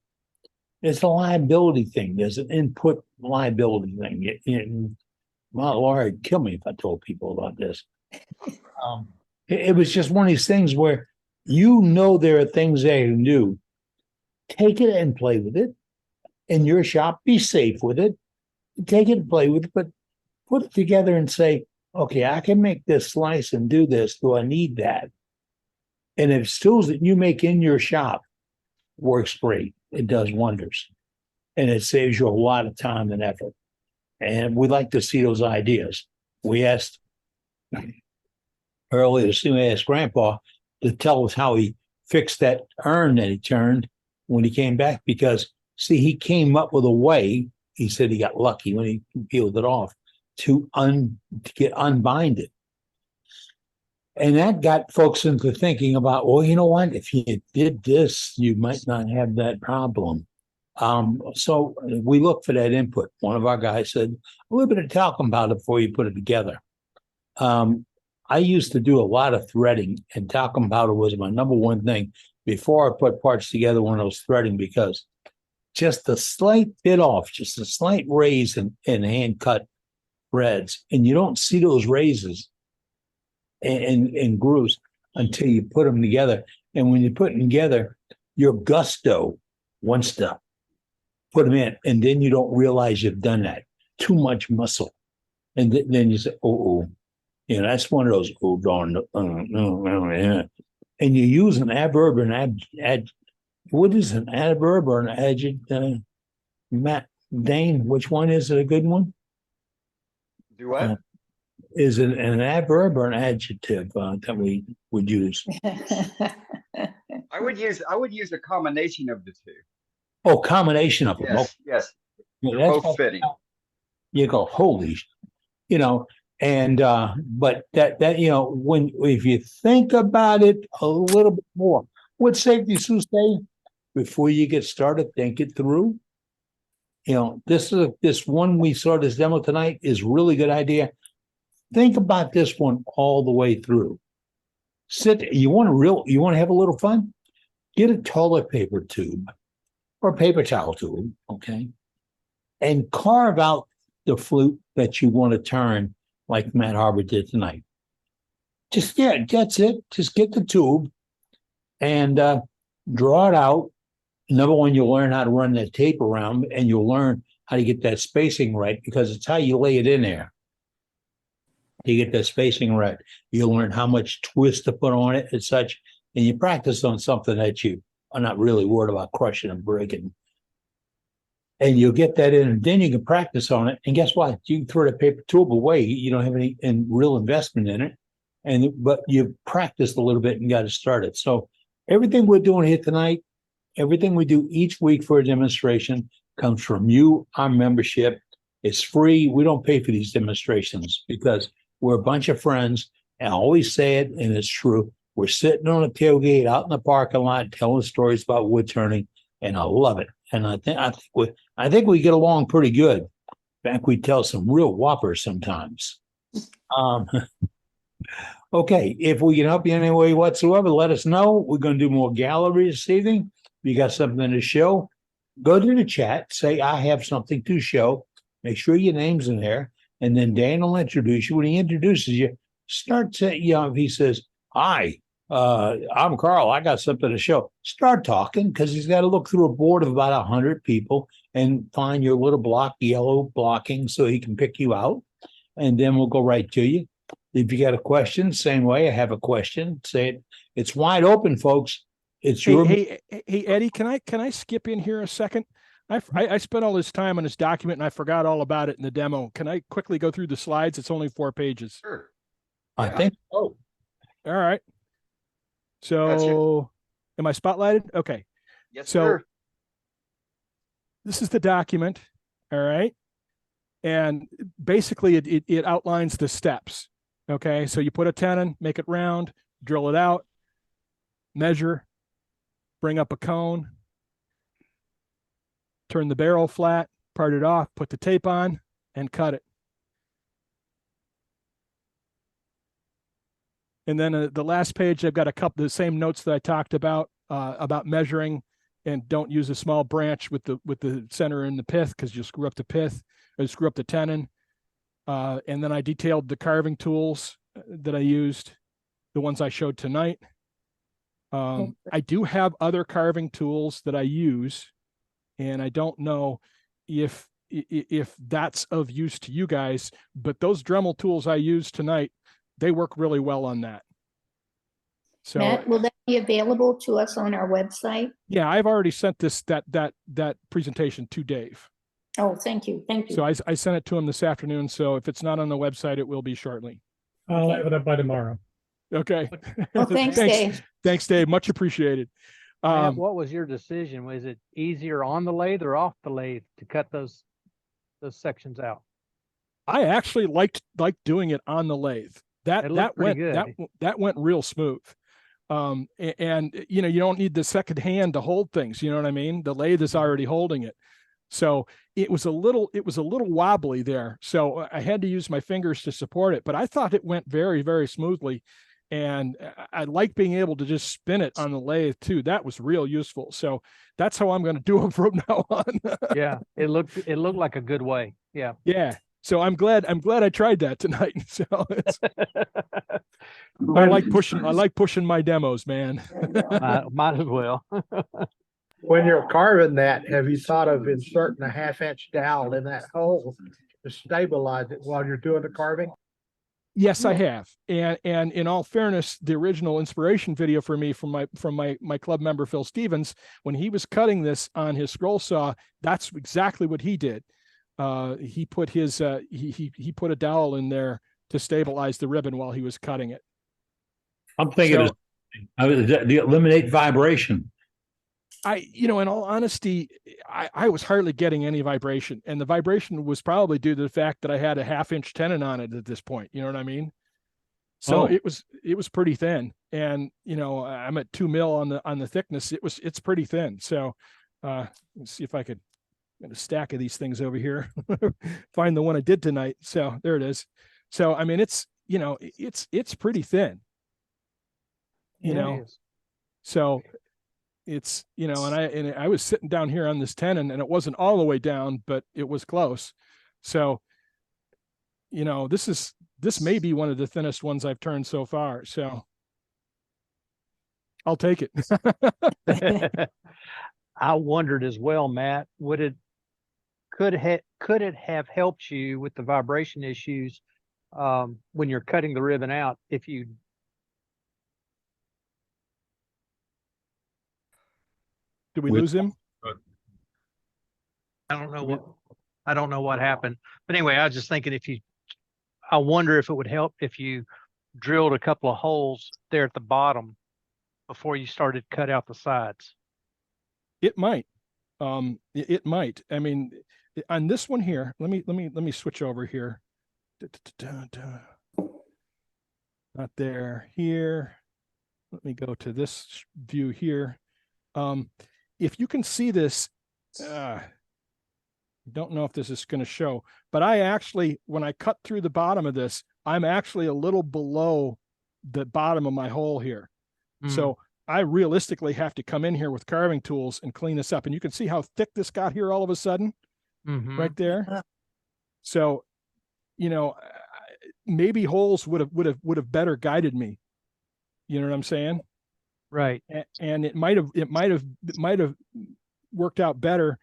S7: It's a liability thing. There's an input liability thing. My lawyer would kill me if I told people about this. It was just one of these things where there are things they can do. Take it and play with it. In your shop, be safe with it. Take it and play with it, but put it together and say, okay, I can make this slice and do this. Do I need that? And if it's tools that you make in your shop, works great. It does wonders. And it saves you a lot of time and effort. And we'd like to see those ideas. We asked earlier, we asked Grandpa to tell us how he fixed that urn that he turned when he came back, because he came up with a way. He said he got lucky when he peeled it off to unbind it. And that got folks into thinking about, well, you know what? If you did this, you might not have that problem. So we look for that input. One of our guys said, a little bit of talcum powder before you put it together. I used to do a lot of threading, and talcum powder was my number one thing before I put parts together when I was threading, because just a slight bit off, just a slight raise in hand cut threads, and you don't see those raises and grooves until you put them together. And when you put them together, your gusto wants to put them in, and then you don't realize you've done that. Too much muscle. And then you say, that's one of those, darn, yeah. And you use an adverb and what is an adverb or an adjective? Matt, Dane, which one is it, a good one?
S1: Do what?
S7: Is it an adverb or an adjective that we would use?
S1: I would use a combination of the two.
S7: Oh, combination of them.
S1: Yes, yes.
S7: Yeah,
S1: They're both fitting.
S7: You go, holy, and but that if you think about it a little bit more, what Safety Sue say? Before you get started, think it through. This one we saw this demo tonight is really good idea. Think about this one all the way through. You want to have a little fun? Get a toilet paper tube or a paper towel tube, okay? And carve out the flute that you want to turn like Matt Harbor did tonight. That's it. Just get the tube and draw it out. Number one, you'll learn how to run that tape around, and you'll learn how to get that spacing right, because it's how you lay it in there. You get that spacing right. You'll learn how much twist to put on it and such, and you practice on something that you are not really worried about crushing and breaking. And you'll get that in, and then you can practice on it. And guess what? You can throw the paper tube away. You don't have any real investment in it, but you've practiced a little bit and got it started. So everything we're doing here tonight, everything we do each week for a demonstration comes from you, our membership. It's free. We don't pay for these demonstrations because we're a bunch of friends, and I always say it, and it's true. We're sitting on a tailgate out in the parking lot telling stories about wood turning, and I love it. And I think we get along pretty good. In fact, we tell some real whoppers sometimes. Okay, if we can help you in any way whatsoever, let us know. We're going to do more gallery this evening. If you got something to show, go to the chat, say, I have something to show. Make sure your name's in there. And then Dan will introduce you. When he introduces you, start to, if he says, hi, I'm Carl, I got something to show. Start talking, because he's got to look through a board of about 100 people and find your little block, yellow blocking, so he can pick you out. And then we'll go right to you. If you got a question, same way, I have a question, say it. It's wide open, folks. It's your.
S10: Hey, Eddie, can I skip in here a second? I spent all this time on this document and I forgot all about it in the demo. Can I quickly go through the slides? It's only 4 pages.
S1: Sure.
S7: I think so.
S10: All right. So am I spotlighted? Okay.
S1: Yes,
S10: so
S1: sir.
S10: This is the document. All right. And basically it outlines the steps. Okay. So you put a tenon, make it round, drill it out, measure, bring up a cone, turn the barrel flat, part it off, put the tape on, and cut it. And then the last page, I've got a couple of the same notes that I talked about measuring, and don't use a small branch with the center in the pith, because you'll screw up the pith or screw up the tenon. And then I detailed the carving tools that I used, the ones I showed tonight. I do have other carving tools that I use, and I don't know if that's of use to you guys, but those Dremel tools I used tonight, they work really well on that. So
S8: Matt, will that be available to us on our website?
S10: Yeah, I've already sent that presentation to Dave.
S8: Oh, thank you. Thank you.
S10: So I sent it to him this afternoon. So if it's not on the website, it will be shortly.
S3: I'll have it up by tomorrow.
S10: Okay.
S8: Well, thanks, Dave.
S10: Thanks, Dave. Much appreciated.
S2: Matt, what was your decision? Was it easier on the lathe or off the lathe to cut those sections out?
S10: I actually liked doing it on the lathe. That went real smooth. And you don't need the second hand to hold things. You know what I mean? The lathe is already holding it. So it was a little wobbly there. So I had to use my fingers to support it, but I thought it went very, very smoothly. And I like being able to just spin it on the lathe too. That was real useful. So that's how I'm going to do it from now on.
S2: Yeah, it looked like a good way. Yeah.
S10: Yeah. So I'm glad I tried that tonight. So I like pushing my demos, man.
S2: Might as well.
S13: When you're carving that, have you thought of inserting a 1/2-inch dowel in that hole to stabilize it while you're doing the carving?
S10: Yes, I have. And in all fairness, the original inspiration video for me from my club member, Phil Stevens, when he was cutting this on his scroll saw, that's exactly what he did. He put his he put a dowel in there to stabilize the ribbon while he was cutting it.
S7: I'm thinking to eliminate vibration.
S10: In all honesty, I was hardly getting any vibration, and the vibration was probably due to the fact that I had a 1/2-inch tenon on it at this point. You know what I mean? So it was pretty thin, and I'm at 2 mil on the thickness. It's pretty thin. So let's see if I could get a stack of these things over here. Find the one I did tonight. So there it is. So I mean, it's pretty thin. So it's and I was sitting down here on this tenon, and it wasn't all the way down, but it was close. So this may be one of the thinnest ones I've turned so far. So I'll take it.
S2: I wondered as well, Matt, could it have helped you with the vibration issues when you're cutting the ribbon out if you
S10: Did we lose him?
S2: I don't know what happened. But anyway, I was just thinking I wonder if it would help if you drilled a couple of holes there at the bottom before you started cut out the sides.
S10: It might. It might. I mean, on this one here, let me switch over here. Not there, here. Let me go to this view here. If you can see this, don't know if this is going to show, but I actually, when I cut through the bottom of this, I'm actually a little below the bottom of my hole here. So I realistically have to come in here with carving tools and clean this up. And you can see how thick this got here all of a sudden, right there. So, you know, maybe holes would have better guided me. You know what I'm saying?
S2: Right.
S10: And it might have worked out better.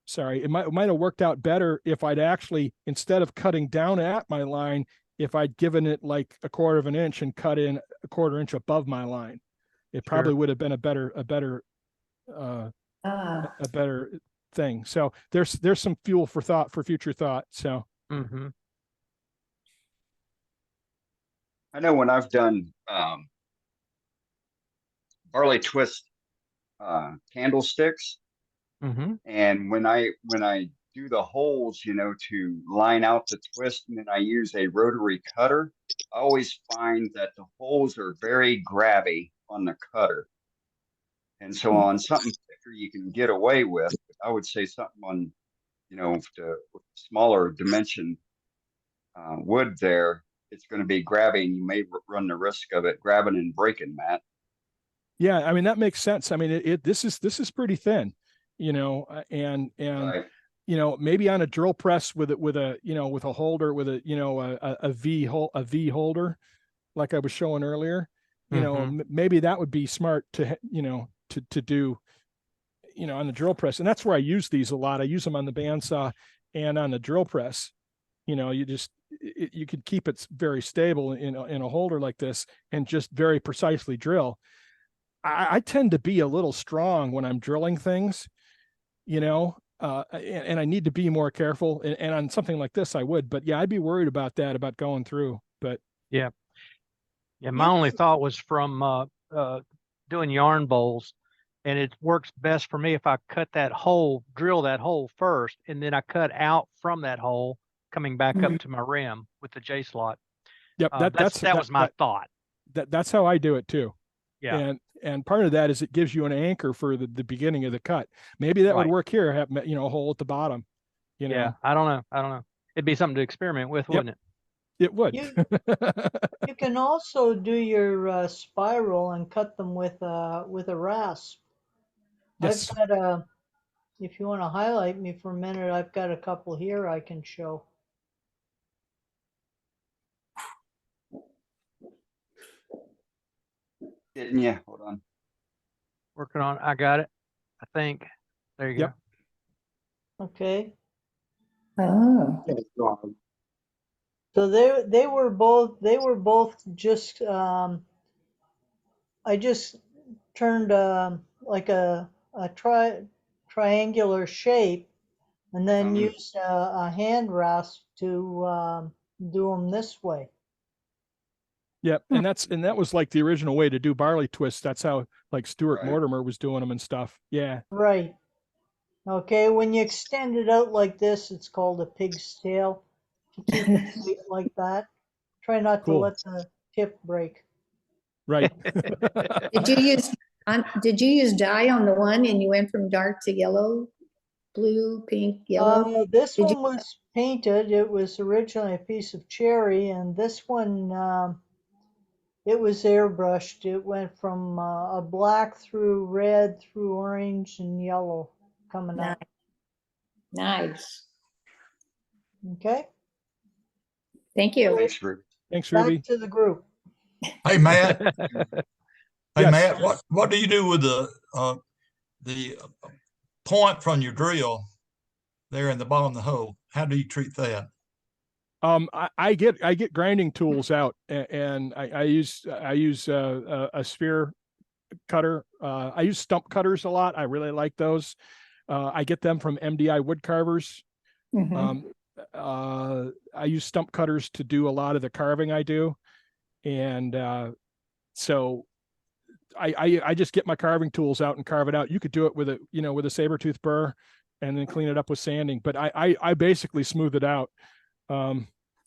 S10: Sorry, it might have worked out better if I'd actually, instead of cutting down at my line, if I'd given it like 1/4 of an inch and cut in 1/4 inch above my line. It probably would have been a better thing. So there's some fuel for thought, for future thought. So
S1: I know when I've done barley twist candlesticks, and when I do the holes, you know, to line out the twist, and then I use a rotary cutter, I always find that the holes are very grabby on the cutter. And so on something thicker you can get away with, I would say something on, you know, with smaller dimension wood there, it's going to be grabby, and you may run the risk of it grabbing and breaking, Matt.
S10: Yeah, I mean, that makes sense. I mean, this is pretty thin, you know, and
S1: Right.
S10: you know, maybe on a drill press with a you know, with a holder, with a, you know, a V holder, like I was showing earlier, you know, maybe that would be smart to, you know, to do, you know, on the drill press. And that's where I use these a lot. I use them on the bandsaw and on the drill press. You know, you could keep it very stable in a holder like this and just very precisely drill. I tend to be a little strong when I'm drilling things, you know, and I need to be more careful. And on something like this, I would. But yeah, I'd be worried about that, about going through. But
S2: yeah, my only thought was from doing yarn bowls, and it works best for me if I cut that hole, drill that hole first, and then I cut out from that hole, coming back up to my rim with the J slot.
S10: Yep,
S2: that was my thought.
S10: That's how I do it too.
S2: Yeah.
S10: And part of that is it gives you an anchor for the beginning of the cut. Maybe that would work here, have, you know, a hole at the bottom, you know.
S2: Yeah, I don't know. It'd be something to experiment with, wouldn't it?
S10: It would.
S6: You can also do your spiral and cut them with a rasp.
S10: Yes.
S6: I've got if you want to highlight me for a minute, I've got a couple here I can show.
S1: Yeah, hold on.
S2: Working on, I got it. I think. There you go.
S6: Okay.
S8: Oh.
S6: So they were both just I just turned like a triangular shape, and then used a hand rasp to do them this way.
S10: Yep, and that was like the original way to do barley twists. That's how like Stuart Mortimer was doing them and stuff. Yeah.
S6: Right. Okay, when you extend it out like this, it's called a pig's tail. If you keep it straight like that, try not to let the tip break.
S10: Right.
S8: Did you use dye on the one and you went from dark to yellow, blue, pink, yellow?
S6: This one was painted. It was originally a piece of cherry, and this one it was airbrushed. It went from a black through red through orange and yellow coming out.
S8: Nice.
S6: Okay.
S8: Thank you.
S1: Thanks, Ruby.
S10: Thanks,
S6: Back
S10: Ruby.
S6: to the group.
S16: Hey, Matt. Hey,
S10: Yes.
S16: Matt, what do you do with the point from your drill there in the bottom of the hole? How do you treat that?
S10: I get grinding tools out, and I use a sphere cutter. I use stump cutters a lot. I really like those. I get them from MDI wood carvers. I use stump cutters to do a lot of the carving I do, and so I just get my carving tools out and carve it out. You could do it with a saber tooth burr. and then clean it up with sanding. But I basically smooth it out.
S7: Or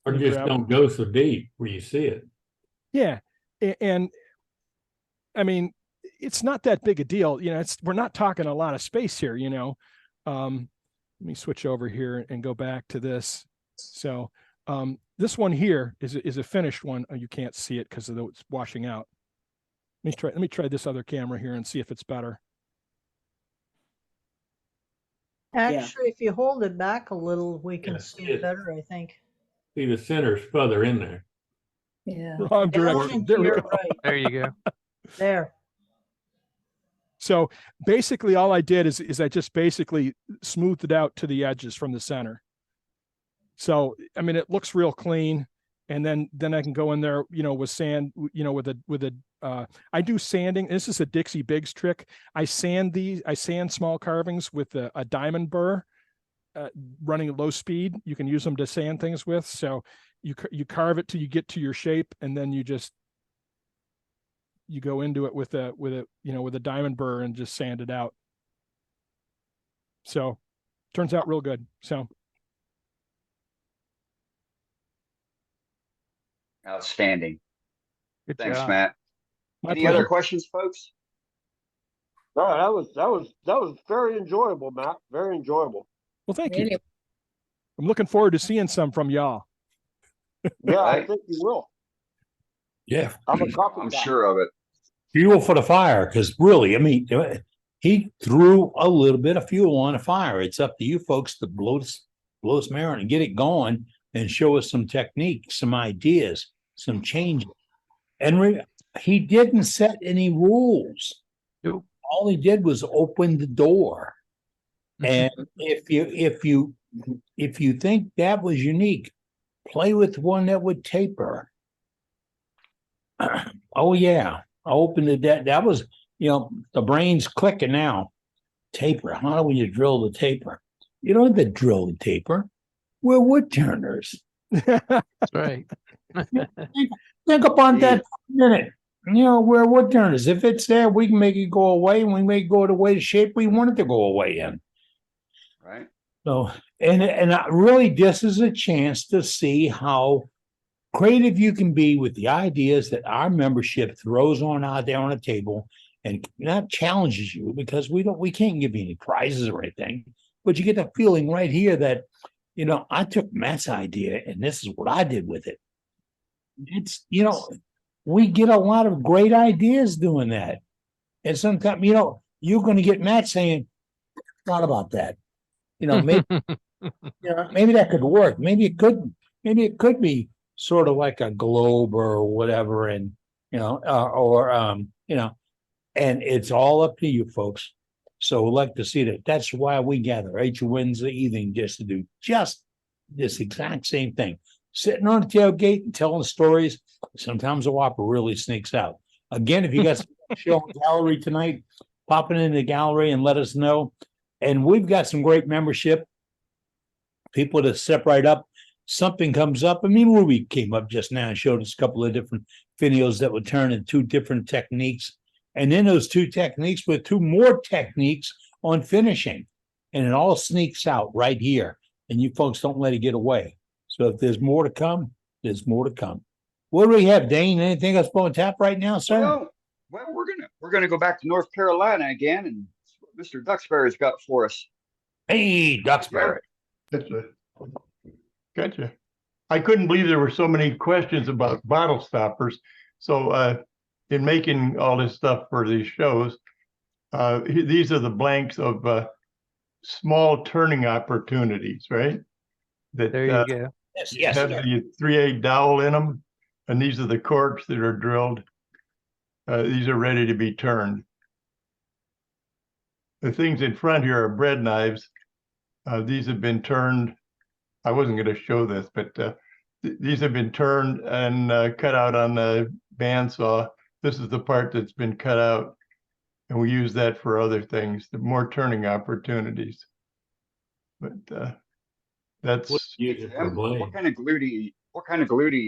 S10: let me
S7: just
S10: grab-
S7: don't go so deep where you see it.
S10: Yeah. And I mean, it's not that big a deal. You know, we're not talking a lot of space here, you know. Let me switch over here and go back to this. So this one here is a finished one. Oh, you can't see it because it's washing out. Let me try this other camera here and see if it's better.
S6: Actually, if you hold it back a little, we can
S7: Yeah,
S6: see it better, I think.
S7: See, the center's further in there.
S8: Yeah.
S10: Wrong
S6: Yeah, I
S10: direction.
S6: think
S10: There we
S6: you're
S10: go.
S6: right.
S2: There you go.
S6: There.
S10: So basically all I did is I just basically smoothed it out to the edges from the center. So, I mean, it looks real clean. And then I can go in there, you know, with sand, you know, I do sanding. This is a Dixie Biggs trick. I sand small carvings with a diamond burr, running at low speed. You can use them to sand things with. So you carve it till you get to your shape, and then you go into it with a diamond burr and just sand it out. So turns out real good. So
S1: Outstanding.
S2: Good
S1: Thanks,
S2: job.
S1: Matt.
S10: My
S1: Any
S10: pleasure.
S1: other questions, folks?
S4: No, that was very enjoyable, Matt. Very enjoyable.
S10: Well, thank you. I'm looking forward to seeing some from y'all.
S4: Yeah, I
S1: Right.
S4: think you will.
S7: Yeah.
S4: I'm a copy.
S1: I'm sure of it.
S7: Fuel for the fire, because really, I mean, he threw a little bit of fuel on a fire. It's up to you folks to blow some air on and get it going and show us some techniques, some ideas, some changes. And he didn't set any rules.
S2: Nope.
S7: All he did was open the door. And if you think that was unique, play with one that would taper. Oh yeah, I opened it. That was, you know, the brain's clicking now. Taper. How do you drill the taper? You don't have to drill the taper. We're wood turners.
S2: That's right.
S7: Think about that for a minute. You know, we're wood turners. If it's there, we can make it go away, and we make it go the way the shape we want it to go away in.
S1: Right.
S7: So, and really, this is a chance to see how creative you can be with the ideas that our membership throws on out there on the table, and that challenges you, because we can't give you any prizes or anything, but you get the feeling right here that, you know, I took Matt's idea and this is what I did with it. It's, you know, we get a lot of great ideas doing that. And sometimes, you know, you're going to get Matt saying, thought about that. You know, maybe, maybe that could work. Maybe it could be sort of like a globe or whatever. And, you know, you know, and it's all up to you folks. So we'd like to see that. That's why we gather each Wednesday evening, just to do just this exact same thing. Sitting on the tailgate and telling stories. Sometimes the Whopper really sneaks out. Again, if you got some show in the gallery tonight, pop it in the gallery and let us know. And we've got some great membership. People to step right up. Something comes up. I mean, Ruby came up just now and showed us a couple of different videos that would turn into 2 different techniques. And then those 2 techniques with 2 more techniques on finishing. And it all sneaks out right here. And you folks don't let it get away. So if there's more to come, there's more to come. What do we have, Dane? Anything else on tap right now, sir?
S1: Well, we're gonna go back to North Carolina again, and Mr. Duxbury's got for us.
S7: Hey, Duxbury.
S11: Gotcha. I couldn't believe there were so many questions about bottle stoppers. So in making all this stuff for these shows, these are the blanks of small turning opportunities, right? That
S2: There you go.
S7: Yes,
S11: have the 3/8 dowel in them, and these are the corks that are drilled. These are ready to be turned. The things in front here are bread knives. These have been turned. I wasn't going to show this, but these have been turned and cut out on the bandsaw. This is the part that's been cut out, and we use that for other things, the more turning opportunities. But that's
S1: What kind of glue do you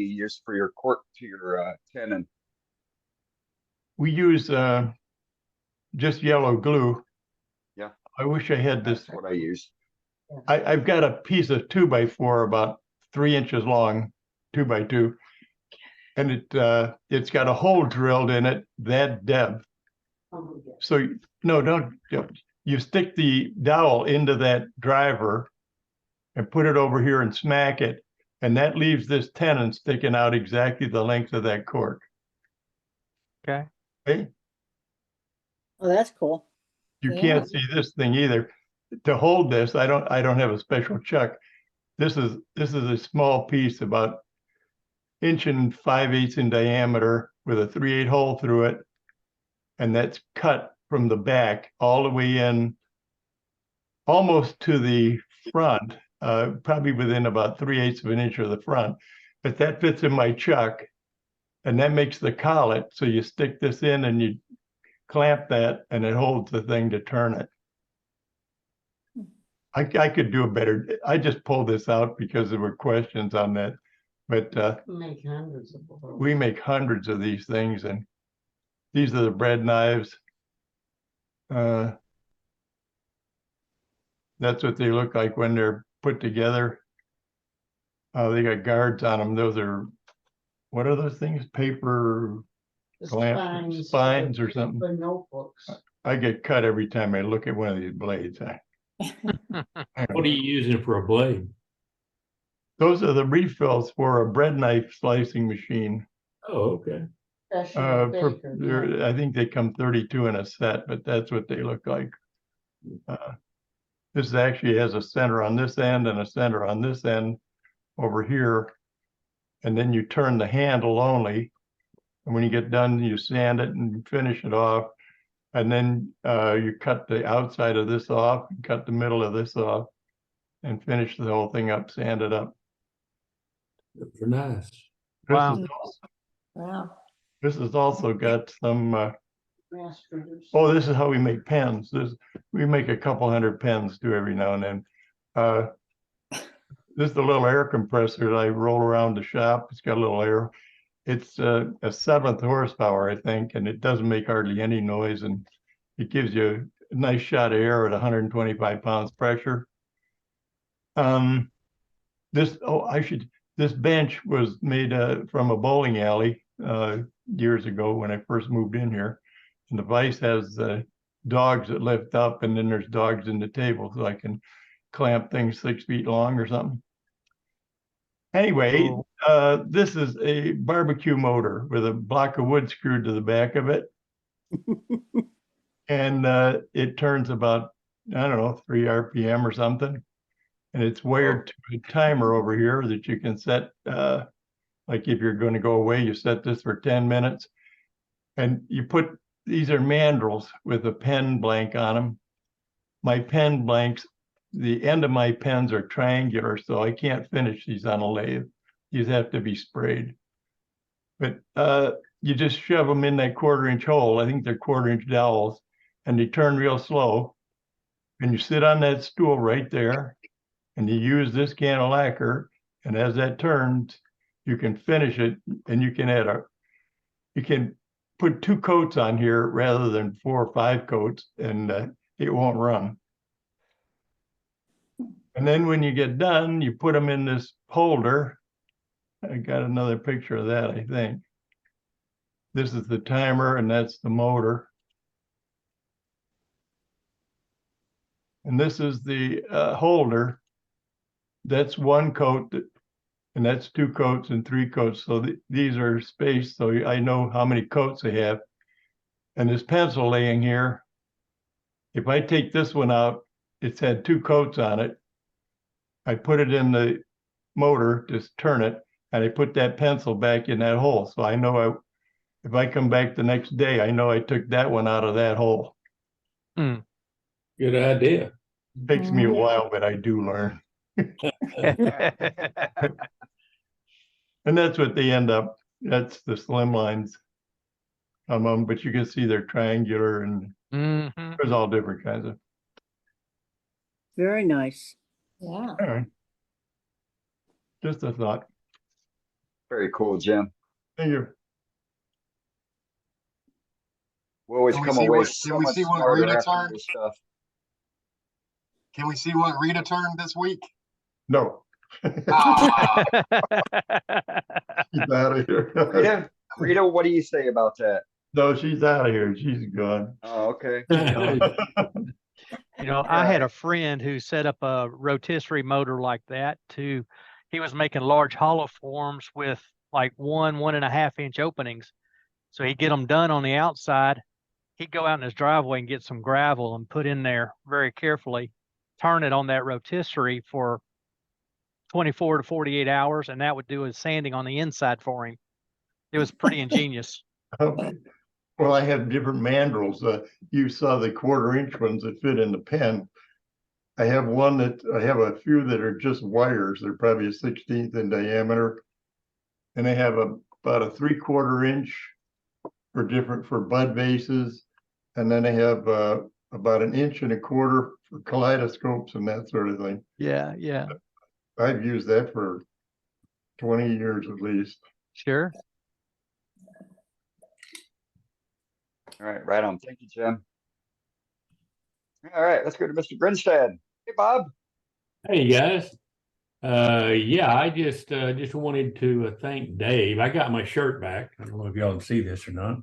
S1: use for your cork to your tenon?
S11: we use just yellow glue.
S1: Yeah.
S11: I wish I had this.
S1: That's what I use.
S11: I've got a piece of 2x4 about 3 inches long, 2x2. And it's got a hole drilled in it that depth. So no, don't, you stick the dowel into that driver and put it over here and smack it. And that leaves this tenon sticking out exactly the length of that cork.
S2: Okay.
S11: Okay.
S12: Oh, that's cool.
S11: You
S12: Yeah.
S11: can't see this thing either. To hold this, I don't have a special chuck. This is a small piece about 1 5/8 in diameter with a 3/8 hole through it. And that's cut from the back all the way in almost to the front, probably within about 3/8 of an inch of the front. But that fits in my chuck, and that makes the collet. So you stick this in and you clamp that, and it holds the thing to turn it. I could do a better. I just pulled this out because there were questions on that. But
S14: Make hundreds of them.
S11: we make hundreds of these things, and these are the bread knives. That's what they look like when they're put together. They got guards on them. Those are, what are those things? Paper clamps, spines or something.
S14: For notebooks.
S11: I get cut every time I look at one of these blades.
S7: What are you using for a blade?
S11: Those are the refills for a bread knife slicing machine.
S7: Oh, okay.
S11: I think they come 32 in a set, but that's what they look like. This actually has a center on this end and a center on this end over here. And then you turn the handle only. And when you get done, you sand it and finish it off. And then you cut the outside of this off, and cut the middle of this off, and finish the whole thing up, sand it up.
S7: They're nice.
S2: Wow.
S8: Wow.
S11: This has also got some,
S14: Mass produced.
S11: oh, this is how we make pens. We make a couple hundred pens too every now and then. This is the little air compressor that I roll around the shop. It's got a little air. It's a 7th horsepower, I think, and it doesn't make hardly any noise, and it gives you a nice shot of air at 125 pounds pressure. This bench was made from a bowling alley years ago when I first moved in here. And the vise has dogs that lift up, and then there's dogs in the table, so I can clamp things 6 feet long or something. Anyway, this is a barbecue motor with a block of wood screwed to the back of it. And it turns about, I don't know, 3 RPM or something. And it's wired to a timer over here that you can set, like if you're going to go away, you set this for 10 minutes. And you put, these are mandrels with a pen blank on them. My pen blanks, the end of my pens are triangular, so I can't finish these on a lathe. These have to be sprayed. But you just shove them in that 1/4 inch hole. I think they're 1/4 inch dowels, and they turn real slow. And you sit on that stool right there, and you use this can of lacquer, and as that turns, you can finish it, and you can you can put 2 coats on here rather than 4 or 5 coats, and it won't run. And then when you get done, you put them in this holder. I got another picture of that, I think. This is the timer, and that's the motor. And this is the holder. That's 1 coat, and that's 2 coats and 3 coats. So these are spaced, so I know how many coats they have. And this pencil laying here, if I take this one out, it's had 2 coats on it. I put it in the motor, just turn it, and I put that pencil back in that hole. So I know if I come back the next day, I know I took that one out of that hole.
S7: Good idea.
S11: Takes me a while, but I do learn. And that's what they end up. That's the slim lines. But you can see they're triangular, and there's all different kinds of.
S12: Very nice.
S8: Yeah.
S11: All right. Just a thought.
S1: Very cool, Jim.
S11: Thank you.
S1: We always
S23: Can we
S1: come
S23: see
S1: away
S23: what-
S1: so
S23: can we
S1: much
S23: see what
S1: smarter
S23: units
S1: after
S23: are?
S1: this stuff.
S23: Can we see what Rita turned this week?
S11: No.
S23: Ah,
S11: She's out of here.
S1: Rita, what do you say about that?
S11: No, she's out of here. She's gone.
S1: Oh, okay.
S2: You know, I had a friend who set up a rotisserie motor like that he was making large hollow forms with like 1.5 inch openings. So he'd get them done on the outside. He'd go out in his driveway and get some gravel and put in there very carefully, turn it on that rotisserie for 24 to 48 hours, and that would do his sanding on the inside for him. It was pretty ingenious.
S11: Well, I have different mandrels. You saw the 1/4 inch ones that fit in the pen. I have a few that are just wires. They're probably a 16th in diameter. And I have about a 3/4 inch for bud vases. And then I have about 1.25 inches for kaleidoscopes and that sort of thing.
S2: Yeah, yeah.
S11: I've used that for 20 years at least.
S2: Sure.
S1: All right, right on. Thank you, Jim. All right, let's go to Mr. Grinstead. Hey, Bob.
S7: Hey, guys. Yeah, I just wanted to thank Dave. I got my shirt back. I don't know if y'all can see this or not.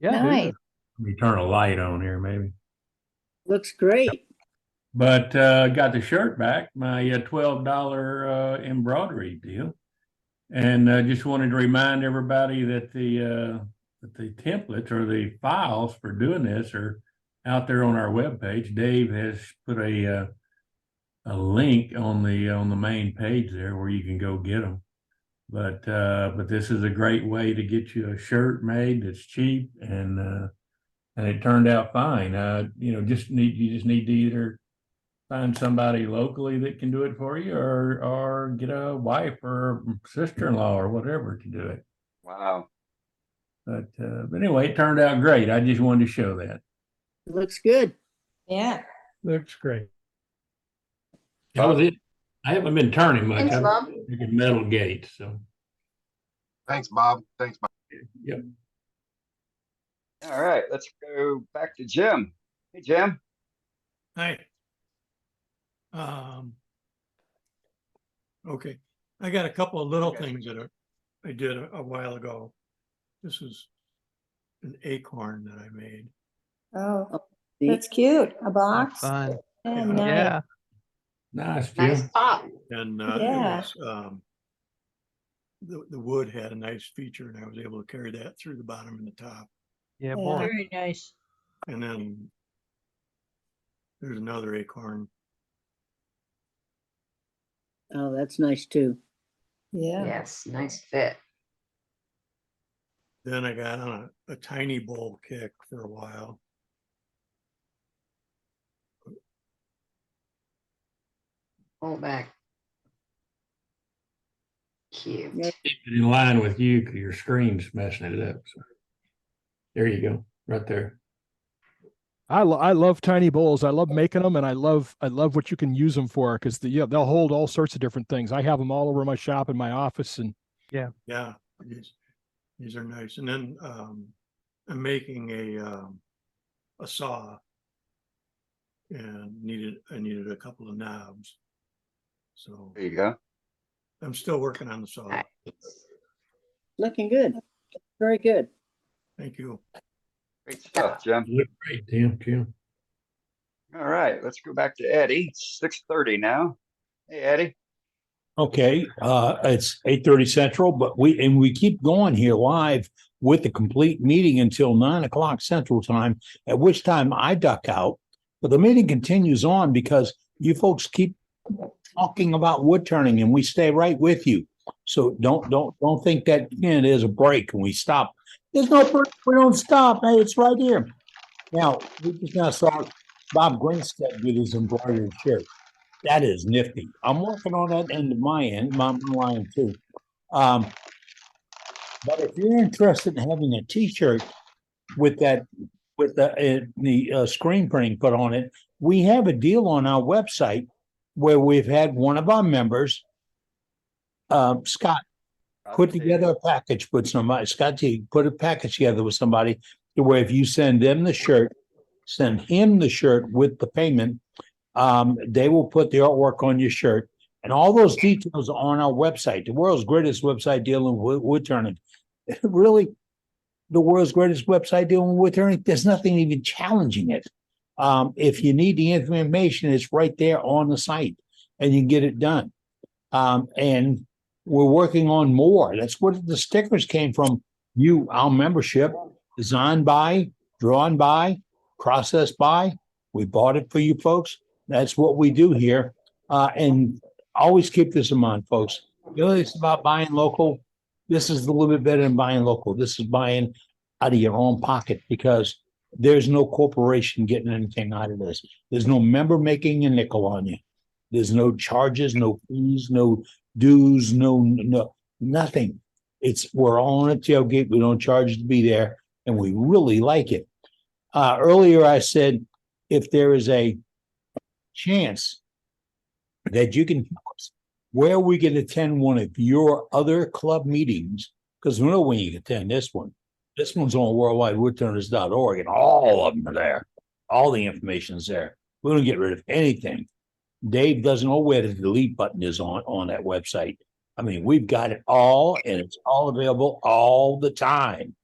S2: Yeah.
S8: Nice.
S7: Let me turn a light on here, maybe.
S12: Looks great.
S7: But got the shirt back, my $12 embroidery deal. And just wanted to remind everybody that the templates or the files for doing this are out there on our webpage. Dave has put a link on the main page there where you can go get them. But this is a great way to get you a shirt made that's cheap and it turned out fine. You just need to either find somebody locally that can do it for you or get a wife or sister-in-law or whatever to do it.
S1: Wow.
S7: But anyway, it turned out great. I just wanted to show that.
S12: Looks good.
S8: Yeah.
S3: Looks great.
S7: That was it. I haven't been turning much.
S14: Thanks, Bob.
S7: I'm making metal gates, so.
S23: thanks, Bob. Thanks, Bob.
S7: Yep.
S1: All right, let's go back to Jim. Hey, Jim.
S17: Hi. Okay, I got a couple of little things that I did a while ago. This is an acorn that I made.
S8: Oh, that's cute. A box.
S2: Fun.
S8: And nice.
S2: Yeah.
S7: Nice, Jim.
S14: Nice pop.
S17: And
S8: Yeah.
S17: it was, the wood had a nice feature, and I was able to carry that through the bottom and the top.
S2: Yeah,
S8: Yeah.
S2: boy.
S6: Very nice.
S17: And then there's another acorn.
S12: Oh, that's nice too.
S8: Yeah.
S14: Yes, nice fit.
S17: Then I got on a tiny bowl kick for a while.
S14: Hold back. Cute.
S7: Keep it in line with you because your screen's messing it up. So. There you go, right there.
S10: I love tiny bowls. I love making them, and I love what you can use them for because they'll hold all sorts of different things. I have them all over my shop in my office, and
S17: Yeah, these are nice. And then I'm making a saw, and I needed a couple of knobs. So
S1: There you go.
S17: I'm still working on the saw.
S12: Looking good. Very good.
S17: Thank you.
S1: Great stuff, Jim.
S7: You look great, Jim.
S1: All right, let's go back to Eddie. It's 6:30 now. Hey, Eddie.
S7: Okay, it's 8:30 Central, but we keep going here live with the complete meeting until 9 o'clock Central Time, at which time I duck out. But the meeting continues on because you folks keep talking about wood turning, and we stay right with you. So don't think that there's a break and we stop. There's no break. We don't stop. Hey, it's right here. Now we just now saw Bob Grinstead with his embroidered shirt. That is nifty. I'm working on that end of my line too. But if you're interested in having a T-shirt with the screen printing put on it, we have a deal on our website where we've had one of our members, Scott, put together a package with somebody. Scott T put a package together with somebody to where if you send them the shirt, send him the shirt with the payment, They will put the artwork on your shirt, and all those details are on our website, the world's greatest website dealing with wood turning. Really, the world's greatest website dealing with wood turning. There's nothing even challenging it. If you need the information, it's right there on the site, and you can get it done. And we're working on more. That's what the stickers came from. Our membership, designed by, drawn by, processed by. We bought it for you folks. That's what we do here. And always keep this in mind, folks. It's about buying local. This is a little bit better than buying local. This is buying out of your own pocket, because there's no corporation getting anything out of this. There's no member making a nickel on you. There's no charges, no fees, no dues, no nothing. We're all on a tailgate. We don't charge to be there, and we really like it. Earlier I said, if there is a chance that you can tell us where we can attend one of your other club meetings, because we know when you can attend this one. This one's on worldwidewoodturners.org, and all of them are there. All the information's there. We don't get rid of anything. Dave doesn't know where the delete button is on that website. I mean, we've got it all, and it's all available all the time.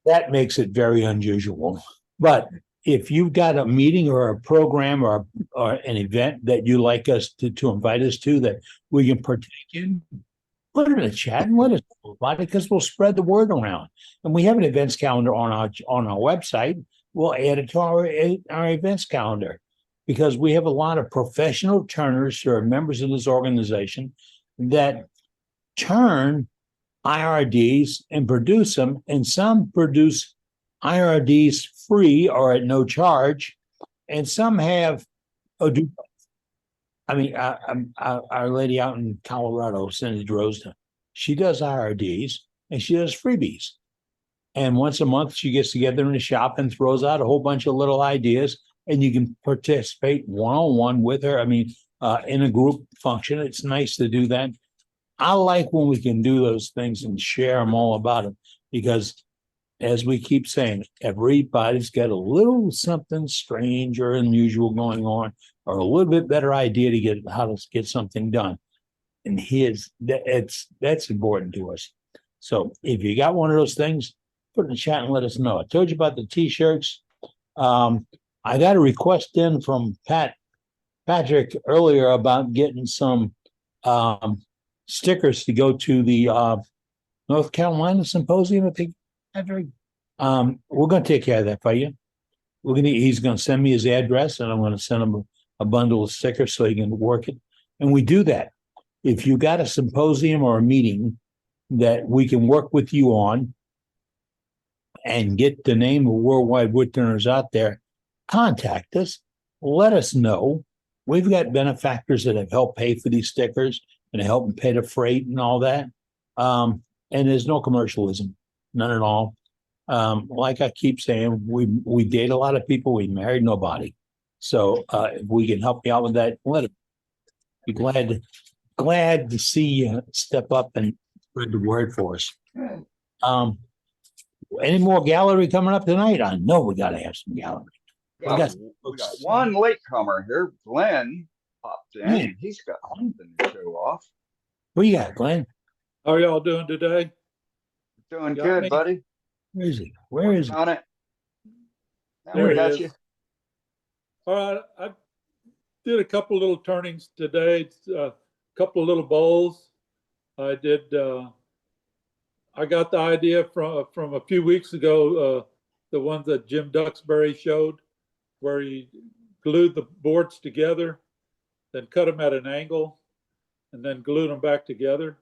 S7: That makes it very unusual. But if you've got a meeting or a program or an event that you like us to invite us to that we can partake in, put it in the chat and let us know about it, because we'll spread the word around. And we have an events calendar on our website. We'll add it to our events calendar, because we have a lot of professional turners who are members of this organization that turn IRDs and produce them, and some produce IRDs free or at no charge, and some have our lady out in Colorado, Cindy Drozda, she does IRDs and she does freebies. And once a month, she gets together in the shop and throws out a whole bunch of little ideas, and you can participate one-on-one with her. I mean, in a group function. It's nice to do that. I like when we can do those things and share them all about them, because as we keep saying, everybody's got a little something strange or unusual going on, or a little bit better idea to get how to get something done. And that's important to us. So if you got one of those things, put it in the chat and let us know. I told you about the t-shirts. I got a request in from Patrick earlier about getting some stickers to go to the North Carolina Symposium. I think, Patrick, we're going to take care of that for you. He's going to send me his address, and I'm going to send him a bundle of stickers so he can work it. And we do that. If you got a symposium or a meeting that we can work with you on and get the name of Worldwide Woodturners out there, contact us. Let us know. We've got benefactors that have helped pay for these stickers and help them pay the freight and all that. And there's no commercialism, none at all. Like I keep saying, we date a lot of people. We married nobody. So if we can help you out with that, let it be glad to see you step up and spread the word for us. Any more gallery coming up tonight? I know we got to have some gallery.
S1: We got one latecomer here. Glenn popped in. He's got something to show off.
S7: What you got, Glenn?
S18: How are y'all doing today?
S1: Doing good, buddy.
S7: Where is he? Where is he?
S1: On it.
S18: There
S1: we
S18: he
S1: got
S18: is.
S1: you.
S18: All right, I did a couple little turnings today. A couple of little bowls. I did. I got the idea from a few weeks ago. The ones that Jim Duxbury showed, where he glued the boards together, then cut them at an angle, and then glued them back together.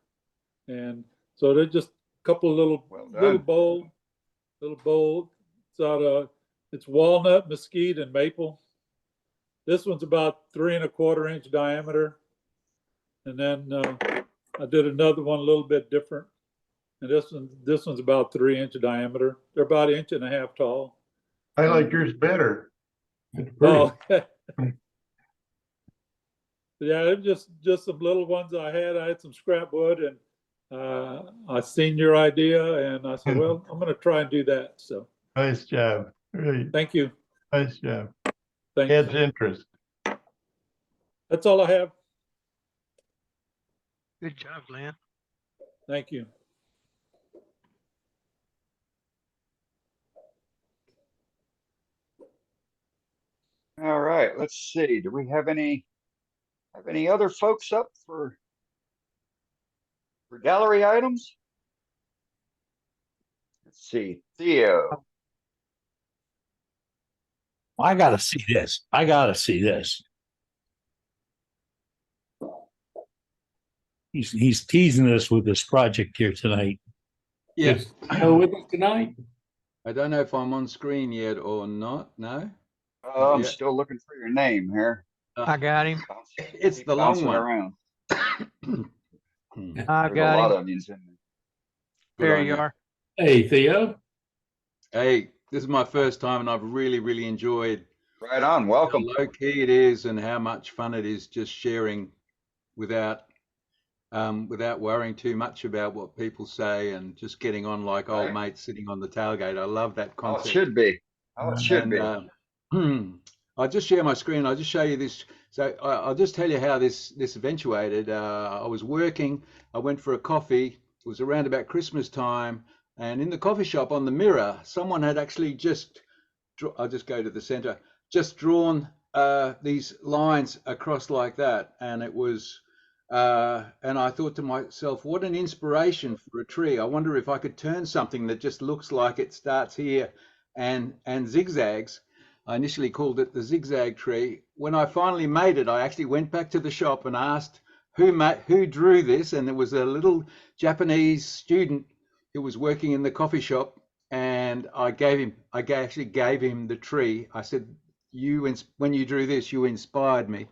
S18: And so they're just a couple of little bowl. It's walnut, mesquite, and maple. This one's about 3 1/4 inch diameter. And then I did another one a little bit different. And this one's about 3 inch diameter. They're about 1.5 inches tall.
S11: I like yours better.
S18: Oh, yeah, it was just some little ones I had. I had some scrap wood, and I seen your idea, and I said, well, I'm going to try and do that. So
S11: Nice job. Really.
S18: Thank you.
S11: Nice job.
S18: Thanks.
S11: Heads interest.
S18: That's all I have.
S2: Good job, Glenn.
S18: Thank you.
S1: All right, let's see. Do we have any other folks up for gallery items? Let's see. Theo.
S7: I gotta see this. I gotta see this. He's teasing us with this project here tonight.
S5: Yes.
S7: With us tonight?
S5: I don't know if I'm on screen yet or not. No.
S1: I'm
S5: Yeah.
S1: still looking for your name here.
S2: I got him.
S5: It's
S1: Keep
S5: the long
S1: bouncing
S5: one.
S1: around.
S2: I
S1: There's
S2: got
S1: a lot
S2: him.
S1: of onions in
S5: Good
S2: There
S5: on
S2: you
S5: you.
S2: are.
S7: Hey, Theo.
S5: Hey, this is my first time and I've really enjoyed
S1: there. Right on. Welcome.
S5: how low key it is and how much fun it is just sharing without worrying too much about what people say and just getting on like old
S1: Right.
S5: mates sitting on the tailgate. I love that
S1: Oh, it
S5: concept.
S1: should be. Oh, it should
S5: And
S1: be.
S5: I'll just share my screen. I'll just show you this. So I'll just tell you how this eventuated. I was working. I went for a coffee. It was around about Christmas time, and in the coffee shop on the mirror, someone had actually I'll just go to the center. Just drawn these lines across like that, and it was. And I thought to myself, what an inspiration for a tree. I wonder if I could turn something that just looks like it starts here and zigzags. I initially called it the zigzag tree. When I finally made it, I actually went back to the shop and asked who drew this, and there was a little Japanese student who was working in the coffee shop, and I actually gave him the tree. I said, when you drew this, you inspired me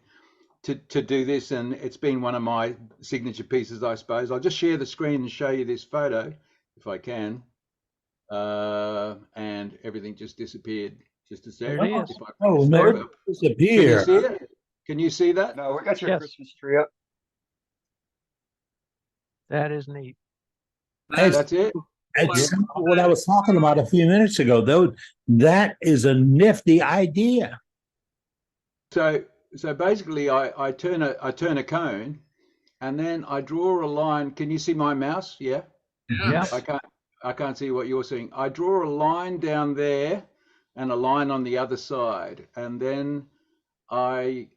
S5: to do this, and it's been one of my signature pieces, I suppose. I'll just share the screen and show you this photo if I can. And everything just disappeared. Just a second.
S2: There it is.
S7: Oh, no, it disappeared.
S5: Can you see it? Can you see that?
S1: No, we got your
S2: Yes.
S1: Christmas tree up.
S2: That is neat.
S5: That's it.
S7: It's what I was talking about a few minutes ago, though. That is a nifty idea.
S5: So basically, I turn a cone, and then I draw a line. Can you see my mouse? Yeah.
S2: Yeah.
S5: I can't see what you're seeing. I draw a line down there, and a line on the other side, and then I,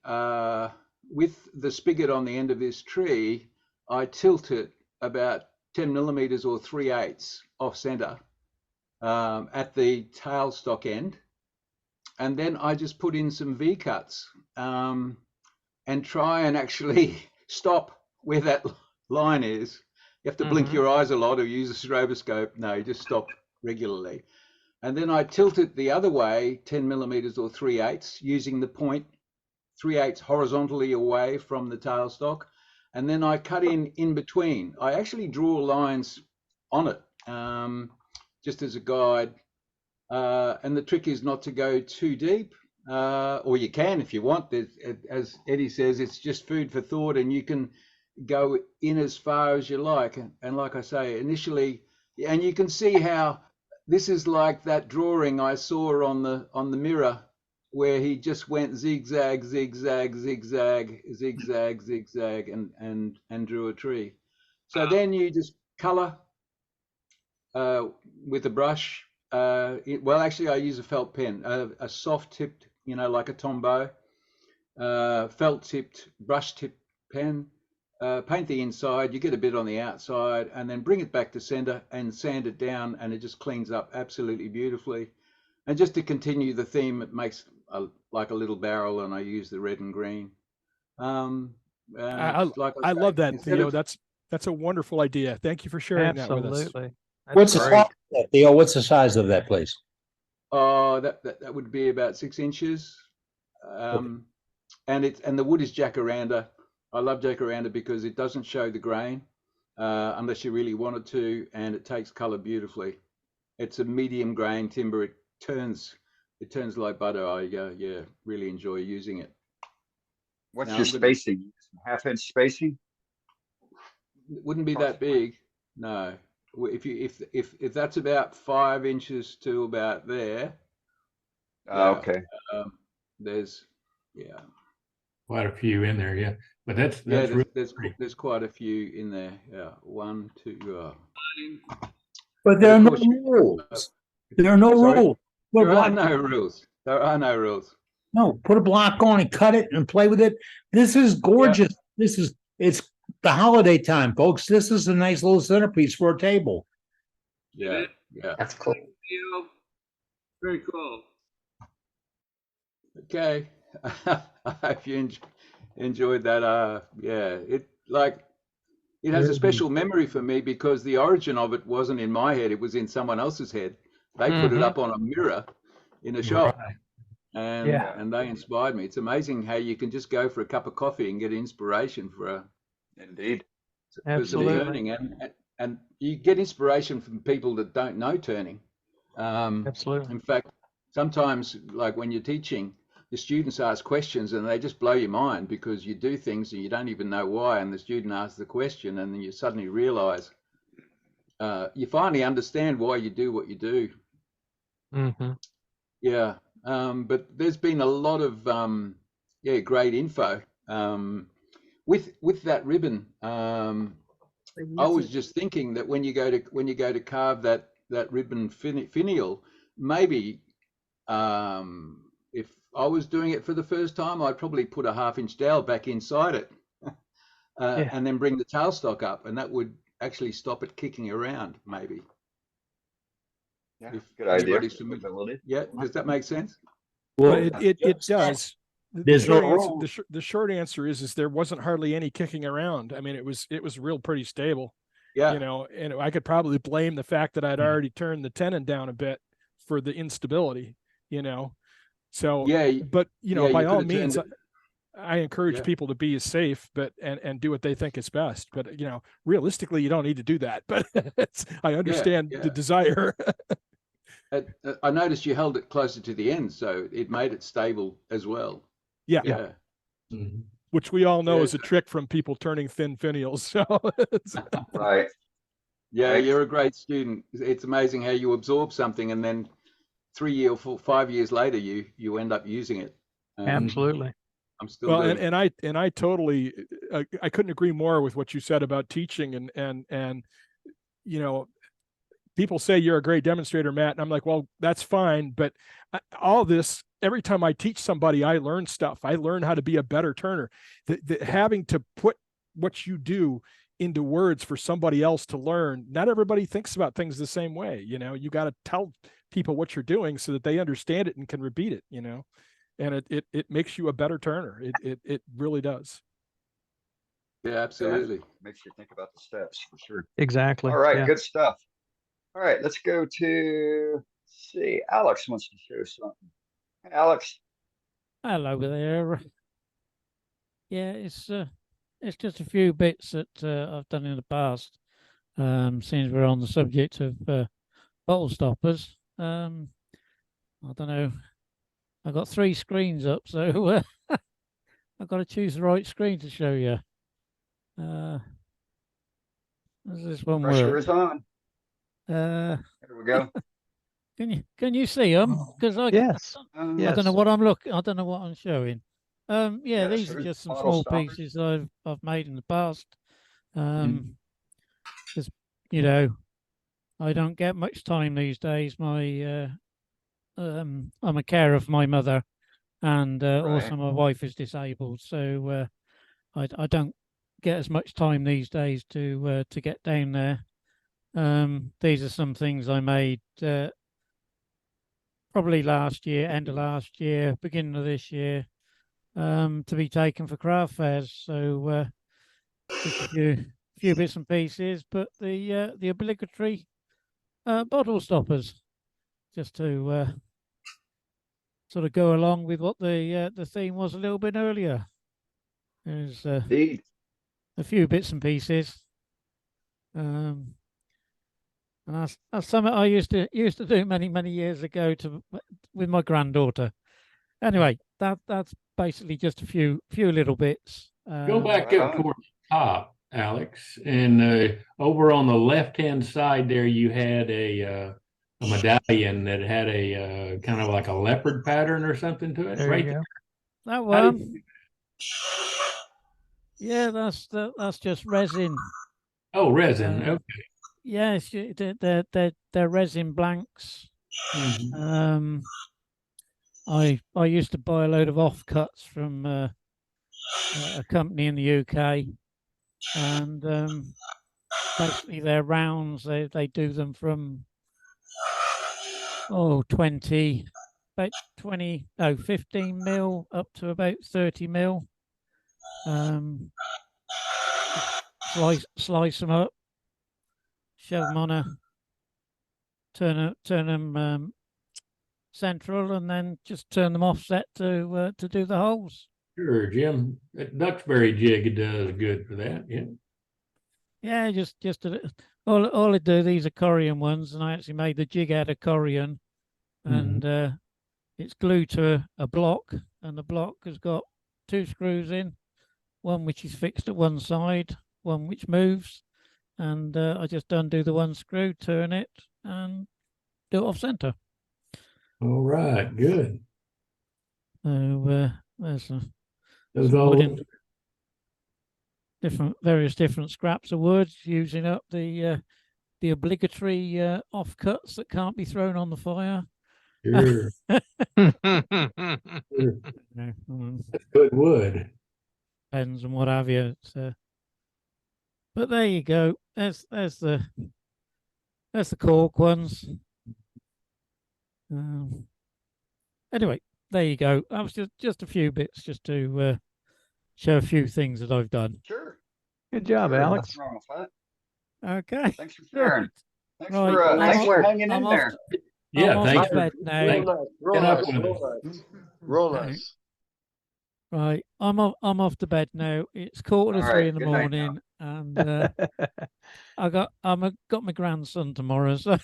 S5: with the spigot on the end of this tree, I tilt it about 10 millimeters or 3/8 off center at the tailstock end. And then I just put in some V cuts and try and actually stop where that line is. You have to blink your eyes a lot or use a stroboscope. No, you just stop regularly. And then I tilt it the other way, 10 millimeters or 3/8, using the point 3/8 horizontally away from the tailstock. And then I cut in between. I actually draw lines on it just as a guide. And the trick is not to go too deep, or you can if you want. As Eddie says, it's just food for thought, and you can go in as far as you like. And like I say, initially, and you can see how this is like that drawing I saw on the mirror, where he just went zigzag, zigzag, zigzag, zigzag, zigzag, and drew a tree. So then you just color with a brush. Well, actually, I use a felt pen, a soft tipped, like a Tombow, felt tipped, brush tipped pen. Paint the inside, you get a bit on the outside, and then bring it back to center and sand it down, and it just cleans up absolutely beautifully. And just to continue the theme, it makes like a little barrel, and I use the red and green.
S10: I love that, Theo. That's a wonderful idea. Thank you for sharing that with us.
S2: Absolutely.
S7: What's the size of that, Theo? What's the size of that place?
S5: That would be about 6 inches. And the wood is jacaranda. I love jacaranda because it doesn't show the grain unless you really want it to, and it takes color beautifully. It's a medium grain timber. It turns like butter. I really enjoy using it.
S1: What's your spacing? 1/2-inch spacing?
S5: It wouldn't be that big, no. If that's about 5 inches to about there.
S1: Okay.
S5: there's, yeah.
S7: Quite a few in there, yeah. But that's
S5: Yeah,
S7: really
S5: there's quite a few in there. Yeah, 1, 2.
S7: But there are no
S5: Of course,
S7: rules. There are no
S5: sorry?
S7: rules. Put a
S5: There are
S7: block-
S5: no rules. There are no rules.
S7: No, put a block on and cut it and play with it. This is gorgeous. It's the holiday time, folks. This is a nice little centerpiece for a table.
S5: Yeah, yeah.
S14: That's cool.
S5: Very cool. Okay. I hope you enjoyed that. Yeah, it has a special memory for me because the origin of it wasn't in my head. It was in someone else's head. They put it up on a mirror in a shop.
S7: Right.
S5: And they inspired me. It's amazing how you can just go for a cup of coffee and get inspiration for
S1: Indeed.
S2: Absolutely.
S5: turning, and you get inspiration from people that don't know turning.
S2: Absolutely.
S5: In fact, sometimes, like when you're teaching, the students ask questions and they just blow your mind because you do things and you don't even know why, and the student asks the question, and then you suddenly realize you finally understand why you do what you do.
S2: Mm-hmm.
S5: Yeah. But there's been a lot of great info with that ribbon. I was just thinking that when you go to carve that ribbon finial, maybe if I was doing it for the first time, I'd probably put a 1/2-inch dowel back inside it, and then bring the tailstock up, and that would actually stop it kicking around. Maybe.
S1: Yeah,
S5: If
S1: good idea.
S5: anybody's familiar. Yeah, does that make sense?
S10: Well, it does.
S7: There's no rule.
S10: The short answer is there wasn't hardly any kicking around. I mean, it was real pretty stable.
S5: Yeah.
S10: You know, and I could probably blame the fact that I'd already turned the tenon down a bit for the instability, you know. So
S5: Yeah,
S10: but you know,
S5: yeah,
S10: by
S5: you
S10: all
S5: could have
S10: means,
S5: turned
S10: I encourage
S5: Yeah.
S10: people to be as safe, but and do what they think is best. But you know, realistically, you don't need to do that. But I understand the
S5: yeah.
S10: desire.
S5: I noticed you held it closer to the end, so it made it stable as well.
S10: Yeah.
S5: Yeah.
S10: Which we all know
S5: Yeah.
S10: is a trick from people turning thin finials. So
S1: Right.
S5: Yeah,
S1: Right.
S5: you're a great student. It's amazing how you absorb something and then 3 or 5 years later you end up using it.
S2: Absolutely.
S5: I'm still
S10: well,
S5: doing it.
S10: and I totally I couldn't agree more with what you said about teaching and you know, people say you're a great demonstrator, Matt, and I'm like, well, that's fine, but all this, every time I teach somebody, I learn stuff. I learn how to be a better turner. Having to put what you do into words for somebody else to learn. Not everybody thinks about things the same way. You know, you got to tell people what you're doing so that they understand it and can repeat it, you know, and it makes you a better turner. It really does.
S5: Yeah, absolutely.
S1: Makes you think about the steps for sure.
S2: Exactly.
S1: All right,
S2: Yeah.
S1: good stuff. All right, let's go to, let's see, Alex wants to show something. Hey, Alex.
S19: Hello there. Yeah, it's just a few bits that I've done in the past. Since we're on the subject of bottle stoppers, I don't know. I've got 3 screens up, so I've got to choose the right screen to show you. Does this one
S1: Pressure
S19: work?
S1: is on.
S19: There
S1: we go.
S19: Can you see them? Because
S2: Yes.
S19: I don't know what I'm looking. I don't know what I'm showing. Yeah,
S1: Yeah,
S19: these
S1: so
S19: are just some
S1: bottle
S19: small
S1: stoppers.
S19: pieces I've made in the past. Because you know, I don't get much time these days. I'm a carer for my mother, and also
S1: Right.
S19: my wife is disabled, so I don't get as much time these days to get down there. These are some things I made probably last year, end of last year, beginning of this year, to be taken for craft fairs. So just a few bits and pieces, but the obligatory bottle stoppers, just to sort of go along with what the theme was a little bit earlier. There's
S1: Indeed.
S19: a few bits and pieces. And that's something I used to do many years ago with my granddaughter. Anyway, that's basically just a few little bits.
S7: Go back up towards the top, Alex, and over on the left-hand side there, you had a a medallion that had a kind of like a leopard pattern or something to it.
S2: There
S7: Right
S2: you go.
S19: That
S7: How
S19: one.
S7: did you-
S19: Yeah, that's just resin.
S7: Oh, resin.
S19: Uh,
S7: Okay.
S19: Yes, they're resin blanks.
S7: Mhm.
S19: I used to buy a load of offcuts from a company in the UK, and basically they're rounds. They do them from 20, about 20, no, 15 mil up to about 30 mil. Slice them up, shove them on turn them central, and then just turn them offset to do the holes.
S7: Sure, Jim. That Duxbury jig does good for that. Yeah.
S19: Yeah, all I do. These are Corian ones, and I actually made the jig out of Corian, and it's glued to a block, and the block has got 2 screws in, one which is fixed at one side, one which moves, and I just undo the one screw, turn it, and do it off center.
S7: All right. Good.
S19: So there's
S7: Those
S19: some
S7: all
S19: wood in various different scraps of wood, using up the obligatory offcuts that can't be thrown on the fire.
S7: Sure. Sure. That's good wood.
S19: Pens and what have you. But there you go. There's the cork ones. Anyway, there you go. I was just a few bits just to show a few things that I've done.
S1: Sure.
S2: Good job,
S1: Sure,
S2: Alex.
S1: nothing wrong with that.
S19: Okay.
S1: Thanks for sharing. Thanks
S19: Right,
S1: for
S19: I'm
S1: thanks
S19: off-
S1: for hanging
S19: I'm
S1: in
S19: off
S1: there.
S19: to-
S7: Yeah,
S19: I'm off
S7: thanks
S19: to
S7: for
S19: bed now.
S4: Real nice, real nice.
S19: Right, I'm off to bed now. It's 2:45 in the
S1: good night now.
S19: morning, and I got my grandson tomorrow, so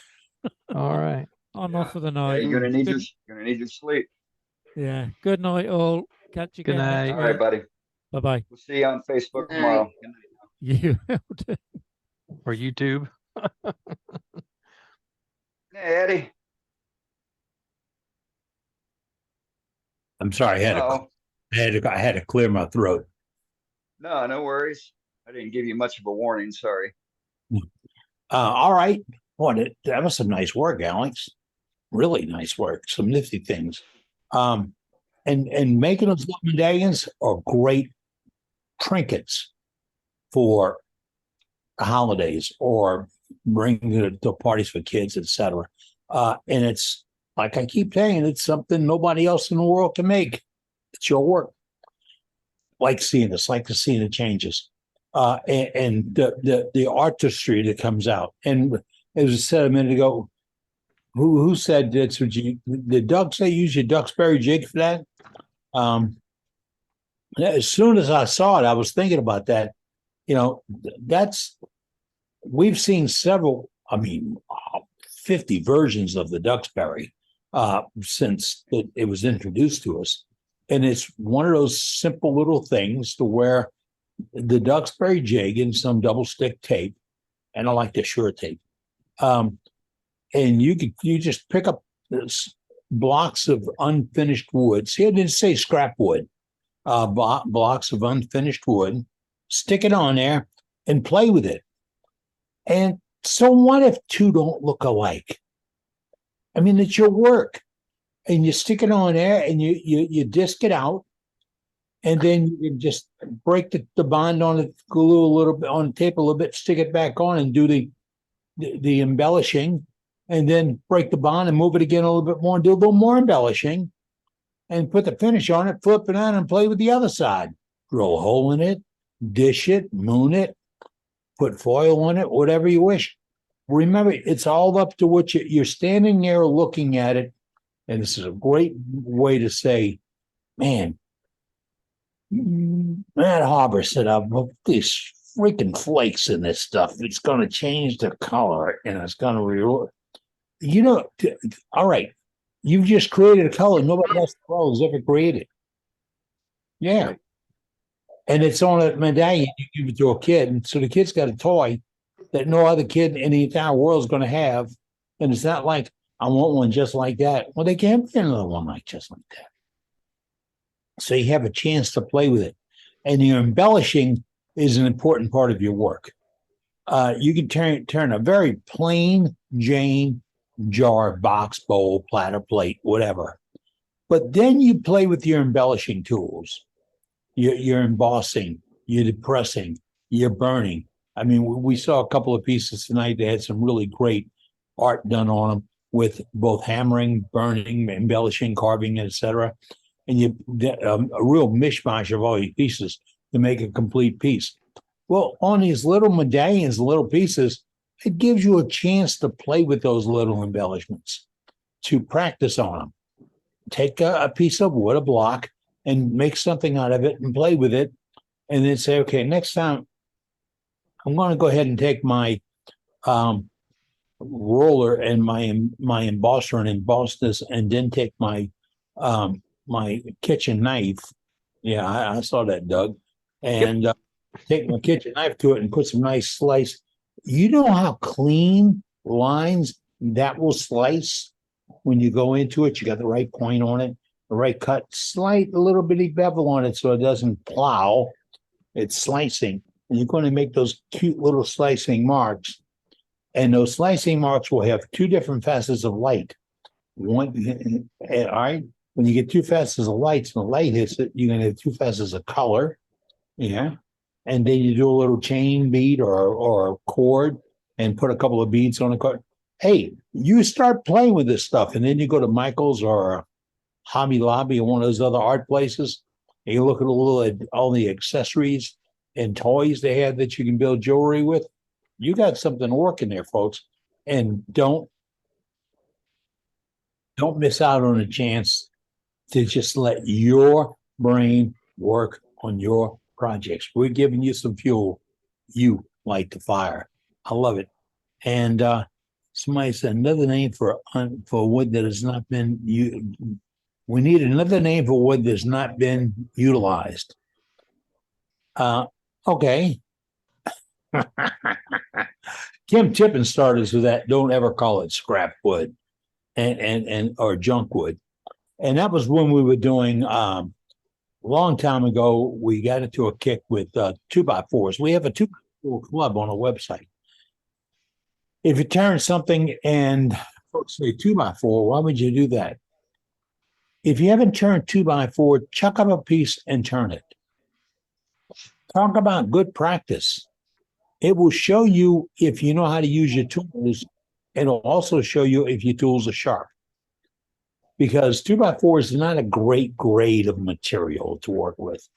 S2: All right.
S19: I'm off for the
S1: Yeah,
S19: night.
S1: you're gonna need your sleep.
S19: Yeah. Good night, all. Catch you
S2: Good
S19: again next
S2: night.
S1: All right,
S19: week.
S1: buddy.
S19: Bye bye.
S1: We'll see you on Facebook
S14: Good
S1: tomorrow.
S14: night.
S1: Good night.
S19: You.
S2: Or YouTube.
S1: Hey, Eddie.
S7: I'm sorry.
S1: Oh,
S7: I had to clear my throat.
S1: no worries. I didn't give you much of a warning. Sorry.
S7: All right. Boy, that was some nice work, Alex. Really nice work. Some nifty things. And making those little medallions are great trinkets for the holidays or bringing it to parties for kids, etc. And it's like I keep saying, it's something nobody else in the world can make. It's your work. Like seeing this, like to see the changes, and the artistry that comes out. And as I said a minute ago, who said that? So did Doug say use your Duxbury jig for that? As soon as I saw it, I was thinking about that. You know, we've seen several. I mean, 50 versions of the Duxbury since it was introduced to us. And it's one of those simple little things to where the Duxbury jig in some double stick tape, and I like the Sure tape. And you just pick up this blocks of unfinished wood. See, I didn't say scrap wood. Blocks of unfinished wood, stick it on there and play with it. And so what if 2 don't look alike? I mean, it's your work. And you stick it on there and you disc it out, and then you just break the bond on it, glue a little bit on the tape a little bit, stick it back on and do the embellishing, and then break the bond and move it again a little bit more and do a little more embellishing and put the finish on it, flip it on and play with the other side. Drill a hole in it, dish it, moon it, put foil on it, whatever you wish. Remember, it's all up to what you're standing there looking at it. And this is a great way to say, man, Matt Harbor said, I've these freaking flakes in this stuff. It's going to change the color and it's going to, all right, you've just created a color nobody else in the world has ever created. Yeah. And it's on a medallion you give it to a kid. And so the kid's got a toy that no other kid in the entire world is going to have. And it's not like, I want one just like that. Well, they can't get another one like just like that. So you have a chance to play with it. And your embellishing is an important part of your work. You can turn a very plain Jane jar, box, bowl, platter, plate, whatever. But then you play with your embellishing tools. You're embossing, you're depressing, you're burning. I mean, we saw a couple of pieces tonight that had some really great art done on them with both hammering, burning, embellishing, carving, etc. And a real mishmash of all these pieces to make a complete piece. Well, on these little medallions, little pieces, it gives you a chance to play with those little embellishments, to practice on them. Take a piece of wood, a block, and make something out of it and play with it. And then say, okay, next time I'm going to go ahead and take my roller and my embosser and emboss this, and then take my my kitchen knife. Yeah, I saw that, Doug. And take my kitchen knife to it and put some nice slice. You know how clean lines that will slice when you go into it? You got the right point on it, the right cut, slight little bitty bevel on it so it doesn't plow. It's slicing. And you're going to make those cute little slicing marks. And those slicing marks will have two different facets of light. One, all right, when you get two facets of light and the light hits it, you're going to have two facets of color. Yeah. And then you do a little chain bead or a cord and put a couple of beads on the cord. Hey, you start playing with this stuff, and then you go to Michael's or Hobby Lobby or one of those other art places, and you look at all the accessories and toys they have that you can build jewelry with. You got something working there, folks. And don't miss out on a chance to just let your brain work on your projects. We're giving you some fuel. You light the fire. I love it. And somebody said another name for wood that has not been used. We need another name for wood that's not been utilized. Okay. Kim Tippin started us with that. Don't ever call it scrap wood and or junk wood. And that was when we were doing long time ago, we got into a kick with 2x4s. We have a 2x4 club on our website. If you turn something and folks say 2x4, why would you do that? If you haven't turned 2x4, chuck up a piece and turn it. Talk about good practice. It will show you if you know how to use your tools. It'll also show you if your tools are sharp. Because 2x4 is not a great grade of material to work with.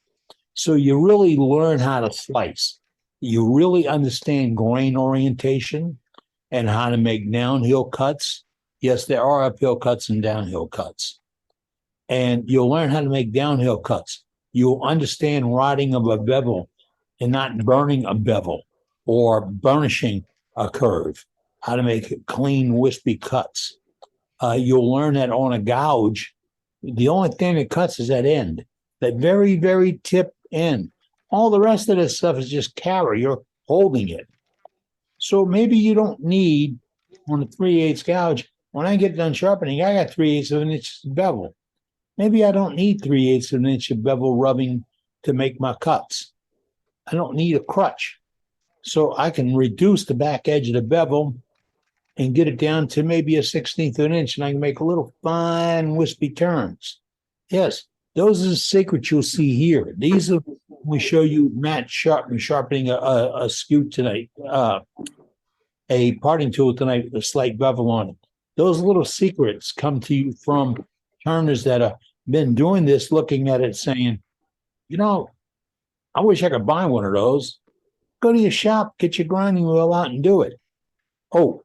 S7: So you really learn how to slice. You really understand grain orientation and how to make downhill cuts. Yes, there are uphill cuts and downhill cuts. And you'll learn how to make downhill cuts. You'll understand rotting of a bevel and not burning a bevel or burnishing a curve, how to make clean, wispy cuts. You'll learn that on a gouge, the only thing that cuts is that end, that very, very tip end. All the rest of this stuff is just carry. You're holding it. So maybe you don't need on a 3/8 gouge. When I get done sharpening, I got 3/8 of an inch bevel. Maybe I don't need 3/8 of an inch of bevel rubbing to make my cuts. I don't need a crutch. So I can reduce the back edge of the bevel and get it down to maybe a 1/16 of an inch, and I can make a little fine, wispy turns. Yes, those are the secrets you'll see here. These are, we show you Matt sharpening a skew tonight, a parting tool tonight with a slight bevel on it. Those little secrets come to you from turners that have been doing this, looking at it saying, you know, I wish I could buy one of those. Go to your shop, get your grinding wheel out and do it. Oh,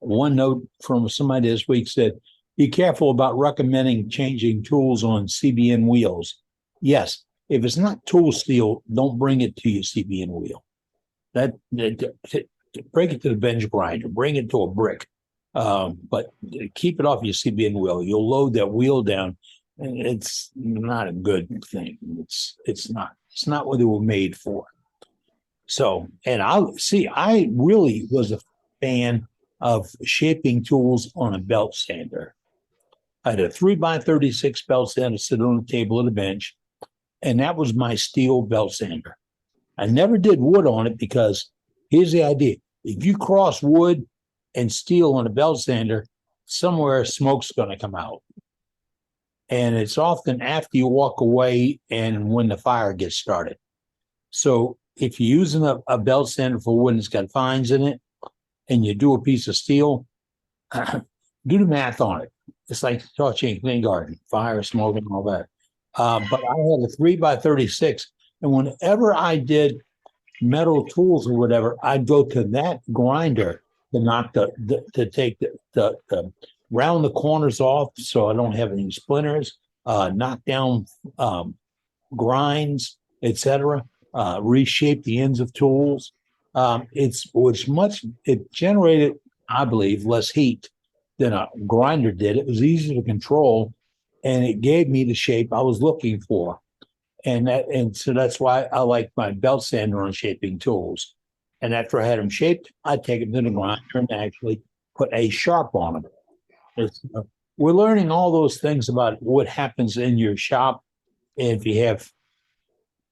S7: one note from somebody this week said, be careful about recommending changing tools on CBN wheels. Yes, if it's not tool steel, don't bring it to your CBN wheel. Break it to the bench grinder, bring it to a brick. But keep it off your CBN wheel. You'll load that wheel down, and it's not a good thing. It's not what they were made for. So, and I really was a fan of shaping tools on a belt sander. I had a 3x36 belt sander sit on the table at a bench, and that was my steel belt sander. I never did wood on it because here's the idea. If you cross wood and steel on a belt sander, somewhere smoke's going to come out. And it's often after you walk away and when the fire gets started. So if you're using a belt sander for wood and it's got fines in it, and you do a piece of steel, do the math on it. It's like touching clean garden, fire, smoke, and all that. But I had a 3x36, and whenever I did metal tools or whatever, I'd go to that grinder to knock to take the round the corners off so I don't have any splinters, knock down grinds, etc. Reshape the ends of tools. It generated, I believe, less heat than a grinder did. It was easier to control, and it gave me the shape I was looking for. And so that's why I like my belt sander on shaping tools. And after I had them shaped, I'd take them to the grinder and actually put a sharp on them. We're learning all those things about what happens in your shop. And if you have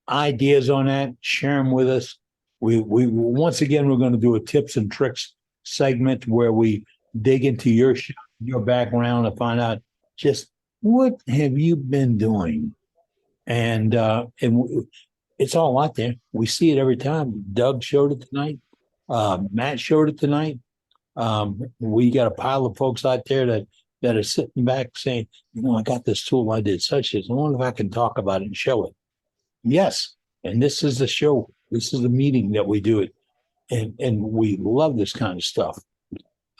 S7: ideas on that, share them with us. We once again, we're going to do a tips and tricks segment where we dig into your background to find out just what have you been doing. And it's all out there. We see it every time. Doug showed it tonight. Matt showed it tonight. We got a pile of folks out there that are sitting back saying, I got this tool I did such as. I wonder if I can talk about it and show it. Yes. And this is the show. This is the meeting that we do it. And we love this kind of stuff.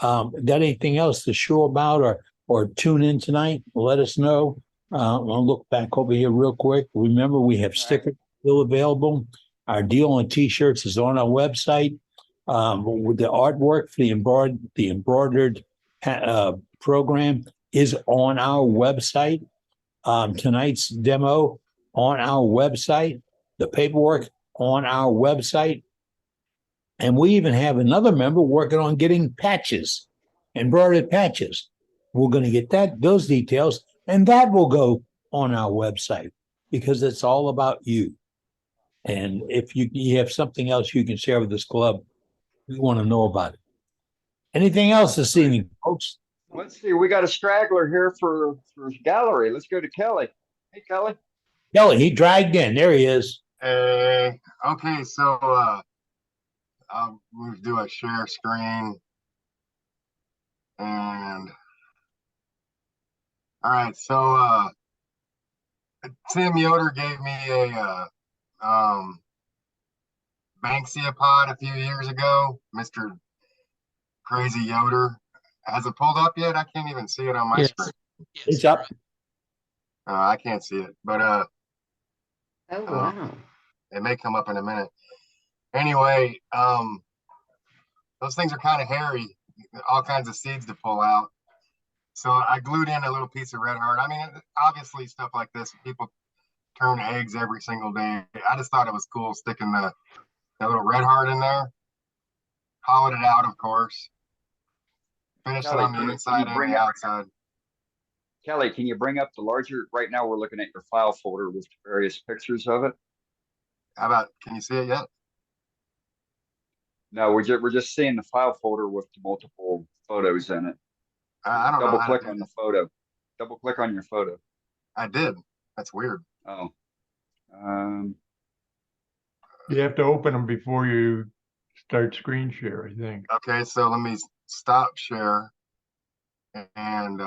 S7: Got anything else to show about or tune in tonight? Let us know. I'll look back over here real quick. Remember, we have stickers still available. Our deal on t-shirts is on our website. With the artwork for the embroidered program is on our website. Tonight's demo on our website. The paperwork on our website. And we even have another member working on getting patches, embroidered patches. We're going to get those details, and that will go on our website because it's all about you. And if you have something else you can share with this club, we want to know about it. Anything else this evening, folks?
S1: Let's see. We got a straggler here for gallery. Let's go to Kelly. Hey, Kelly.
S7: Kelly, he dragged in. There he is.
S23: Okay, so I'll do a share screen. And all right, so Tim Yoder gave me a Banksia pod a few years ago. Mr. Crazy Yoder. Has it pulled up yet? I can't even see it on my screen.
S7: It's up.
S23: I can't see it, but
S14: Oh, wow.
S23: it may come up in a minute. Anyway, those things are kind of hairy, all kinds of seeds to pull out. So I glued in a little piece of red heart. I mean, obviously stuff like this, people turn eggs every single day. I just thought it was cool sticking the little red heart in there. Hollowed it out, of course. Finished it on the inside and the outside.
S1: Kelly, can you bring up the larger? Right now, we're looking at your file folder with various pictures of it.
S23: How about? Can you see it yet?
S1: No, we're just seeing the file folder with the multiple photos in it.
S23: I don't know.
S1: Double click on the photo. Double click on your photo.
S23: I did. That's weird.
S1: Oh.
S11: You have to open them before you start screen share, I think.
S23: Okay, so let me stop share and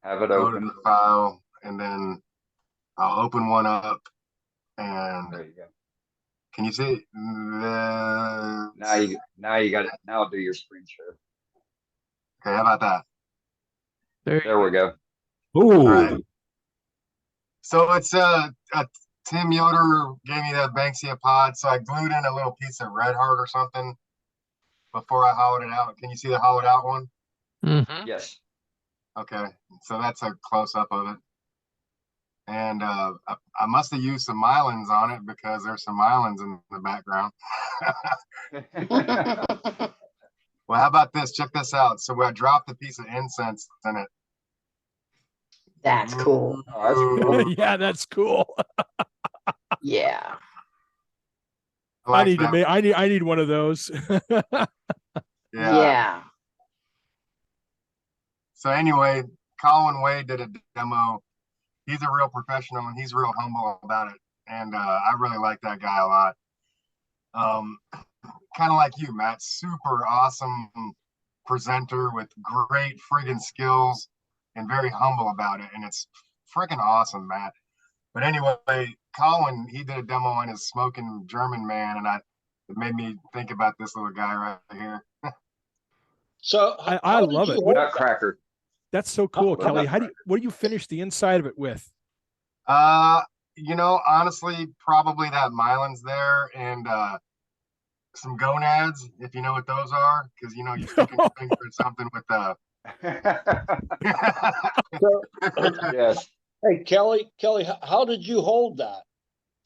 S1: have it
S23: go
S1: open.
S23: to the file, and then I'll open one up. And
S1: there you go.
S23: Can you see?
S1: Now you got it. Now do your screen share.
S23: Okay, how about that?
S1: There we go.
S7: Ooh.
S23: All right. So it's Tim Yoder gave me that Banksia pod, so I glued in a little piece of red heart or something before I hollowed it out. Can you see the hollowed out one?
S1: Mm-hmm. Yes.
S23: Okay, so that's a close up of it. And I must have used some Mylans on it because there's some Mylans in the background. Well, how about this? Check this out. So I dropped a piece of incense in it.
S14: That's cool.
S1: Oh, that's cool.
S10: Yeah, that's cool.
S14: Yeah.
S10: I need to make. I need one of those.
S14: Yeah.
S23: So anyway, Colin Wade did a demo. He's a real professional and he's real humble about it. And I really like that guy a lot. Kind of like you, Matt. Super awesome presenter with great friggin' skills and very humble about it. And it's friggin' awesome, Matt. But anyway, Colin, he did a demo on his smoking German man, and it made me think about this little guy right here.
S4: So
S10: I love it.
S1: Nutcracker.
S10: That's so cool,
S23: Oh,
S10: Kelly. What do you finish the inside of it with?
S23: You know, honestly, probably that Mylands there and some gonads, if you know what those are, because you know you're sticking your finger in something with
S1: Yes.
S4: Hey, Kelly, how did you hold that?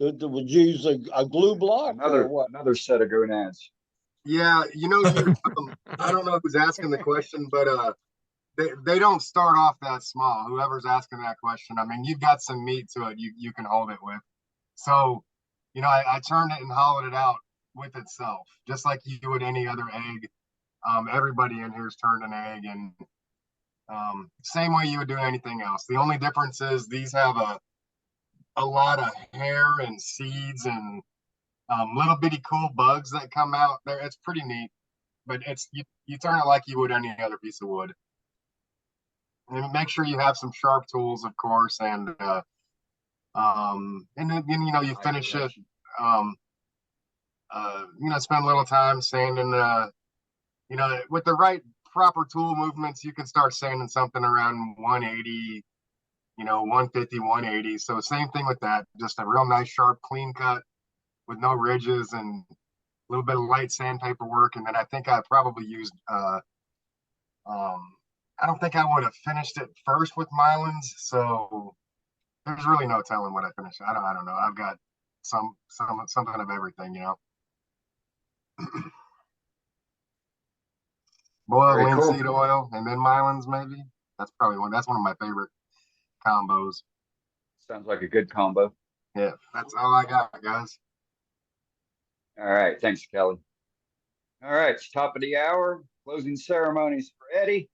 S4: Would you use a glue block or what?
S1: Another set of gonads.
S23: Yeah, you know, I don't know who's asking the question, but they don't start off that small. Whoever's asking that question, I mean, you've got some meat to it. You can hold it with. So, you know, I turned it and hollowed it out with itself, just like you would any other egg. Everybody in here's turned an egg, and same way you would do anything else. The only difference is these have a lot of hair and seeds and little bitty cool bugs that come out there. It's pretty neat, but you turn it like you would any other piece of wood. And make sure you have some sharp tools, of course, and then you know you finish it. You know, spend a little time sanding. You know, with the right proper tool movements, you can start sanding something around 180. You know, 150, 180. So same thing with that. Just a real nice, sharp, clean cut with no ridges and a little bit of light sandpaper work. And then I think I probably used. I don't think I would have finished it first with Mylands, so there's really no telling what I finished. I don't know. I've got something of everything, you know. Boiled
S1: Very cool.
S23: linseed oil and then Mylands, maybe. That's one of my favorite combos.
S1: Sounds like a good combo.
S23: Yeah, that's all I got, guys.
S1: All right. Thanks, Kelly. All right. It's top of the hour. Closing ceremonies for Eddie.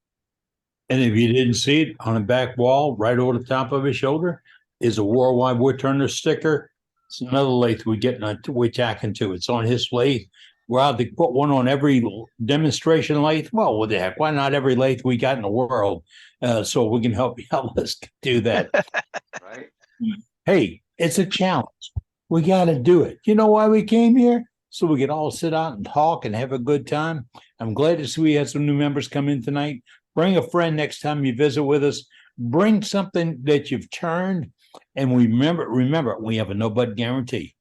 S7: And if you didn't see it, on the back wall, right over the top of his shoulder, is a Worldwide Woodturner sticker. It's another lathe we're tacking to. It's on his lathe. We're out to put one on every demonstration lathe. Well, what the heck? Why not every lathe we got in the world? So we can help us do that.
S1: Right.
S7: Hey, it's a challenge. We got to do it. You know why we came here? So we could all sit out and talk and have a good time. I'm glad to see we had some new members come in tonight. Bring a friend next time you visit with us. Bring something that you've turned. And remember, we have a no bud guarantee.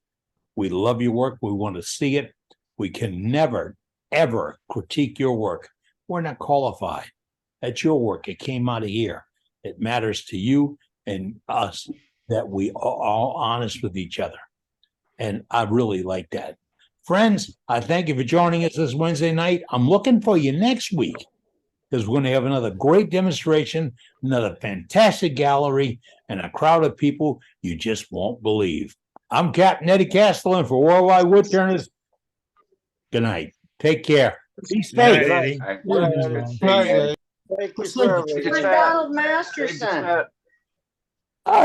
S7: We love your work. We want to see it. We can never, ever critique your work. We're not qualified. That's your work. It came out of here. It matters to you and us that we are all honest with each other. And I really like that. Friends, I thank you for joining us this Wednesday night. I'm looking for you next week, because we're going to have another great demonstration, another fantastic gallery, and a crowd of people you just won't believe. I'm Captain Eddie Castellan for Worldwide Woodturners. Good night. Take care. Be safe.
S1: Good night, Eddie.
S4: Thank you, sir.
S14: Where's Donald Masterson?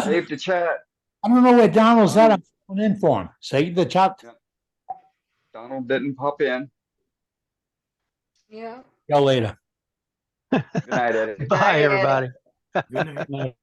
S1: Save the chat.
S7: I don't know where Donald's at. I'm going in for him. Save the chat.
S1: Donald didn't pop in.
S14: Yeah.
S7: See you later.
S1: Good night, Eddie.
S2: Bye, everybody.
S3: Good night.